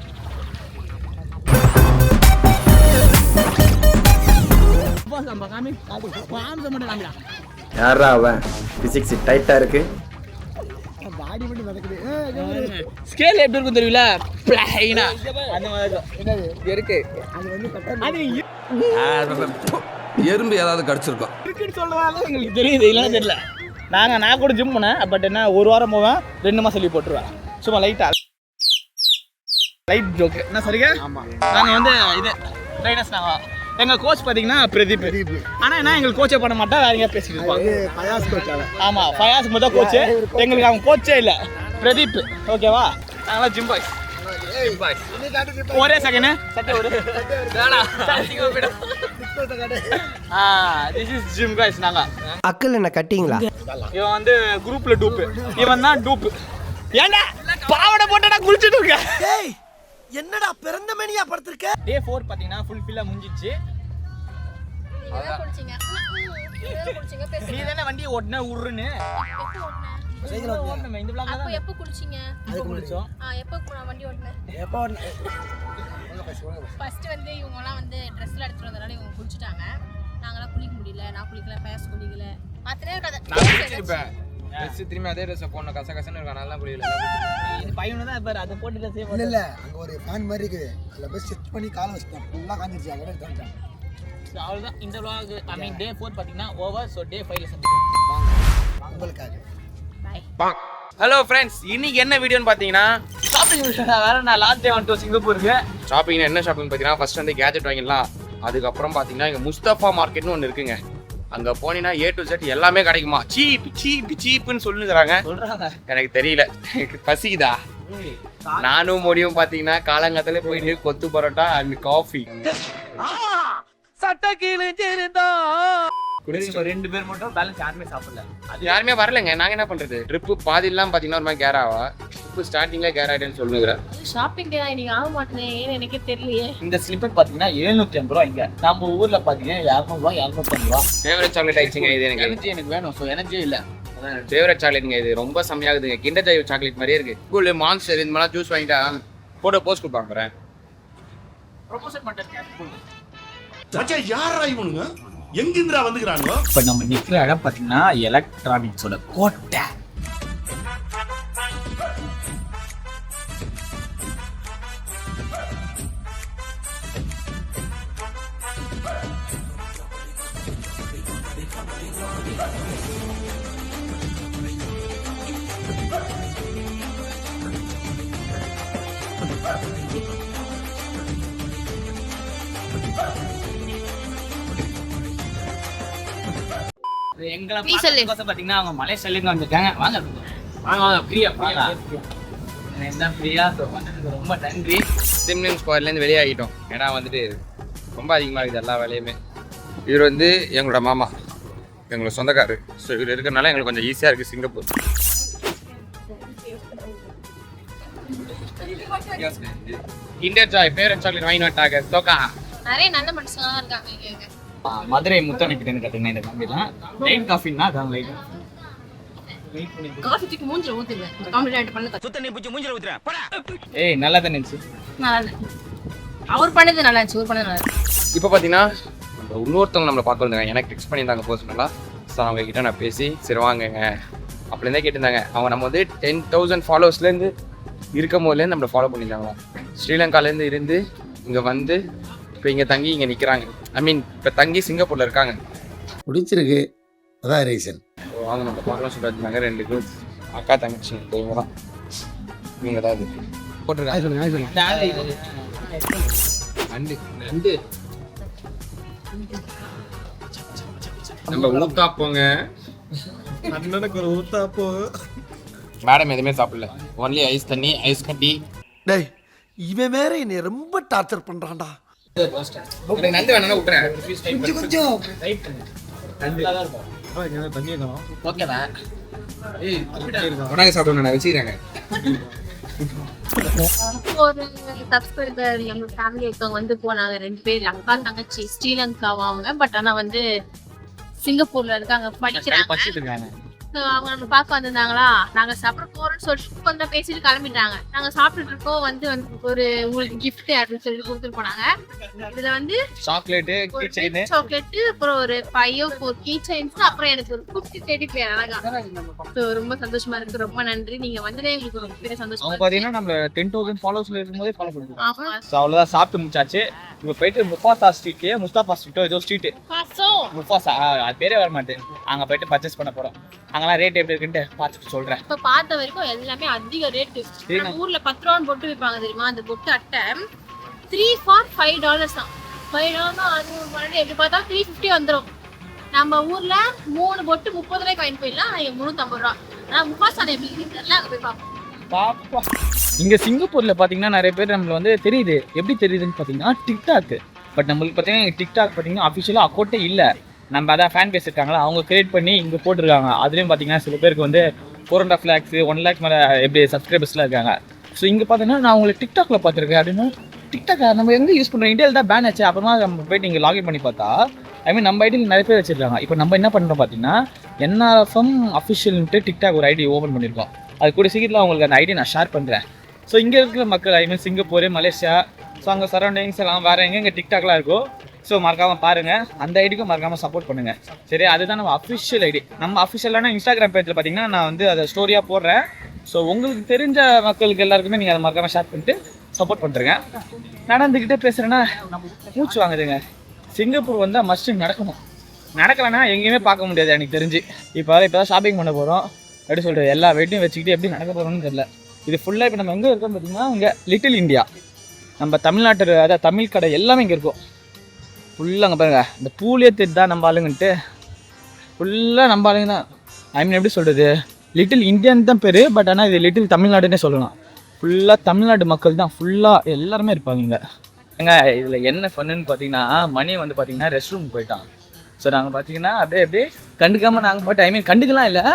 யாரா அவன்? பிசிக்ஸ் டைட்டா இருக்கு. பாடி மட்டும் நடக்குது. ஸ்கேல் எப்படி இருக்கும் தெரியல? பிளைனா அந்த மாதிரி இருக்கு. அது வந்து கட்டர் எறும்பு ஏதாவது கடிச்சிருக்கோம் இருக்குன்னு சொல்றதால எங்களுக்கு தெரியுது, இல்லைன்னு தெரியல. நான் கூட ஜிம் பண்ணேன். பட் என்ன, ஒரு வாரம் போவேன், 2 மாதம் லீவ் போட்டுருவேன். சும்மா லைட் ஜோக்கு. என்ன சரிங்க? ஆமாம். நாங்கள் வந்து இது ட்ரைனர்ஸ். நாங்கள் எங்கள் கோச் பார்த்தீங்கன்னா பிரதீப். ஆனால் என்ன, எங்களுக்கு கோச்சே பண்ண மாட்டா, வேற எங்கேயா பேசிட்டு இருப்பாங்க. ஃபயாஸ் கோச். ஆமாம், ஃபயாஸ் மட்டும் கோச்சு. எங்களுக்கு அவங்க கோச்சே இல்லை, பிரதீப். ஓகேவா? நாங்களாம் ஜிம் பாய்ஸ். ஒரே second this is gym guys. நாங்க அக்கல் என்ன கட்டிங்களா? இவன் வந்து குரூப்ல டூப். இவன் தான் டூப். ஏண்டா பாவடை போட்டடா குளிச்சிட்டு இருக்க? டேய் என்னடா பிறந்த மேனியா படுத்துர்க்க? டே 4 பாத்தீங்கன்னா ஃபுல் ஃபில்லா முடிஞ்சிச்சு. நீ தானே வண்டி ஓட்டுன உருன்னு. சைக்கிள் ஓட்டுன இந்த vlog அப்ப எப்ப குளிச்சீங்க? அது குளிச்சோம். எப்ப வண்டி ஓட்டுனேன்? எப்போ ஃபர்ஸ்ட் வந்து இவங்கலாம் வந்து ட்ரெஸ்ல எடுத்துட்டு வந்தனால இவங்க குளிச்சிட்டாங்க. நாங்கலாம் குளிக்க முடியல. நான் குளிக்கல, ஃபயஸ் குளிக்கல. பாத்தனே கதை. நான் குளிச்சிருப்பேன். ட்ரெஸ் திரும்பி அதே ட்ரெஸ் போடணும், கசகசன்னு இருக்கா, நல்லா புரியல. இது பையனு தான் பாரு, அதை போட்டுட்டு சேவ் இல்ல இல்ல, அங்க ஒரு ஃபேன் மாதிரி இருக்குது. அதுல போய் செட் பண்ணி காலை வச்சிட்டேன். ஃபுல்லா காஞ்சிருச்சு. அதோட காஞ்சேன். அவ்வளவுதான் இந்த vlog. ஐ மீன் டே 4 பாத்தீங்கன்னா ஓவர். சோ டே 5ல சந்திப்போம். வாங்க உங்களுக்காக. பை. ஹலோ ஃப்ரெண்ட்ஸ், இன்னைக்கு என்ன வீடியோன்னு பார்த்தீங்கன்னா ஷாப்பிங் வேற. நான் லாஸ்ட் டே வந்துட்டோம் சிங்கப்பூருக்கு. ஷாப்பிங். என்ன ஷாப்பிங் பார்த்தீங்கன்னா ஃபர்ஸ்ட் வந்து கேஜெட் வாங்கிடலாம். அதுக்கப்புறம் பார்த்தீங்கன்னா இங்கே முஸ்தபா மார்க்கெட்னு ஒன்று இருக்குங்க. அங்கே போனீங்கன்னா A to Z எல்லாமே கிடைக்குமா. சீப்புன்னு சொல்லுறாங்க. எனக்கு தெரியல, பசிக்குதா. நானும் முடியும் பார்த்தீங்கன்னா காலங்காலத்துல போயிட்டு கொத்து பரோட்டா அண்ட் காஃபி. சட்ட கிழிஞ்சிருந்தா 2 பேர் மட்டும், பேலன்ஸ் யாருமே சாப்பிடல. அது யாருமே வரலங்க. நாங்க என்ன பண்றது, ட்ரிப்பு பாதிலாம் பாத்தீங்கன்னா ஒரு மாதிரி கேராவா, ட்ரிப்பு ஸ்டார்டிங்ல கேராயிட்டேன்னு சொல்லுங்கிறேன். ஷாப்பிங் டே இன்னைக்கு ஆக மாட்டேனே, ஏன்னு எனக்கே தெரியலையே. இந்த ஸ்லிப்பர் பாத்தீங்கன்னா 750 ரூபா. இங்க நம்ம ஊர்ல பாத்தீங்கன்னா 200 ரூபா 250 ரூபா. ஃபேவரட் சாக்லேட் ஆயிடுச்சுங்க இது. எனக்கு வேணும். ஸோ எனர்ஜி இல்லை. ஃபேவரட் சாக்லேட்டுங்க இது. ரொம்ப செம்மையாகுதுங்க. கிண்டர் ஜாய் சாக்லேட் மாதிரியே இருக்கு. ஸ்கூலு மான்ஸ்டர் இந்த மாதிரிலாம் ஜூஸ் வாங்கிட்டா போட்டோ போஸ்ட் கொடுப்பாங்க பாரு. ப்ரொபோசல் பண்ணிட்டேன். மச்சான் யாரா இவனுங்க? எங்கிந்திரா வந்துக்கிறாங்க? இப்போ நம்ம நிற்கிற இடம் பார்த்தீங்கன்னா எலக்ட்ரானிக்ஸோட கோட்டை. எங்களை பார்த்தீங்கன்னா அவங்க மலேசியாலேருந்து வந்திருக்காங்க. வாங்க வாங்க ஃப்ரீயா ஃப்ரீயா ரொம்ப நன்றி. சிம்லின் ஸ்கொயர்லேருந்து வெளியாகிட்டோம். ஏன்னா வந்துட்டு ரொம்ப அதிகமாக இருக்குது எல்லா வேலையுமே. இவர் வந்து எங்களோட மாமா, எங்களோட சொந்தக்காரரு. ஸோ இவர் இருக்கிறனால எங்களுக்கு கொஞ்சம் ஈஸியாக இருக்குது Singapore. Kinder Joy favourite chocolate வாங்கி வட்டாங்க. தோக்கா நிறைய நல்ல மனுஷங்களாம் இருக்காங்க இங்க. மதுரை முத்தனைக்கிட்டேன்னு கேட்டீங்கன்னா இந்த கம்பெனிலாம் லைட் காஃபின்னா அதான் லைட் காஃபி தூக்கி மூஞ்சில ஊத்துவேன். காம்ப்ளிமெண்ட் பண்ணல. சுத்த நீ புடிச்சு மூஞ்சில ஊத்துறேன். போடா. ஏய் நல்லா தான் இருந்துச்சு. நல்லா இல்ல. அவர் பண்ணது நல்லா இருந்துச்சு. அவர் பண்ணது நல்லா இருந்துச்சு. இப்போ பார்த்தீங்கன்னா இன்னொருத்தவங்க நம்மளை பார்க்க வந்தாங்க. எனக்கு டெக்ஸ்ட் பண்ணியிருந்தாங்க பர்சனலாக. ஸோ அவங்க கிட்ட நான் பேசி சரி வாங்குங்க அப்படின்றதே கேட்டிருந்தாங்க. அவங்க நம்ம வந்து 10,000 ஃபாலோவர்ஸ்லேருந்து இருக்கும் போதுலேருந்து நம்மளை ஃபாலோ பண்ணியிருந்தாங்க. ஸ்ரீலங்காலேருந்து இருந்து இங்கே வந்து இப்போ இங்கே தங்கி இங்கே நிற்கிறாங்க. ஐ மீன் இப்போ தங்கி சிங்கப்பூரில் இருக்காங்க. பிடிச்சிருக்கு, அதான் ரீசன். வாங்க நம்ம பார்க்கலாம் சொல்லிட்டாங்க. 2 குரூப் அக்கா தங்கச்சி இவங்க தான். இவங்க தான் இது போட்டுருக்காங்க. சொல்லுங்க. நண்டு நம்ம ஊத்தாப்போங்க. அண்ணனுக்கு ஒரு ஊத்தாப்போ. மேடம் எதுவுமே சாப்பிடல. ஒன்லி ஐஸ் தண்ணி, ஐஸ் கட்டி. டேய் இவன் வேற என்னை ரொம்ப டார்ச்சர் பண்றான்டா. எனக்கு நண்டு வேணா விட்டுறேன். கொஞ்சம் உனக்கு சாப்பிடணும் நான் வச்சுக்கிறேங்க. ஒரு சப்ஸ்கிரைபர் எங்க ஃபேமிலி இருக்கவங்க வந்து போனாங்க. 2 பேர் அக்கா தங்கச்சி ஸ்ரீலங்காவா அவங்க. பட் ஆனா வந்து சிங்கப்பூர்ல இருக்காங்க, படிக்கிறாங்க. அவங்க நம்ம பார்க்க வந்திருந்தாங்களா, நாங்க சாப்பிட போறோம்னு சொல்லிட்டு கொஞ்சம் பேசிட்டு கிளம்பிட்டாங்க. நாங்க சாப்பிட்டுட்டு இருக்கோம், வந்து ஒரு உங்களுக்கு கிஃப்ட் அப்படின்னு சொல்லி கொடுத்துட்டு போனாங்க. இதுல வந்து சாக்லேட்டு சாக்லேட், அப்புறம் ஒரு 5 or 4 கீ செயின்ஸ், அப்புறம் எனக்கு ஒரு குட்டி டெடி பேர் அழகா. ரொம்ப சந்தோஷமா இருக்கு, ரொம்ப நன்றி. நீங்க வந்ததே எங்களுக்கு ரொம்ப பெரிய சந்தோஷம். அவங்க பாத்தீங்கன்னா நம்ம 10,000 ஃபாலோவர்ஸ்ல இருக்கும்போதே ஃபாலோ பண்ணுவோம். ஆமா, அவ்வளவுதான், சாப்பிட்டு முடிச்சாச்சு. இப்போ போயிட்டு முஃபாசா ஸ்ட்ரீட்டோ ஏதோ ஸ்ட்ரீட்டு முஃபாசா, அது பேரே வர மாட்டேன். அங்கே போயிட்டு பர்ச்சேஸ் பண்ண போகிறோம். அங்கெல்லாம் ரேட் எப்படி இருக்குன்ட்டு பார்த்துட்டு சொல்கிறேன். இப்போ பார்த்த வரைக்கும் எல்லாமே அதிக ரேட்டு. ஊரில் 10 ரூபான்னு போட்டு விற்பாங்க தெரியுமா, அந்த பொட்டு அட்டை 3 for $5 தான். $5 அது எப்படி பார்த்தா 350 வந்துடும். நம்ம ஊரில் 3 பொட்டு 30 ரூபாய்க்கு வாங்கி போயிடலாம், 350 ரூபா. ஆனால் முஃபாசா எப்படி தெரியல, அங்கே போய் பார்ப்போம். பாப்பா இங்கே சிங்கப்பூரில் பார்த்தீங்கன்னா நிறைய பேர் நம்மளை வந்து தெரியுது. எப்படி தெரியுதுன்னு பார்த்தீங்கன்னா டிக்டாக். பட் நம்மளுக்கு பார்த்தீங்கன்னா டிக்டாக் பார்த்தீங்கன்னா அஃபிஷியலாக அக்கௌண்ட்டே இல்லை. நம்ம அதான் ஃபேன் பேஸ் இருக்காங்களா, அவங்க கிரியேட் பண்ணி இங்கே போட்டிருக்காங்க. அதுலேயும் பார்த்தீங்கன்னா சில பேருக்கு வந்து 4.5 lakhs 1 lakh மேலே எப்படி சப்ஸ்கிரைபர்ஸ்லாம் இருக்காங்க. ஸோ இங்கே பார்த்தீங்கன்னா நான் உங்களை டிக்டாக்ல பார்த்துருக்கேன் அப்படின்னா, டிக்டாக் நம்ம எங்கே யூஸ் பண்ணுறோம், இந்தியாவில் தான் பேன் ஆச்சு. அப்புறமா நம்ம போயிட்டு இங்கே லாகின் பண்ணி பார்த்தா நம்ம ஐடியில் நிறைய பேர் வச்சிருக்காங்க. இப்போ நம்ம என்ன பண்ணுறோம் பார்த்தீங்கன்னா NRFM அஃபிஷியல்ன்ட்டு டிக்டாக் ஒரு ஐடி ஓப்பன் பண்ணியிருக்கோம். அது கூட சீக்கிரத்தில் உங்களுக்கு அந்த ஐடியை நான் ஷேர் பண்ணுறேன். ஸோ இங்கே இருக்கிற மக்கள் சிங்கப்பூர், மலேசியா, ஸோ அங்கே சரௌண்டிங்ஸ் எல்லாம் வேறு எங்கே டிக்டாக்லாம் இருக்கும். ஸோ மறக்காமல் பாருங்கள், அந்த ஐடிக்கும் மறக்காமல் சப்போர்ட் பண்ணுங்கள். சரி, அதுதான் நம்ம அஃபிஷியல் ஐடி. நம்ம அஃபிஷியலான இன்ஸ்டாகிராம் பேஜில் பார்த்தீங்கன்னா நான் வந்து அதை ஸ்டோரியாக போடுறேன். ஸோ உங்களுக்கு தெரிஞ்ச மக்களுக்கு எல்லாருக்குமே நீங்கள் அதை மறக்காமல் ஷேர் பண்ணிட்டு சப்போர்ட் பண்ணுறேங்க. நடந்துக்கிட்டே பேசுகிறேன்னா மூச்சு வாங்குதுங்க. சிங்கப்பூர் வந்தால் மஸ்ட்டு நடக்கணும். நடக்கலைன்னா எங்கேயுமே பார்க்க முடியாது எனக்கு தெரிஞ்சு. இப்போ தான் ஷாப்பிங் பண்ண போகிறோம். எப்படி சொல்கிறது, எல்லா வெயிட்டையும் வச்சுக்கிட்டு எப்படி நடக்க போகிறோம்னு தெரியல. இது ஃபுல்லாக இப்போ நம்ம எங்கே இருக்கோம் பார்த்தீங்கன்னா, இங்கே லிட்டில் இந்தியா, நம்ம தமிழ்நாட்டு அதாவது தமிழ் கடை எல்லாமே இங்கே இருக்கும். ஃபுல்லாக அங்கே பாருங்கள், இந்த பூலியே தெரியுதா நம்ம ஆளுங்கன்ட்டு. ஃபுல்லாக நம்ம ஆளுங்க தான். எப்படி சொல்கிறது, லிட்டில் இந்தியான்னு தான் பேர். பட் ஆனால் இது லிட்டில் தமிழ்நாடுன்னே சொல்லலாம். ஃபுல்லாக தமிழ்நாடு மக்கள் தான் ஃபுல்லாக எல்லாருமே இருப்பாங்க இங்கே. இதில் என்ன பண்ணுன்னு பார்த்தீங்கன்னா, மணி வந்து பார்த்தீங்கன்னா ரெஸ்ட் ரூம் போயிட்டான். ஸோ நாங்கள் பார்த்தீங்கன்னா அப்படியே கண்டுக்காமல் நாங்கள் போய்ட்டு கண்டுக்கலாம் இல்லை,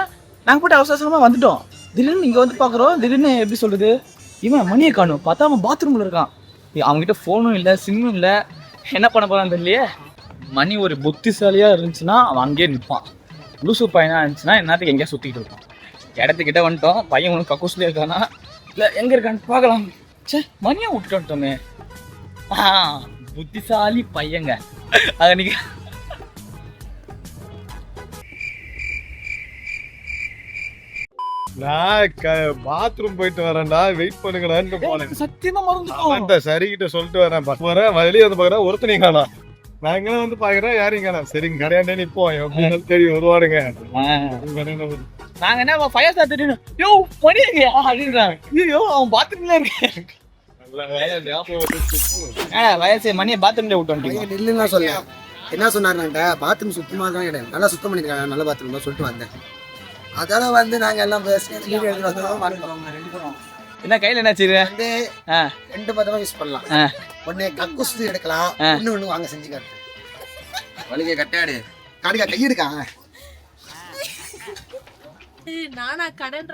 நாங்கள் போய்ட்டு அவசரமாக வந்துட்டோம். திடீர்னு இங்கே வந்து பார்க்குறோம், திடீர்னு எப்படி சொல்கிறது, இவன் மணியை காணும். பார்த்தா அவன் பாத்ரூமில் இருக்கான். அவங்ககிட்ட ஃபோனும் இல்லை, சிம்மும் இல்லை, என்ன பண்ண போகிறான்னு தெரியலையே. மணி ஒரு புத்திசாலியாக இருந்துச்சுன்னா அவன் அங்கேயே நிற்பான். லூசு பையனாக இருந்துச்சுன்னா என்னத்துக்கு எங்கேயா சுற்றிக்கிட்டு இருப்பான். இடத்துக்கிட்ட வந்துட்டோம். பையன் ஒன்று கக்கூஸ்லேயே இருக்கானா இல்லை எங்கே இருக்கான்னு பார்க்கலாம். சே, மணியை விட்டு வந்துட்டோமே. புத்திசாலி பையங்க. அதை நீங்கள் நான் பாத்ரூம் போயிட்டு வரேன்டா, வெயிட் பண்ணுங்கடான்னு போனேன். சத்தியமா மறந்துட்டோம். சரிகிட்ட சொல்லிட்டு வரேன். வெளியே வந்து பாக்குறேன், ஒருத்தனையும் காணோம். நான் இங்கே வந்து பாக்குறேன், யாரையும் காணோம். சரிங்க, கடையாண்டே நிப்போம், எப்படின்னு தேடி வருவாருங்க. நாங்க என்ன ஃபயர் ஸ்டார் தெரியும், யோ மணியா அப்படின்றாங்க. ஐயோ அவன் பாத்ரூம்ல இருக்கேன். வயசு மணியை பாத்ரூம்ல விட்டு வந்துட்டீங்க. நெல்லுன்னா சொல்ல என்ன சொன்னாருன்னாட்ட, பாத்ரூம் சுத்தமாக தான் கிடையாது, நல்லா சுத்தம் பண்ணிருக்காங்க, நல்ல பாத்ரூம் தான் சொல்லிட்டு வந்தேன். அதெல்லாம் வந்து நாங்கள் எல்லாம் என்ன கையில் என்ன செய்யுது வந்து 2 பதமாக யூஸ் பண்ணலாம். ஒன்று கக்கூஸ் எடுக்கலாம், ஒன்று வாங்க செஞ்சு காட்டு. வலிக்க கட்டாடு காடுக்கா கை எடுக்காங்க. நானா கடன்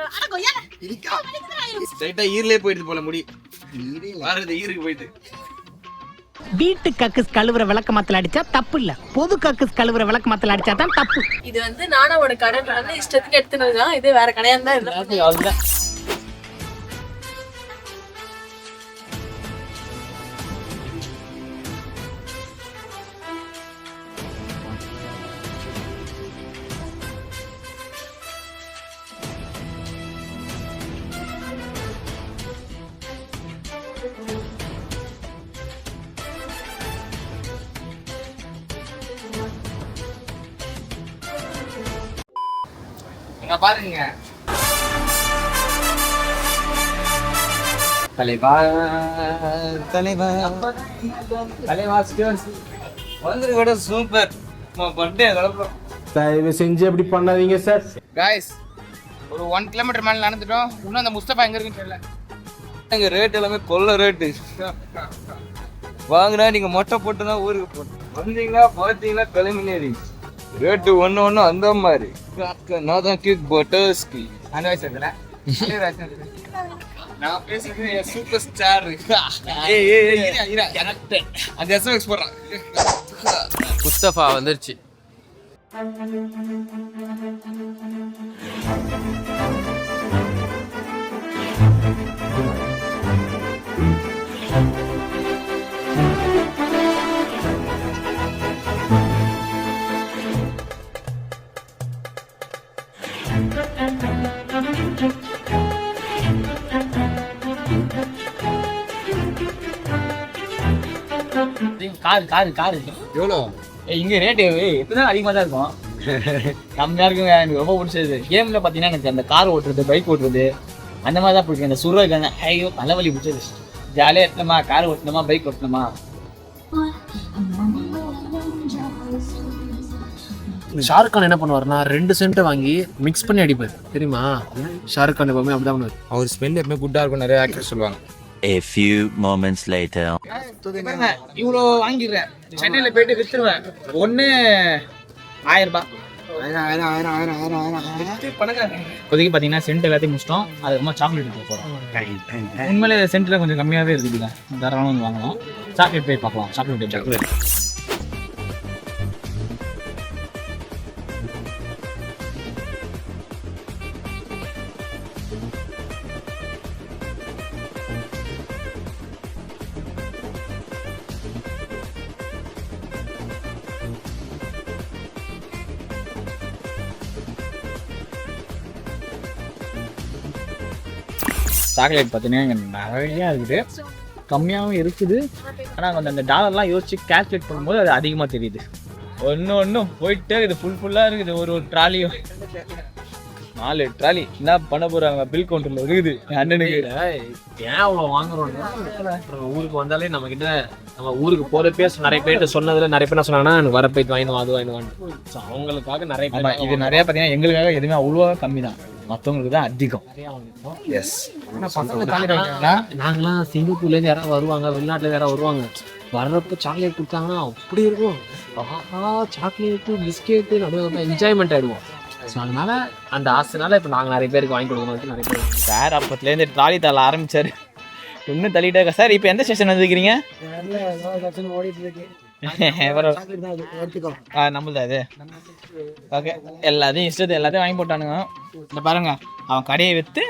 ஸ்ட்ரைட்டா ஈரலே போயிடுது போல முடி. ஈருக்கு போயிட்டு வீட்டு கக்குஸ் கழுவுற விளக்க மாத்தல அடிச்சா தப்பு இல்ல, பொது கக்குஸ் கழுவுற விளக்க மாத்தல அடிச்சா தான் தப்பு. இது வந்து நானாவோட கடன் இஷ்டத்துக்கு எடுத்துனதுதான். இது வேற கடையா தான் இல்லை. பாருங்க தலைவா தலைவா தலைவா வந்துரு கூட சூப்பர். பர்த்டே கிளம்புறோம். தயவு செஞ்சு அப்படி பண்ணாதீங்க சார். காய்ஸ், ஒரு 1 kilometer மேலே நடந்துட்டோம். இன்னும் அந்த முஸ்தபா எங்க இருக்குன்னு தெரியல. எங்க ரேட் எல்லாமே கொள்ள ரேட்டு. வாங்கினா நீங்க மொட்டை போட்டு தான் ஊருக்கு போட்டோம். வந்தீங்களா பார்த்தீங்களா கிளம்பினேரி ரேட்டு ஒன்று அந்த மாதிரி. நான் தான் கிக் பட்டர்ஸ்கி அந்த வயசு இருக்குல்ல, நான் பேசுறது சூப்பர் ஸ்டார். அந்த எஸ்எம்எக்ஸ் போடுறான். முஸ்தபா வந்துருச்சு. காரு எவ்வளோ? இங்க ரேட்டு எப்படிதான் அதிகமாக தான் இருக்கும். கம்மியாக இருக்குங்க. எனக்கு ரொம்ப பிடிச்சது கேமில் பார்த்தீங்கன்னா எனக்கு அந்த கார் ஓட்டுறது, பைக் ஓட்டுறது அந்த மாதிரி தான் பிடிக்கும். அந்த சுருள் இருக்காங்க, ஐயோ தலைவலி பிடிச்சது. ஜாலியாக எடுத்தோமா, கார் ஓட்டணுமா, பைக் ஓட்டணுமா. ஷாருக் கான் என்ன பண்ணுவார்னா 2 சென்ட்டை வாங்கி மிக்ஸ் பண்ணி அடிப்பார் தெரியுமா? ஷாருக் கான் எப்பவுமே அப்படிதான் பண்ணுவார். அவர் ஸ்மெல் எப்பவுமே குட்டாக இருக்கும், நிறைய ஆக்டர் சொல்லுவாங்க. A few moments later. இவ்வளோ வாங்கிடுறேன், சென்னையில் போயிட்டு விற்றுருவேன். ஒன்று 1000 ரூபாய். இப்போதைக்கு பார்த்தீங்கன்னா சென்ட் எல்லாத்தையும் முடிச்சிட்டோம். அதுக்கப்புறமா சாக்லேட் போய் போகிறோம். உண்மையிலே சென்ட்டில் கொஞ்சம் கம்மியாகவே இருக்குதுங்க, தாராளமாக வந்து வாங்கலாம். சாக்லேட் போய் பார்க்கலாம். சாக்லேட் சாக்லேட் பார்த்தீங்கன்னா இங்கே நிறையா இருக்குது, கம்மியாகவும் இருக்குது. ஆனால் கொஞ்சம் அந்த டாலர்லாம் யோசிச்சு கேல்குலேட் பண்ணும்போது அது அதிகமாக தெரியுது. ஒன்றும் போயிட்டே இருக்குது, ஃபுல்லாக இருக்குது. ஒரு ட்ராலியும் 4 ட்ராலி என்ன பண்ண போகிறாங்க, பில் கவுண்டரில் இருக்குது. என் அண்ணனுக்கு ஏன் அவ்வளோ வாங்குறோம்னா ஊருக்கு வந்தாலே நம்ம ஊருக்கு போகிறப்பே நிறைய பேர்கிட்ட சொன்னதில் நிறைய பேர் என்ன சொன்னாங்கன்னா எனக்கு வர போயிட்டு வாங்கிடுவோம், அது வாங்கிடுவான். ஸோ அவங்களுக்காக நிறைய பேர் இது நிறையா பார்த்தீங்கன்னா எங்களுக்காக எதுவுமே அவ்வளோவா கம்மி தான், மற்றவங்களுக்கு தான் அதிகம். எஸ், நாங்களாம் சிங்கப்பூர்லேருந்து யாராவது வருவாங்க, வெளிநாட்டில் யாராவது வருவாங்க, வர்றப்போ சாக்லேட் கொடுத்தாங்கன்னா அப்படி இருக்கும். சாக்லேட்டு பிஸ்கெட்டு நம்ம என்ஜாய்மெண்ட் ஆகிடுவோம். ஸோ அதனால அந்த ஆசைனால இப்போ நாங்கள் நிறைய பேருக்கு வாங்கி கொடுக்கணும். நிறைய பேர் சார் அப்பத்துலேருந்து ட்ராலி தள்ள ஆரம்பிச்சார், இன்னும் தள்ளிட்டாங்க. சார் இப்போ எந்த ஸ்டேஷன் வந்துருக்கிறீங்க? நம்மள்தான் இது. ஓகே, எல்லாத்தையும் இஷ்டத்தை எல்லாத்தையும் வாங்கி போட்டானுங்க. இந்த பாருங்க, அவன் கடையை விற்று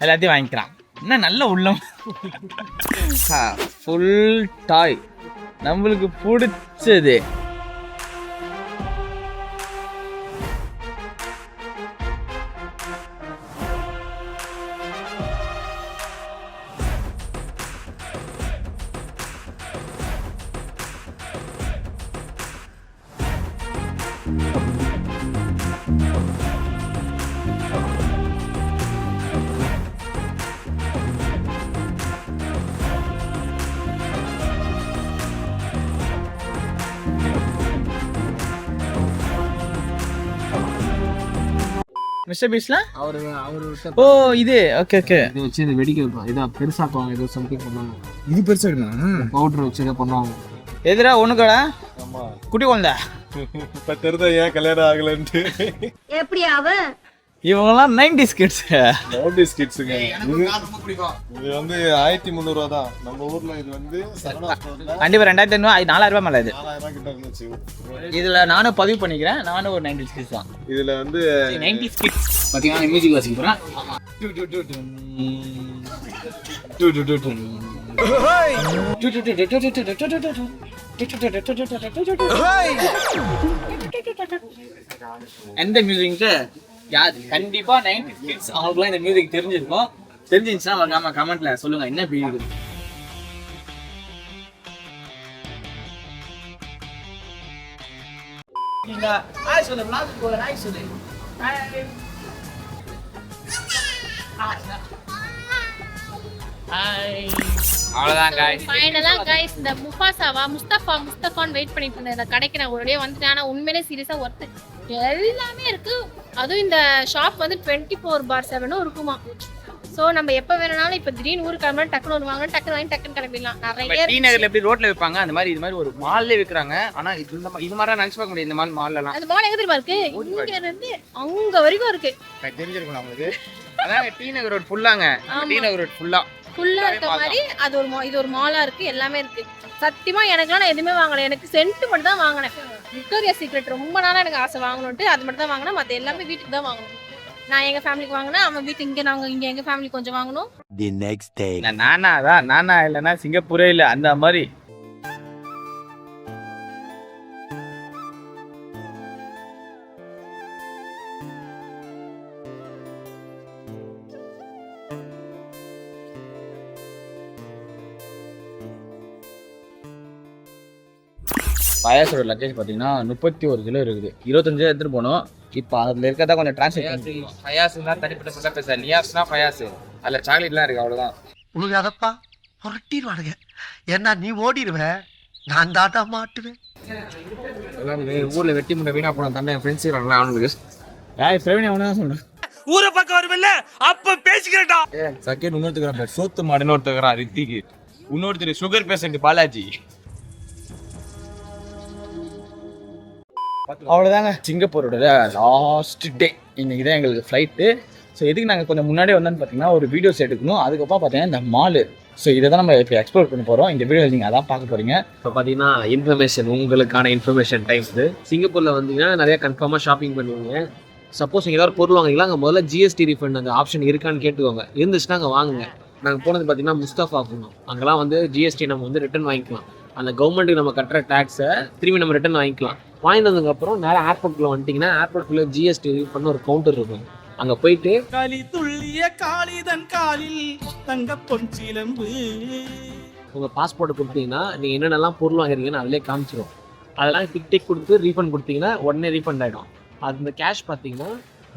எல்லாத்தையும் வாங்கிக்கிறான். இன்னும் நல்ல உள்ளம். ஃபுல் டாய் நம்மளுக்கு பிடிச்சது. மிஸ்டர் பீஸ்ல அவரு ஓ இது ஓகே இது வச்சு இந்த வெடிக்க வைப்பாங்க, இதான் பெருசாக்குவாங்க, ஏதோ சம்திங் பண்ணுவாங்க. இது பெருசாக இருக்கணும், பவுடர் வச்சு ஏதோ பண்ணுவாங்க. எதிரா ஒண்ணுக்கடா குட்டி குழந்தை இப்போ தெரிஞ்சா ஏன் கல்யாணம் ஆகலன்ட்டு. எப்படி அவன் இவங்கெல்லாம் 90s கிட்ஸ். 90s கிட்ஸுங்க. இது வந்து 1300 ரூபா தான் நம்ம ஊர்ல. இது வந்து கண்டிப்பா 2500 4000 ரூபாய் மேல. இது 4000 கிட்ட இருந்துச்சு. இதுல நானும் பதிவு பண்ணிக்கிறேன், நானும் ஒரு 90s கிட்ஸ் தான். இதுல வந்து 90s கிட்ஸ் பாத்தீங்கன்னா மியூசிக் வாசிக்க போறேன். எந்த மியூசிக் யாரு கண்டிப்பா 90s கிட்ஸ் அவங்களுக்குலாம் இந்த மியூசிக் தெரிஞ்சிருக்கும். தெரிஞ்சிருந்துச்சுன்னா மறக்காம கமெண்ட்ல சொல்லுங்க என்ன பீடு. நீங்க ஹாய் சொல்லு, vlog போற ஹாய் சொல்லு. ஹாய். அவ்வளோதான் guys. ஃபைனலாக கைஸ் இந்த முஸ்தஃபான்னு வெயிட் பண்ணிட்டு இருந்தேன். இந்த கடைக்கு நான் ஒரே வந்துட்டேன். ஆனால் உண்மையிலே சீரியஸாக ஒர்த்து எல்லாமே இருக்குது. அதுவும் இந்த ஷாப் வந்து 24/7 இருக்குமா. ஸோ நம்ம எப்போ வேணும்னாலும் இப்போ திடீர்னு ஊருக்கு கிளம்புனா டக்குனு வருவாங்க, டக்குனு வாங்கி டக்குன்னு கிளம்பிடலாம். நிறைய டி நகர்ல எப்படி ரோட்ல விற்பாங்க அந்த மாதிரி இது மாதிரி ஒரு மால்லே விற்கிறாங்க. ஆனா இது மாதிரி நினைச்சு பார்க்க முடியாது. இந்த மால்லாம் அந்த மால் எங்க தெரியுமா இருக்கு? இங்க இருந்து அங்க வரைக்கும் இருக்கு. தெரிஞ்சிருக்கும் உங்களுக்கு. அதான் டி நகர் ரோட் ஃபுல்லாங்க. டி நகர் ரோட் ஃபுல்லா இருக்க மாதிரி அது ஒரு இது ஒரு மாலா இருக்கு, எல்லாமே இருக்கு. சத்தியமா எனக்குலாம் நான் எதுவுமே வாங்கல, எனக்கு சென்ட் மட்டும் தான் வாங்கினேன். விக்டோரியா சீக்ரெட் ரொம்ப நாளாக எனக்கு ஆசை வாங்கணுன்ட்டு அது மட்டும் தான் வாங்கினா, மற்ற எல்லாமே வீட்டுக்கு தான் வாங்கணும். நான் எங்கள் ஃபேமிலிக்கு வாங்கினேன், அவன் வீட்டுக்கு இங்கே எங்கள் ஃபேமிலி கொஞ்சம் வாங்கணும். தி நெக்ஸ்ட் டே நானா இல்லைன்னா சிங்கப்பூரே இல்லை அந்த மாதிரி. பயாஸோட லக்கேஜ் பார்த்தீங்கன்னா 31 கிலோ இருக்குது. 25 எடுத்துகிட்டு போனோம். இப்போ அதில் இருக்கிறதா கொஞ்சம் டிரான்ஸ்ஃபர் ஃபயாஸ்னா தனிப்பட்ட சொல்ல பேச, நியாஸ்னா ஃபயாஸ், அதில் சாக்லேட்லாம் இருக்குது, அவ்வளோதான். உனக்கு அதப்பா புரட்டிடுவானுங்க. ஏன்னா நீ ஓடிடுவ, நான் தாத்தா மாட்டுவேன். ஊரில் வெட்டி முன்ன வீணா போன தண்டை என் ஃப்ரெண்ட்ஸ் இருக்காங்களா அவனுக்கு பிரவீன் அவனை தான் சொல்கிறேன். ஊரை பக்கம் வருமில்ல அப்ப பேசிக்கிறேன்டா. செகண்ட் இன்னொருத்துக்கிறான் சோத்து மாடுன்னு ஒருத்தக்கிறான் ரித்திக்கு, இன்னொருத்தர் சுகர் பேஷண்ட் பாலாஜி. அவ்வளோதாங்க சிங்கப்பூரோட லாஸ்ட் டே. இன்னைக்கு தான் எங்களுக்கு ஃப்ளைட்டு. ஸோ எதுக்கு நாங்கள் கொஞ்சம் முன்னாடியே வந்தோன்னு பார்த்தீங்கன்னா ஒரு வீடியோஸ் எடுக்கணும். அதுக்கப்புறம் பார்த்தீங்கன்னா இந்த மாலு. ஸோ இதை தான் நம்ம இப்போ எக்ஸ்ப்ளோர் பண்ண போகிறோம். இந்த வீடியோ நீங்கள் அதான் பார்க்க போகிறீங்க. இப்போ பார்த்தீங்கன்னா இன்ஃபர்மேஷன், உங்களுக்கான இன்ஃபர்மேஷன் டைம்ஸ். சிங்கப்பூரில் வந்தீங்கன்னா நிறைய கன்ஃபார்மாக ஷாப்பிங் பண்ணுவீங்க. சப்போஸ் நீங்கள் ஏதாவது பொருள் வாங்கிக்கலாம், அங்கே முதல்ல ஜிஎஸ்டி ரீஃபண்ட் அந்த ஆப்ஷன் இருக்கான்னு கேட்டுக்கோங்க. இருந்துச்சுன்னா அங்கே வாங்குங்க. நாங்கள் போனது பார்த்தீங்கன்னா முஸ்தஃபா போகணும். அங்கெல்லாம் வந்து ஜிஎஸ்டி நம்ம வந்து ரிட்டர்ன் வாங்கிக்கலாம். அந்த கவர்மெண்ட்டுக்கு நம்ம கட்டுற டேக்ஸை திரும்பி நம்ம ரிட்டர்ன் வாங்கிக்கலாம். வாங்கிட்டு வந்ததுக்கப்புறம் நேரம் ஏர்போர்ட்டில் வந்துட்டிங்கன்னா ஏர்போர்ட்டில் ஜிஎஸ்டி பண்ண ஒரு கவுண்டர் இருக்கும். அங்கே போயிட்டு களி துள்ளிய காளிதன் காலில் தங்க பொன்சிலம்பு உங்கள் பாஸ்போர்ட்டை கொடுத்தீங்கன்னா நீங்கள் என்னென்னலாம் பொருள் வாங்கிருக்கீங்கன்னு அதிலே காமிச்சிடும். அதெல்லாம் டிக் கொடுத்து ரீஃபண்ட் கொடுத்தீங்கன்னா உடனே ரீஃபண்ட் ஆகிடும். அது இந்த கேஷ் பார்த்தீங்கன்னா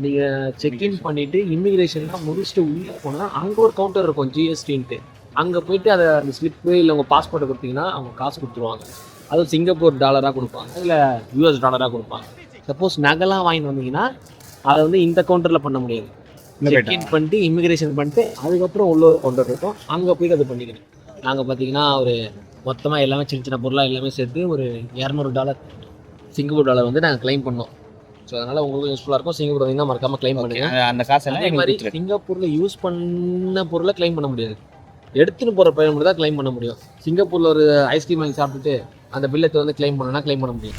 நீங்கள் செக்இன் பண்ணிவிட்டு இமிக்ரேஷன்லாம் முடிச்சுட்டு உள்ளே போனால் அங்கே ஒரு கவுண்டர் இருக்கும் ஜிஎஸ்டின்ட்டு. அங்கே போயிட்டு அதை அந்த ஸ்லிப்பு இல்லை உங்கள் பாஸ்போர்ட்டை கொடுத்தீங்கன்னா அவங்க காசு கொடுத்துருவாங்க. அதுவும் சிங்கப்பூர் டாலராக கொடுப்பாங்க, இல்லை யூஎஸ் டாலராக கொடுப்பாங்க. சப்போஸ் நகைலாம் வாங்கிட்டு வந்தீங்கன்னா அதை வந்து இந்த கவுண்டரில் பண்ண முடியாது. செக்இன் பண்ணிட்டு இமிக்ரேஷன் பண்ணிட்டு அதுக்கப்புறம் உள்ள ஒரு கவுண்டர் இருக்கும், அங்கே போய்ட்டு அது பண்ணிக்கிறேன். நாங்கள் பார்த்தீங்கன்னா ஒரு மொத்தமாக எல்லாமே சின்ன சின்ன பொருளாக எல்லாமே சேர்த்து ஒரு $200 சிங்கப்பூர் டாலர் வந்து நாங்கள் கிளைம் பண்ணோம். ஸோ அதனால் உங்களுக்கு யூஸ்ஃபுல்லாக இருக்கும். சிங்கப்பூர் வந்தீங்கன்னா மறக்காமல் கிளைம் பண்ணுங்கள். அந்த காசெல்லாம் அதே மாதிரி சிங்கப்பூரில் யூஸ் பண்ண பொருளை கிளைம் பண்ண முடியாது, எடுத்துகிட்டு போகிற பையன் மட்டும் தான் கிளைம் பண்ண முடியும். சிங்கப்பூரில் ஒரு ஐஸ்கிரீம் வாங்கி சாப்பிட்டுட்டு அந்த பில்லத்தை வந்து கிளைம் பண்ணனா கிளைம் பண்ண முடியும்.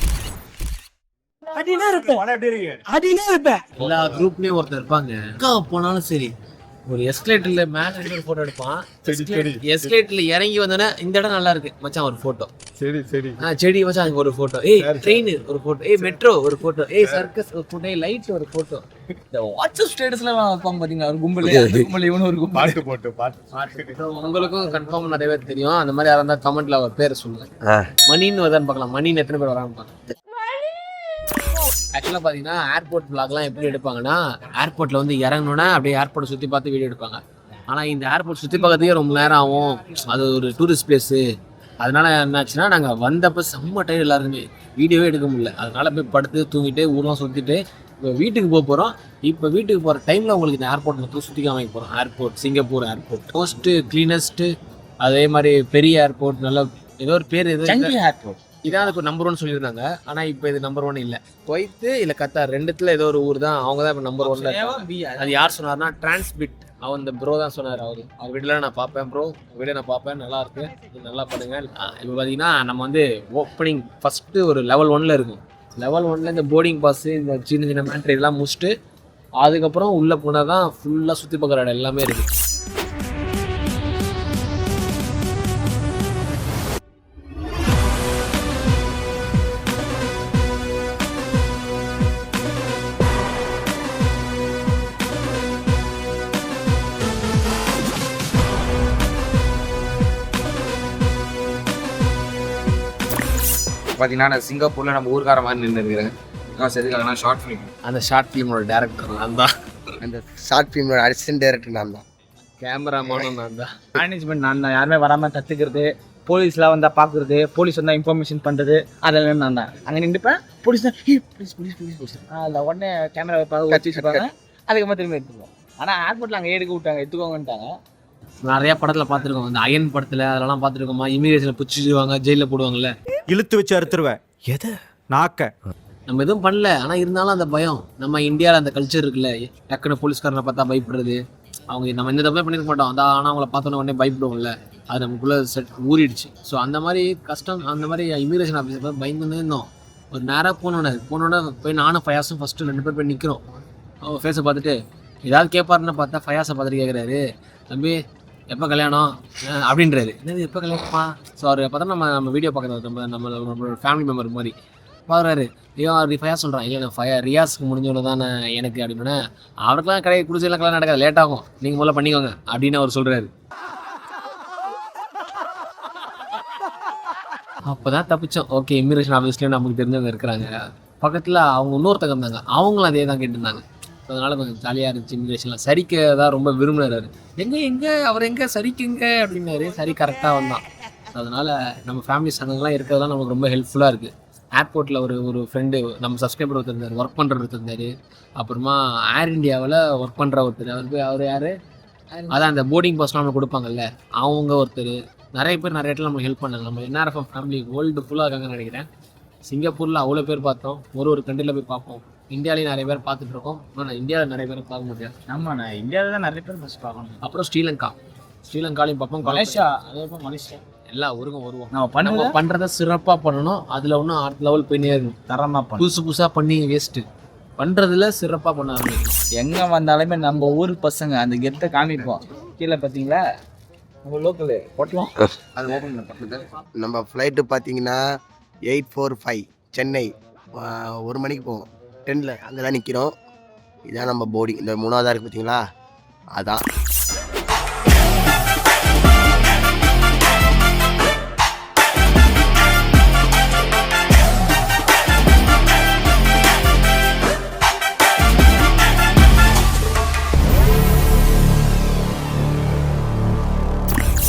எல்லா குரூப்லேயும் ஒருத்தர் இருப்பாங்க, எங்கே போனாலும் சரி ஒரு எஸ்கலேட்டர்ல மேலே ஒரு ஃபோட்டோ எடுப்பான். எஸ்கலேட்டர்ல இறங்கி வந்தோன்னே இந்த இடம் நல்லா இருக்கு மச்சான் ஒரு ஃபோட்டோ. செடி மச்சான் அங்கே ஒரு ஃபோட்டோ. ட்ரெயின் ஒரு ஃபோட்டோ. மெட்ரோ ஒரு ஃபோட்டோ. சர்க்கஸ் ஒரு ஃபோட்டோ. லைட் ஒரு ஃபோட்டோ. இந்த வாட்ஸ்அப் ஸ்டேட்டஸ்ல வைப்பாங்க பார்த்தீங்களா, ஒரு கும்பல் இவனு ஒரு கும்பல் போட்டு. உங்களுக்கும் கன்ஃபார்ம் நிறைய பேர் தெரியும். அந்த மாதிரி யாராவது இருந்தால் கமெண்ட்ல அவர் பேரை சொல்லுங்க. மணின்னு வருதான்னு பார்க்கலாம். மணின்னு எத்தனை பேர் வரான்னு பார்க்கலாம். ஆக்சுவலாக பார்த்தீங்கன்னா ஏர்போர்ட் விளாக்லாம் எப்படி எடுப்பாங்கன்னா, ஏர்போர்ட்டில் வந்து இறங்கணுன்னா அப்படியே ஏர்போர்ட்டை சுற்றி பார்த்து வீடியோ எடுப்பாங்க. ஆனால் இந்த ஏர்போர்ட் சுற்றி பார்க்கறதுக்கே ரொம்ப நேரம் ஆகும். அது ஒரு டூரிஸ்ட் பிளேஸு. அதனால என்னாச்சுன்னா நாங்கள் வந்தப்போ செம்ம டைம் எல்லாருமே வீடியோவே எடுக்க முடியல. அதனால போய் படுத்து தூங்கிட்டு ஊரெலாம் சுற்றிட்டு இப்போ வீட்டுக்கு போக போகிறோம். இப்போ வீட்டுக்கு போகிற டைமில் உங்களுக்கு இந்த ஏர்போர்ட் மட்டும் சுற்றி காமிக்க போகிறோம். ஏர்போர்ட் சிங்கப்பூர் ஏர்போர்ட் மோஸ்ட்டு க்ளீனஸ்ட்டு, அதே மாதிரி பெரிய ஏர்போர்ட், நல்ல ஏதோ ஒரு பேர் எது ஏர்போர்ட் இதான் அதுக்கு நம்பர் 1 சொல்லியிருந்தாங்க. ஆனால் இப்போ இது நம்பர் 1 இல்லை. குவைத்து இல்லை கத்தார் ரெண்டுத்துல ஏதோ ஒரு ஊர் தான், அவங்க தான் இப்போ நம்பர் 1ல. அது யார் சொன்னார்னா டிரான்ஸ்பிட், அவன் இந்த ப்ரோ தான் சொன்னார். அவர் வீடியோல நான் பார்ப்பேன் ப்ரோ, வீடியோ நான் பார்ப்பேன், நல்லா இருக்கு, நல்லா பண்ணுங்க. இப்போ பார்த்தீங்கன்னா நம்ம வந்து ஓப்பனிங் ஃபஸ்ட்டு ஒரு level 1ல இருக்கும். level 1ல இந்த போர்டிங் பாஸு இந்த சின்ன சின்ன மேட்ரு இதெல்லாம் முடிச்சுட்டு அதுக்கப்புறம் உள்ளே போனால் தான் ஃபுல்லாக சுற்றி பார்க்குற இடம் எல்லாமே இருக்குது. பார்த்தீங்கன்னா நான் சிங்கப்பூரில் நம்ம ஊர்கார மாதிரி நின்றுருக்கிறேன். எதுக்காகனா ஷார்ட் ஃபிலிம். அந்த ஷார்ட் ஃபிலிமோட டேரக்டர் நான் தான். அந்த ஷார்ட் ஃபிலிமோட அசிஸ்டன்ட் டைரக்டர் நான் தான். கேமராமேனும் நான் தான். மேனேஜ்மெண்ட் நான் தான். யாருமே வராமல் கற்றுக்கிறது, போலீஸ்லாம் வந்தால் பார்க்குறது, போலீஸ் வந்தால் இன்ஃபர்மேஷன் பண்ணுறது, அதெல்லாம் நான் தான். அங்கே நின்றுப்பேன். போலீஸ் தான் போலீஸ் அதில் உடனே கேமரா வச்சு வச்சுருப்பாங்க. அதுக்கப்புறம் திரும்பி எடுத்துக்குவோம். ஆனால் ஏர்போர்ட்டில் அங்கே எடுக்க விட்டாங்க, எடுத்துக்கோங்கன்ட்டாங்க. நிறையா படத்தில் பார்த்துருக்கோம். இந்த அயன் படத்தில் அதெல்லாம் பார்த்துருக்கோமா, இமிகிரேஷனில் பிடிச்சிடுவாங்க, ஜெயிலில் போடுவாங்கல்ல, இழுத்து வச்சு அறுத்துருவேன். எதை நாக்க நம்ம எதுவும் பண்ணல. ஆனால் இருந்தாலும் அந்த பயம், நம்ம இந்தியாவில் அந்த கல்ச்சர் இருக்குல்ல, டக்குன்னு போலீஸ்காரனை பார்த்தா பயப்படுறது. அவங்க நம்ம எந்த தப்பே பண்ணியிருக்க மாட்டோம், அதான் ஆனால் அவங்கள பார்த்தோன்னே உடனே பயப்படுவோம்ல, அது நமக்குள்ளே ஊறிடுச்சு. ஸோ அந்த மாதிரி கஷ்டம், அந்த மாதிரி இமிகிரேஷன் ஆஃபீஸர் பயந்துன்னு இருந்தோம். ஒரு நேராக போனோடனே போய் நானும் ஃபயாஸும் ஃபஸ்ட்டு 2 பேர் போய் நிற்கிறோம். அவன் ஃபேஸை பார்த்துட்டு ஏதாவது கேட்பாருன்னு பார்த்தா ஃபயாஸை பார்த்துட்டு கேட்குறாரு, தம்பி எப்போ கல்யாணம் அப்படின்றாரு. என்னது எப்போ கல்யாணமா? ஸோ அவர் பார்த்தா நம்ம வீடியோ பார்க்குறது நம்மளோட ஃபேமிலி மெம்பர் மாதிரி பார்க்குறாரு. ஃபயாஸ் சொல்கிறான், இல்லை நான் ரியாஸுக்கு முடிஞ்சவொன்னு தான் எனக்கு அப்படின்னா, அவருக்கெல்லாம் கிடையாது குடிச்செல்லாம் கல்யாணம் நடக்காது, லேட் ஆகும், நீங்கள் முதல்ல பண்ணிக்கோங்க அப்படின்னு அவர் சொல்கிறாரு. அப்போ தான் தப்பிச்சோம். ஓகே, இமிகிரேஷன் ஆஃபீஸ்லேயும் நமக்கு தெரிஞ்சவங்க இருக்கிறாங்க. பக்கத்தில் அவங்க இன்னொருத்தங்க இருந்தாங்க, அவங்களும் அதே தான் கேட்டுருந்தாங்க. ஸோ அதனால் கொஞ்சம் ஜாலியாக இருந்துச்சு. இமிகிரேஷனில் சரிக்க தான் ரொம்ப விரும்பினார். அவர் எங்கே சரிக்குங்க அப்படின்னாரு. சரி கரெக்டாக வந்தான். அதனால் நம்ம ஃபேமிலி சங்கங்கள்லாம் இருக்கிறதுலாம் நமக்கு ரொம்ப ஹெல்ப்ஃபுல்லாக இருக்குது. ஏர்போர்ட்டில் ஒரு ஃப்ரெண்டு நம்ம சப்ஸ்கிரைபர் ஒருத்தர் இருந்தார், ஒர்க் பண்ணுற ஒருத்தர் இருந்தார். அப்புறமா ஏர் இண்டியாவில் ஒர்க் பண்ணுற ஒருத்தர், அவர் யார், அதான் அந்த போர்டிங் பாஸ்லாம் நம்ம கொடுப்பாங்கல்ல, அவங்க ஒருத்தர். நிறைய பேர் நிறைய இடத்துல நம்மளுக்கு ஹெல்ப் பண்ணாங்க. நம்ம என்ஆர்எஃப்எம் ஃபேமிலி வேர்ல்டு ஃபுல்லாக இருக்காங்கன்னு நினைக்கிறேன். சிங்கப்பூரில் அவ்வளோ பேர் பார்த்தோம். ஒரு கண்ட்ரியில் போய் பார்ப்போம். இந்தியாவிலேயும் நிறைய பேர் பார்த்துட்டு இருக்கோம். ஆனால் இந்தியாவில் நிறைய பேர் பார்க்க முடியாது. ஆமாம், நான் இந்தியாவில் தான் நிறைய பேர் ஃபஸ்ட் பார்க்கணும். அப்புறம் ஸ்ரீலங்காலையும் பார்ப்போம். மலேசியா, அதேபோல் மலேசியா எல்லா ஊருக்கும் வருவோம். நம்ம பண்ணுறத சிறப்பாக பண்ணணும். அதில் ஒன்றும் அடுத்த லெவல் போய் நேரணும். தரமாக புதுசாக பண்ணி வேஸ்ட்டு பண்ணுறதுல சிறப்பாக பண்ண ஆரம்பிக்கணும். எங்கே வந்தாலுமே நம்ம ஊர் பசங்க அந்த கெத்தை காமிப்போம். கீழே பார்த்தீங்களா நம்ம லோக்கலு போட்டலாம். அது ஓப்பன் பண்ண நம்ம ஃப்ளைட்டு பார்த்தீங்கன்னா 8:45 சென்னை 1 மணிக்கு போவோம். 10 அங்கே தான் நிற்கிறோம். இதான் நம்ம போர்டிங். இந்த 3ஆவதாக இருக்குது பார்த்தீங்களா, அதான்.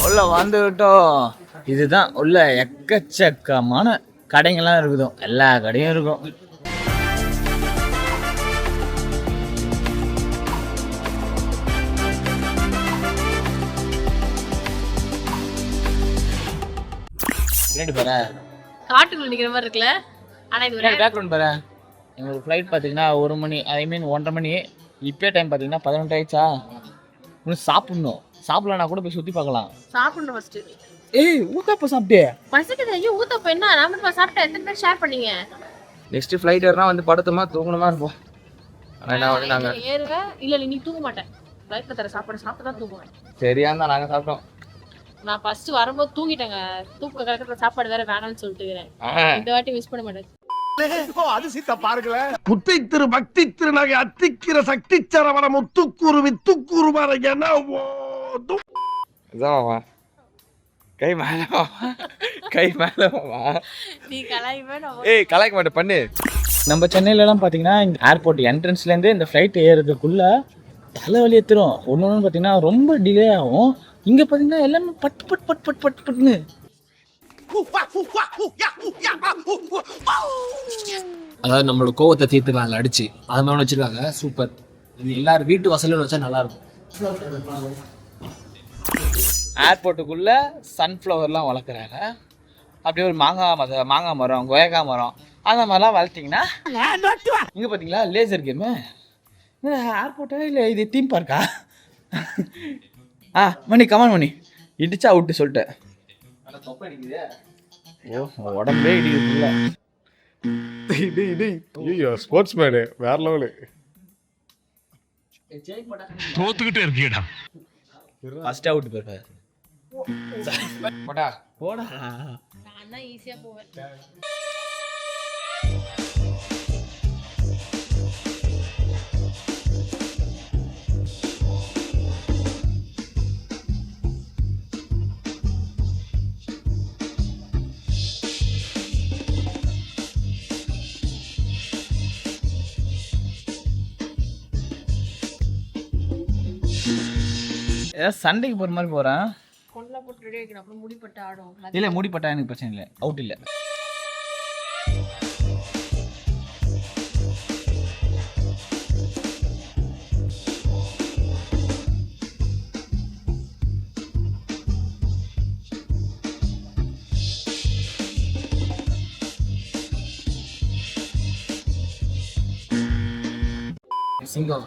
உள்ள வந்துவிட்டோம். இதுதான் உள்ள எக்கச்சக்கமான கடைங்கள்லாம் இருக்குதோ, எல்லா கடையும் இருக்கும். காட்டுக்குள்ள நிக்கிற மாதிரி இருக்குல்ல. ஆனா இது ஒரு பேக்ரவுண்ட் பாரு. எங்களுக்கு ஃப்ளைட் பார்த்தீங்கன்னா 1 மணி, ஐ மீன் 1:30 மணி. இப்போ டைம் பார்த்தீங்கன்னா 11 ஆயிடுச்சா. இன்னும் சாப்பிடலன்னா கூட போய் சுற்றி பார்க்கலாம். சாப்பிடணும் ஃபர்ஸ்ட். ஏய் ஊத்தப்ப சாப்பிட்டே பசிக்குது. ஐயோ ஊத்தப்ப என்ன நாம சாப்பிட்டா எத்தனை பேர் ஷேர் பண்ணீங்க? நெக்ஸ்ட் ஃப்ளைட் ஏறினா வந்து படுத்துமா தூங்கணுமா இருப்போம். ஆனால் நாங்கள் ஏறுவேன். இல்லை நீ தூங்க மாட்டேன். ஃப்ளைட்டில் தர சாப்பாடு சாப்பிட்டு தான் தூங்குவேன். சரியா இருந்தால் நாங்கள் சாப்பிட்டோம். நான் ஃபர்ஸ்ட் வரும்போது தூங்கிட்டேங்க. தூக்க கலக்கிற சாப்பாடு வேற வேணாம்னு சொல்லிட்டு இந்த வாட்டி மிஸ் பண்ண மாட்டேன். அது சீத்தா பாருங்களேன். புத்தி திரு பக்தி திருநகை அத்திக்கிற சக்தி சரவண முத்துக்குரு வித்துக்குரு மறையனா கை மேலே நீ கலாய்வே. ஏய் கலாய்க்க மாட்டேன் பண்ணு. நம்ம சென்னையிலலாம் பார்த்தீங்கன்னா இந்த ஏர்போர்ட் என்ட்ரன்ஸ்லேருந்து இந்த ஃப்ளைட் ஏறுறதுக்குள்ளே தலைவலி ஏற்றுரும். ஒன்று பார்த்தீங்கன்னா ரொம்ப டிலே ஆகும். இங்கே பார்த்தீங்கன்னா எல்லாமே பட்டு பட்டு பட்டு பட்டு பட்டு பட்டுன்னு. அதாவது நம்மளோட கோவத்தை தீர்த்துக்கலாம் அடிச்சு அது மாதிரி வச்சுருக்காங்க. சூப்பர். இது எல்லாரும் வீட்டு வசலும் வச்சா நல்லாயிருக்கும். ஏர்போர்ட்டுக்குள்ளே சன்ஃப்ளவர்லாம் வளர்க்குறாங்க. அப்படியே ஒரு மாங்காய் மரம், கொயக்கா மரம் அந்த மாதிரிலாம் வளர்த்திங்கன்னா இங்கே பார்த்தீங்களா லேசர் கேமு. ஏர்போர்ட்டா இல்லை இது தீம் பார்க்கா? மணி கமான் மணி இடிச்சா விட்டு சொல்லிட்டேன். உடம்பே இடிக்குதுல்ல. ஸ்போர்ட்ஸ் மேனு வேற லெவலு. தோத்துக்கிட்டே இருக்கீடா. ஃபர்ஸ்ட் அவுட் போயிருக்காரு. போடா நான் ஈஸியா போவேன். ஏதாவது சண்டைக்கு போகிற மாதிரி போகிறேன். கொண்டல போட்டு ரெடி ஆகிக்கணும். அப்புறம் முடிப்பட்டு ஆடும். இல்லை முடிப்பட்டா எனக்கு பிரச்சனை இல்லை, அவுட் இல்லை.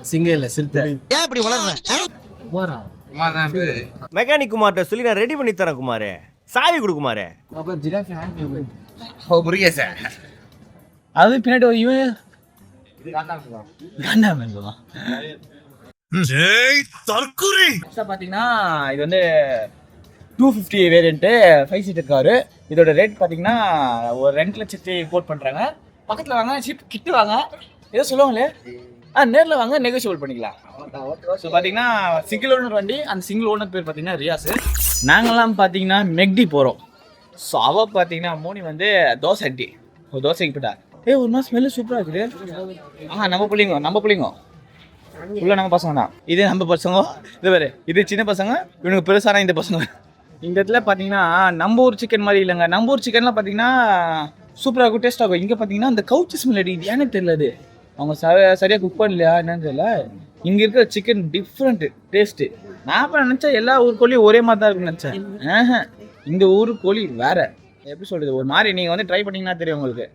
சிங்கம் இல்லை சிறுத்தை. ஏன் இப்படி வளர்றேன்? மெக்கானிக் குமார்ட்ட சொல்லி நான் ரெடி பண்ணி தரேன் குமாரே. சாவி கொடு குமாரே. முருகேச அது பின்னாடி ஒரு இவன் காண்டாமன் தான். பார்த்தீங்கன்னா இது வந்து 250 வேரியண்ட்டு 5 சீட்டர் காரு. இதோட ரேட் பார்த்தீங்கன்னா ஒரு 2 லட்சத்தி கோட் பண்ணுறாங்க. பக்கத்தில் வாங்க, சீப் கிட்ட வாங்க, ஏதோ சொல்லுவாங்களே, நேரில் வாங்க, நெகோஷியபிள் பண்ணிக்கலாம். ஸோ பார்த்தீங்கன்னா சிங்கிள் ஓனர் வண்டி. அந்த சிங்கிள் ஓனர் பேர் பார்த்தீங்கன்னா ரியாஸ். நாங்கள்லாம் பார்த்தீங்கன்னா மெக்டி போகிறோம். ஸோ அவள் பார்த்தீங்கன்னா மோனி வந்து தோசை அட்டி ஒரு தோசைக்கு போட்டா. ஒரு மாதிரி ஸ்மெல்லு சூப்பராக இருக்குது. நம்ம பிள்ளைங்க உள்ள நம்ம பசங்க தான். இது நம்ம பசங்க, இது வேறு, இது சின்ன பசங்க, இவனுக்கு பெருசான இந்த பசங்க. இந்த இடத்துல பார்த்தீங்கன்னா நம்ம ஊர் சிக்கன் மாதிரி இல்லைங்க. நம்ம ஊர் சிக்கன்லாம் பார்த்தீங்கன்னா சூப்பராக இருக்கும், டேஸ்ட்டாக இருக்கும். இங்கே பார்த்தீங்கன்னா அந்த கவுச்சி ஸ்மெல் அடிக்குது. ஏன்னு தெரியல, அது அவங்க சரியாக குக் பண்ணலையா என்னன்னு தெரியல. இங்கே இருக்கிற சிக்கன் டிஃப்ரெண்ட்டு டேஸ்ட்டு. நான் இப்போ நினச்சேன் எல்லா ஊர் கோழியும் ஒரே மாதிரி தான் இருக்குன்னு நினச்சேன். இந்த ஊர் கோழி வேறு. எப்படி சொல்கிறது, ஒரு மாதிரி நீங்கள் வந்து ட்ரை பண்ணிங்கன்னா தெரியும் உங்களுக்கு.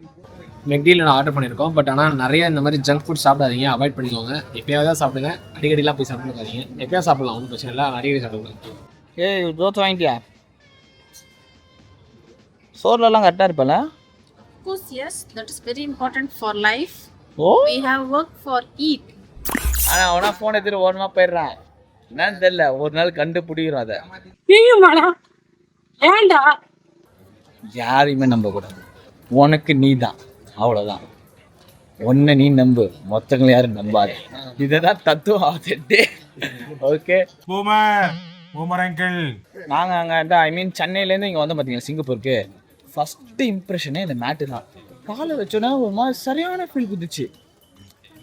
மெக்டியில் நான் ஆர்டர் பண்ணியிருக்கோம். பட் ஆனால் நிறைய இந்த மாதிரி ஜங்க் ஃபுட் சாப்பிடாதீங்க, அவாய்ட் பண்ணிக்கோங்க. எப்பயாவது தான் சாப்பிடுங்க, அடிக்கடிலாம் போய் சாப்பிடாதீங்க. எப்பயாவது சாப்பிடலாம், ஒன்றும் பிரச்சனை இல்லை, அடிக்கடி சாப்பிடுங்க. தோசை வாங்கிட்டியா? சோர்லலாம் கரெக்டாக இருப்பல? Of course, yes. That is very important for life. Oh? We have work for eat. ஆனால் அவனா ஃபோன் எடுத்துகிட்டு ஓரமா போயிடுறான். என்னன்னு தெரியல, ஒரு நாள் கண்டுபிடிக்கிறோம் அதை. ஏண்டா யாரையுமே நம்பக்கூடாது. உனக்கு நீ தான், அவ்வளோதான். ஒன்றை நீ நம்பு, மொத்தங்களை யாரும் நம்பாது. இதுதான் தத்துவம் ஆகுது. ஓகே, நாங்கள் அங்கே ஐ மீன் சென்னையிலேருந்து இங்கே வந்து பார்த்தீங்கன்னா சிங்கப்பூருக்கு ஃபஸ்ட்டு இம்ப்ரெஷனே இந்த மேட்டு தான். காலை வச்சோன்னா ஒரு மாதிரி சரியான ஃபீல் குதிச்சு.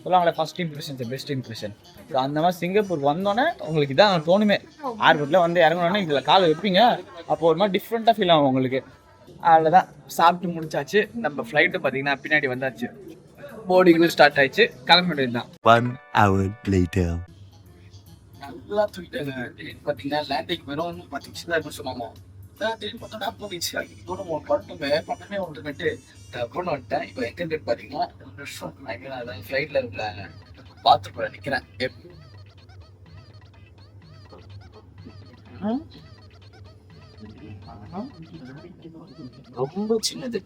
சொல்லுவாங்களே first impression best impression. So அந்த மாதிரி சிங்கப்பூருக்கு வந்தோன்னே உங்களுக்கு இதான் தோணுமே. ஏர்போர்ட்டில் வந்து இறங்கணுன்னே இதில் காலை வைப்பீங்க, அப்போ ஒரு மாதிரி டிஃப்ரெண்ட்டாக ஃபீல் ஆகும் உங்களுக்கு. அவ்வளோதான், சாப்பிட்டு முடிச்சாச்சு. நம்ம ஃப்ளைட்டு பார்த்தீங்கன்னா பின்னாடி வந்தாச்சு, போர்டிங்கும் ஸ்டார்ட் ஆயிடுச்சு, கிளம்ப வேண்டியது தான். 1 hour later. நல்லா தூக்கிட்டாங்க. பார்த்தீங்கன்னா லேண்டிங் வெறும் 10 நிமிஷம் தான் இருக்கும் சொன்னாமோ. பார்த்தோன்னா போயிடுச்சு. இதோட பட்டமே வந்துட்டு டப்புன்னு வந்துட்டேன். இப்போ எங்கே பார்த்தீங்கன்னா அதான் ஃப்ளைட்டில் இருக்கிற பாத்ரூமில் நிற்கிறேன். ரொம்ப சின்னது.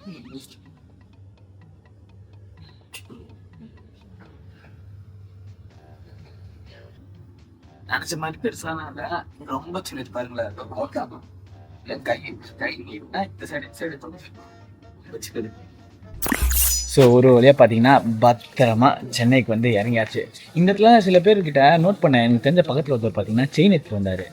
நினைச்ச மாதிரி பெருசான ரொம்ப சின்னது. பாருங்களேன், கை இந்த சைடு சின்னது. ஸோ ஒரு வழியாக பார்த்தீங்கன்னா பத்திரமா சென்னைக்கு வந்து இறங்கியாச்சு. இந்த இடத்துல சில பேர்கிட்ட நோட் பண்ணேன், எனக்கு தெரிஞ்ச பக்கத்தில் ஒருத்தர் பார்த்தீங்கன்னா செயின் எடுத்துகிட்டு வந்தார்.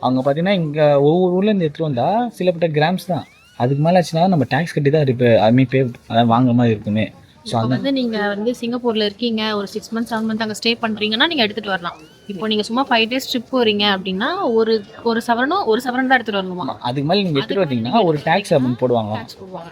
அவங்க பார்த்தீங்கன்னா இங்கே ஒவ்வொரு ஊர்லேருந்து எடுத்துகிட்டு வந்தால் சிலப்பட்ட கிராம்ஸ் தான். அதுக்கு மேலே ஆச்சுன்னா நம்ம டேக்ஸ் கட்டி தான் அதாவது வாங்குற மாதிரி இருக்குமே. ஸோ அது வந்து நீங்கள் வந்து சிங்கப்பூரில் இருக்கீங்க, ஒரு 6 months 7 months அங்கே ஸ்டே பண்ணுறீங்கன்னா நீங்கள் எடுத்துகிட்டு வரலாம். இப்போ நீங்கள் சும்மா 5 days ட்ரிப் போகிறீங்க அப்படின்னா ஒரு சவரன் தான் எடுத்துகிட்டு வரணுமா? அதுக்கு மேலே நீங்கள் எடுத்துகிட்டு வந்தீங்கன்னா ஒரு டேக்ஸ் அமௌண்ட் போடுவாங்களா,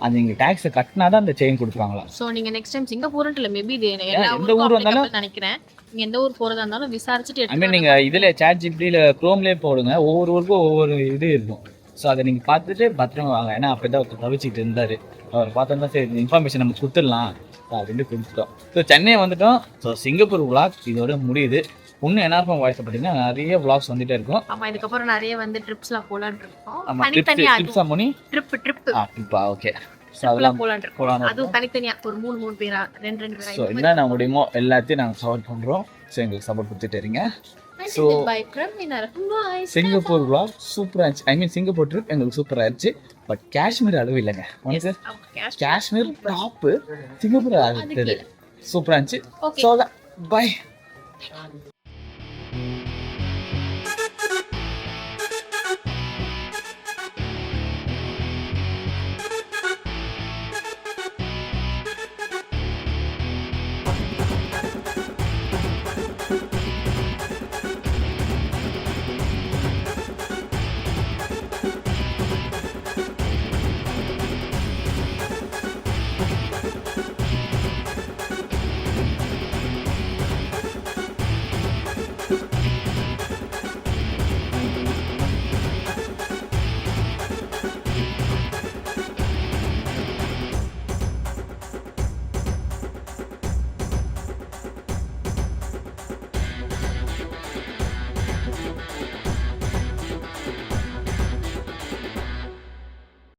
அது நீங்கள் டேக்ஸை கட்டினா தான் அந்த செயின் கொடுப்பாங்களா. ஸோ நீங்கள் நெக்ஸ்ட் டைம் சிங்கப்பூர்ன்ட்டு இல்லை, மேபி இது எந்த ஊர் வந்தாலும் நினைக்கிறேன், நீங்கள் எந்த ஊர் போகிறதா இருந்தாலும் விசாரிச்சுட்டு ஐ மீன் நீங்கள் இதில் ChatGPTல க்ரோம்லேயே போடுங்க, ஒவ்வொரு ஊருக்கும் ஒவ்வொரு இது இருக்கும். ஸோ அதை நீங்கள் பார்த்துட்டு பத்திரமா வாங்க. ஏன்னா அப்போ தான் ஒருத்தர் தவிச்சிக்கிட்டு இருந்தார், அவர் பார்த்தோம்னா சரி இன்ஃபர்மேஷன் நம்ம கொடுத்துடலாம் அப்படின்னு கொடுத்துட்டோம். ஸோ சென்னை வந்துட்டோம். ஸோ சிங்கப்பூர் vlog இதோட முடியுது. இன்னும் என்ன வாய்ஸ் பார்த்தீங்கன்னா நிறைய vlogs வந்துட்டே இருக்கும். ஆமாம், இதுக்கப்புறம் நிறைய வந்து ட்ரிப்ஸ்லாம் போகலான்னு இருக்கோம். ஆமாம், ட்ரிப்ஸா மோனி? ட்ரிப்பா, ஓகே. ஸோ அதெல்லாம் போகலாம், அதுவும் தனித்தனியாக ஒரு 3 பேரா 2 பேரா. ஸோ என்னென்ன முடியுமோ எல்லாத்தையும் நாங்கள் கவர் பண்ணுறோம். ஸோ எங்களுக்கு சப்போர்ட் கொடுத்துட்டு இருங்க. ஸோ சிங்கப்பூர் vlog சூப்பராக இருந்துச்சு. ஐ மீன் சிங்கப்பூர் ட்ரிப் எங்களுக்கு சூப்பராக இருந்துச்சு. பட் காஷ்மீர் அளவு இல்லைங்க. காஷ்மீர் டாப்பு, சிங்கப்பூர் அடுத்தது. சூப்பராக இருந்துச்சு. So by.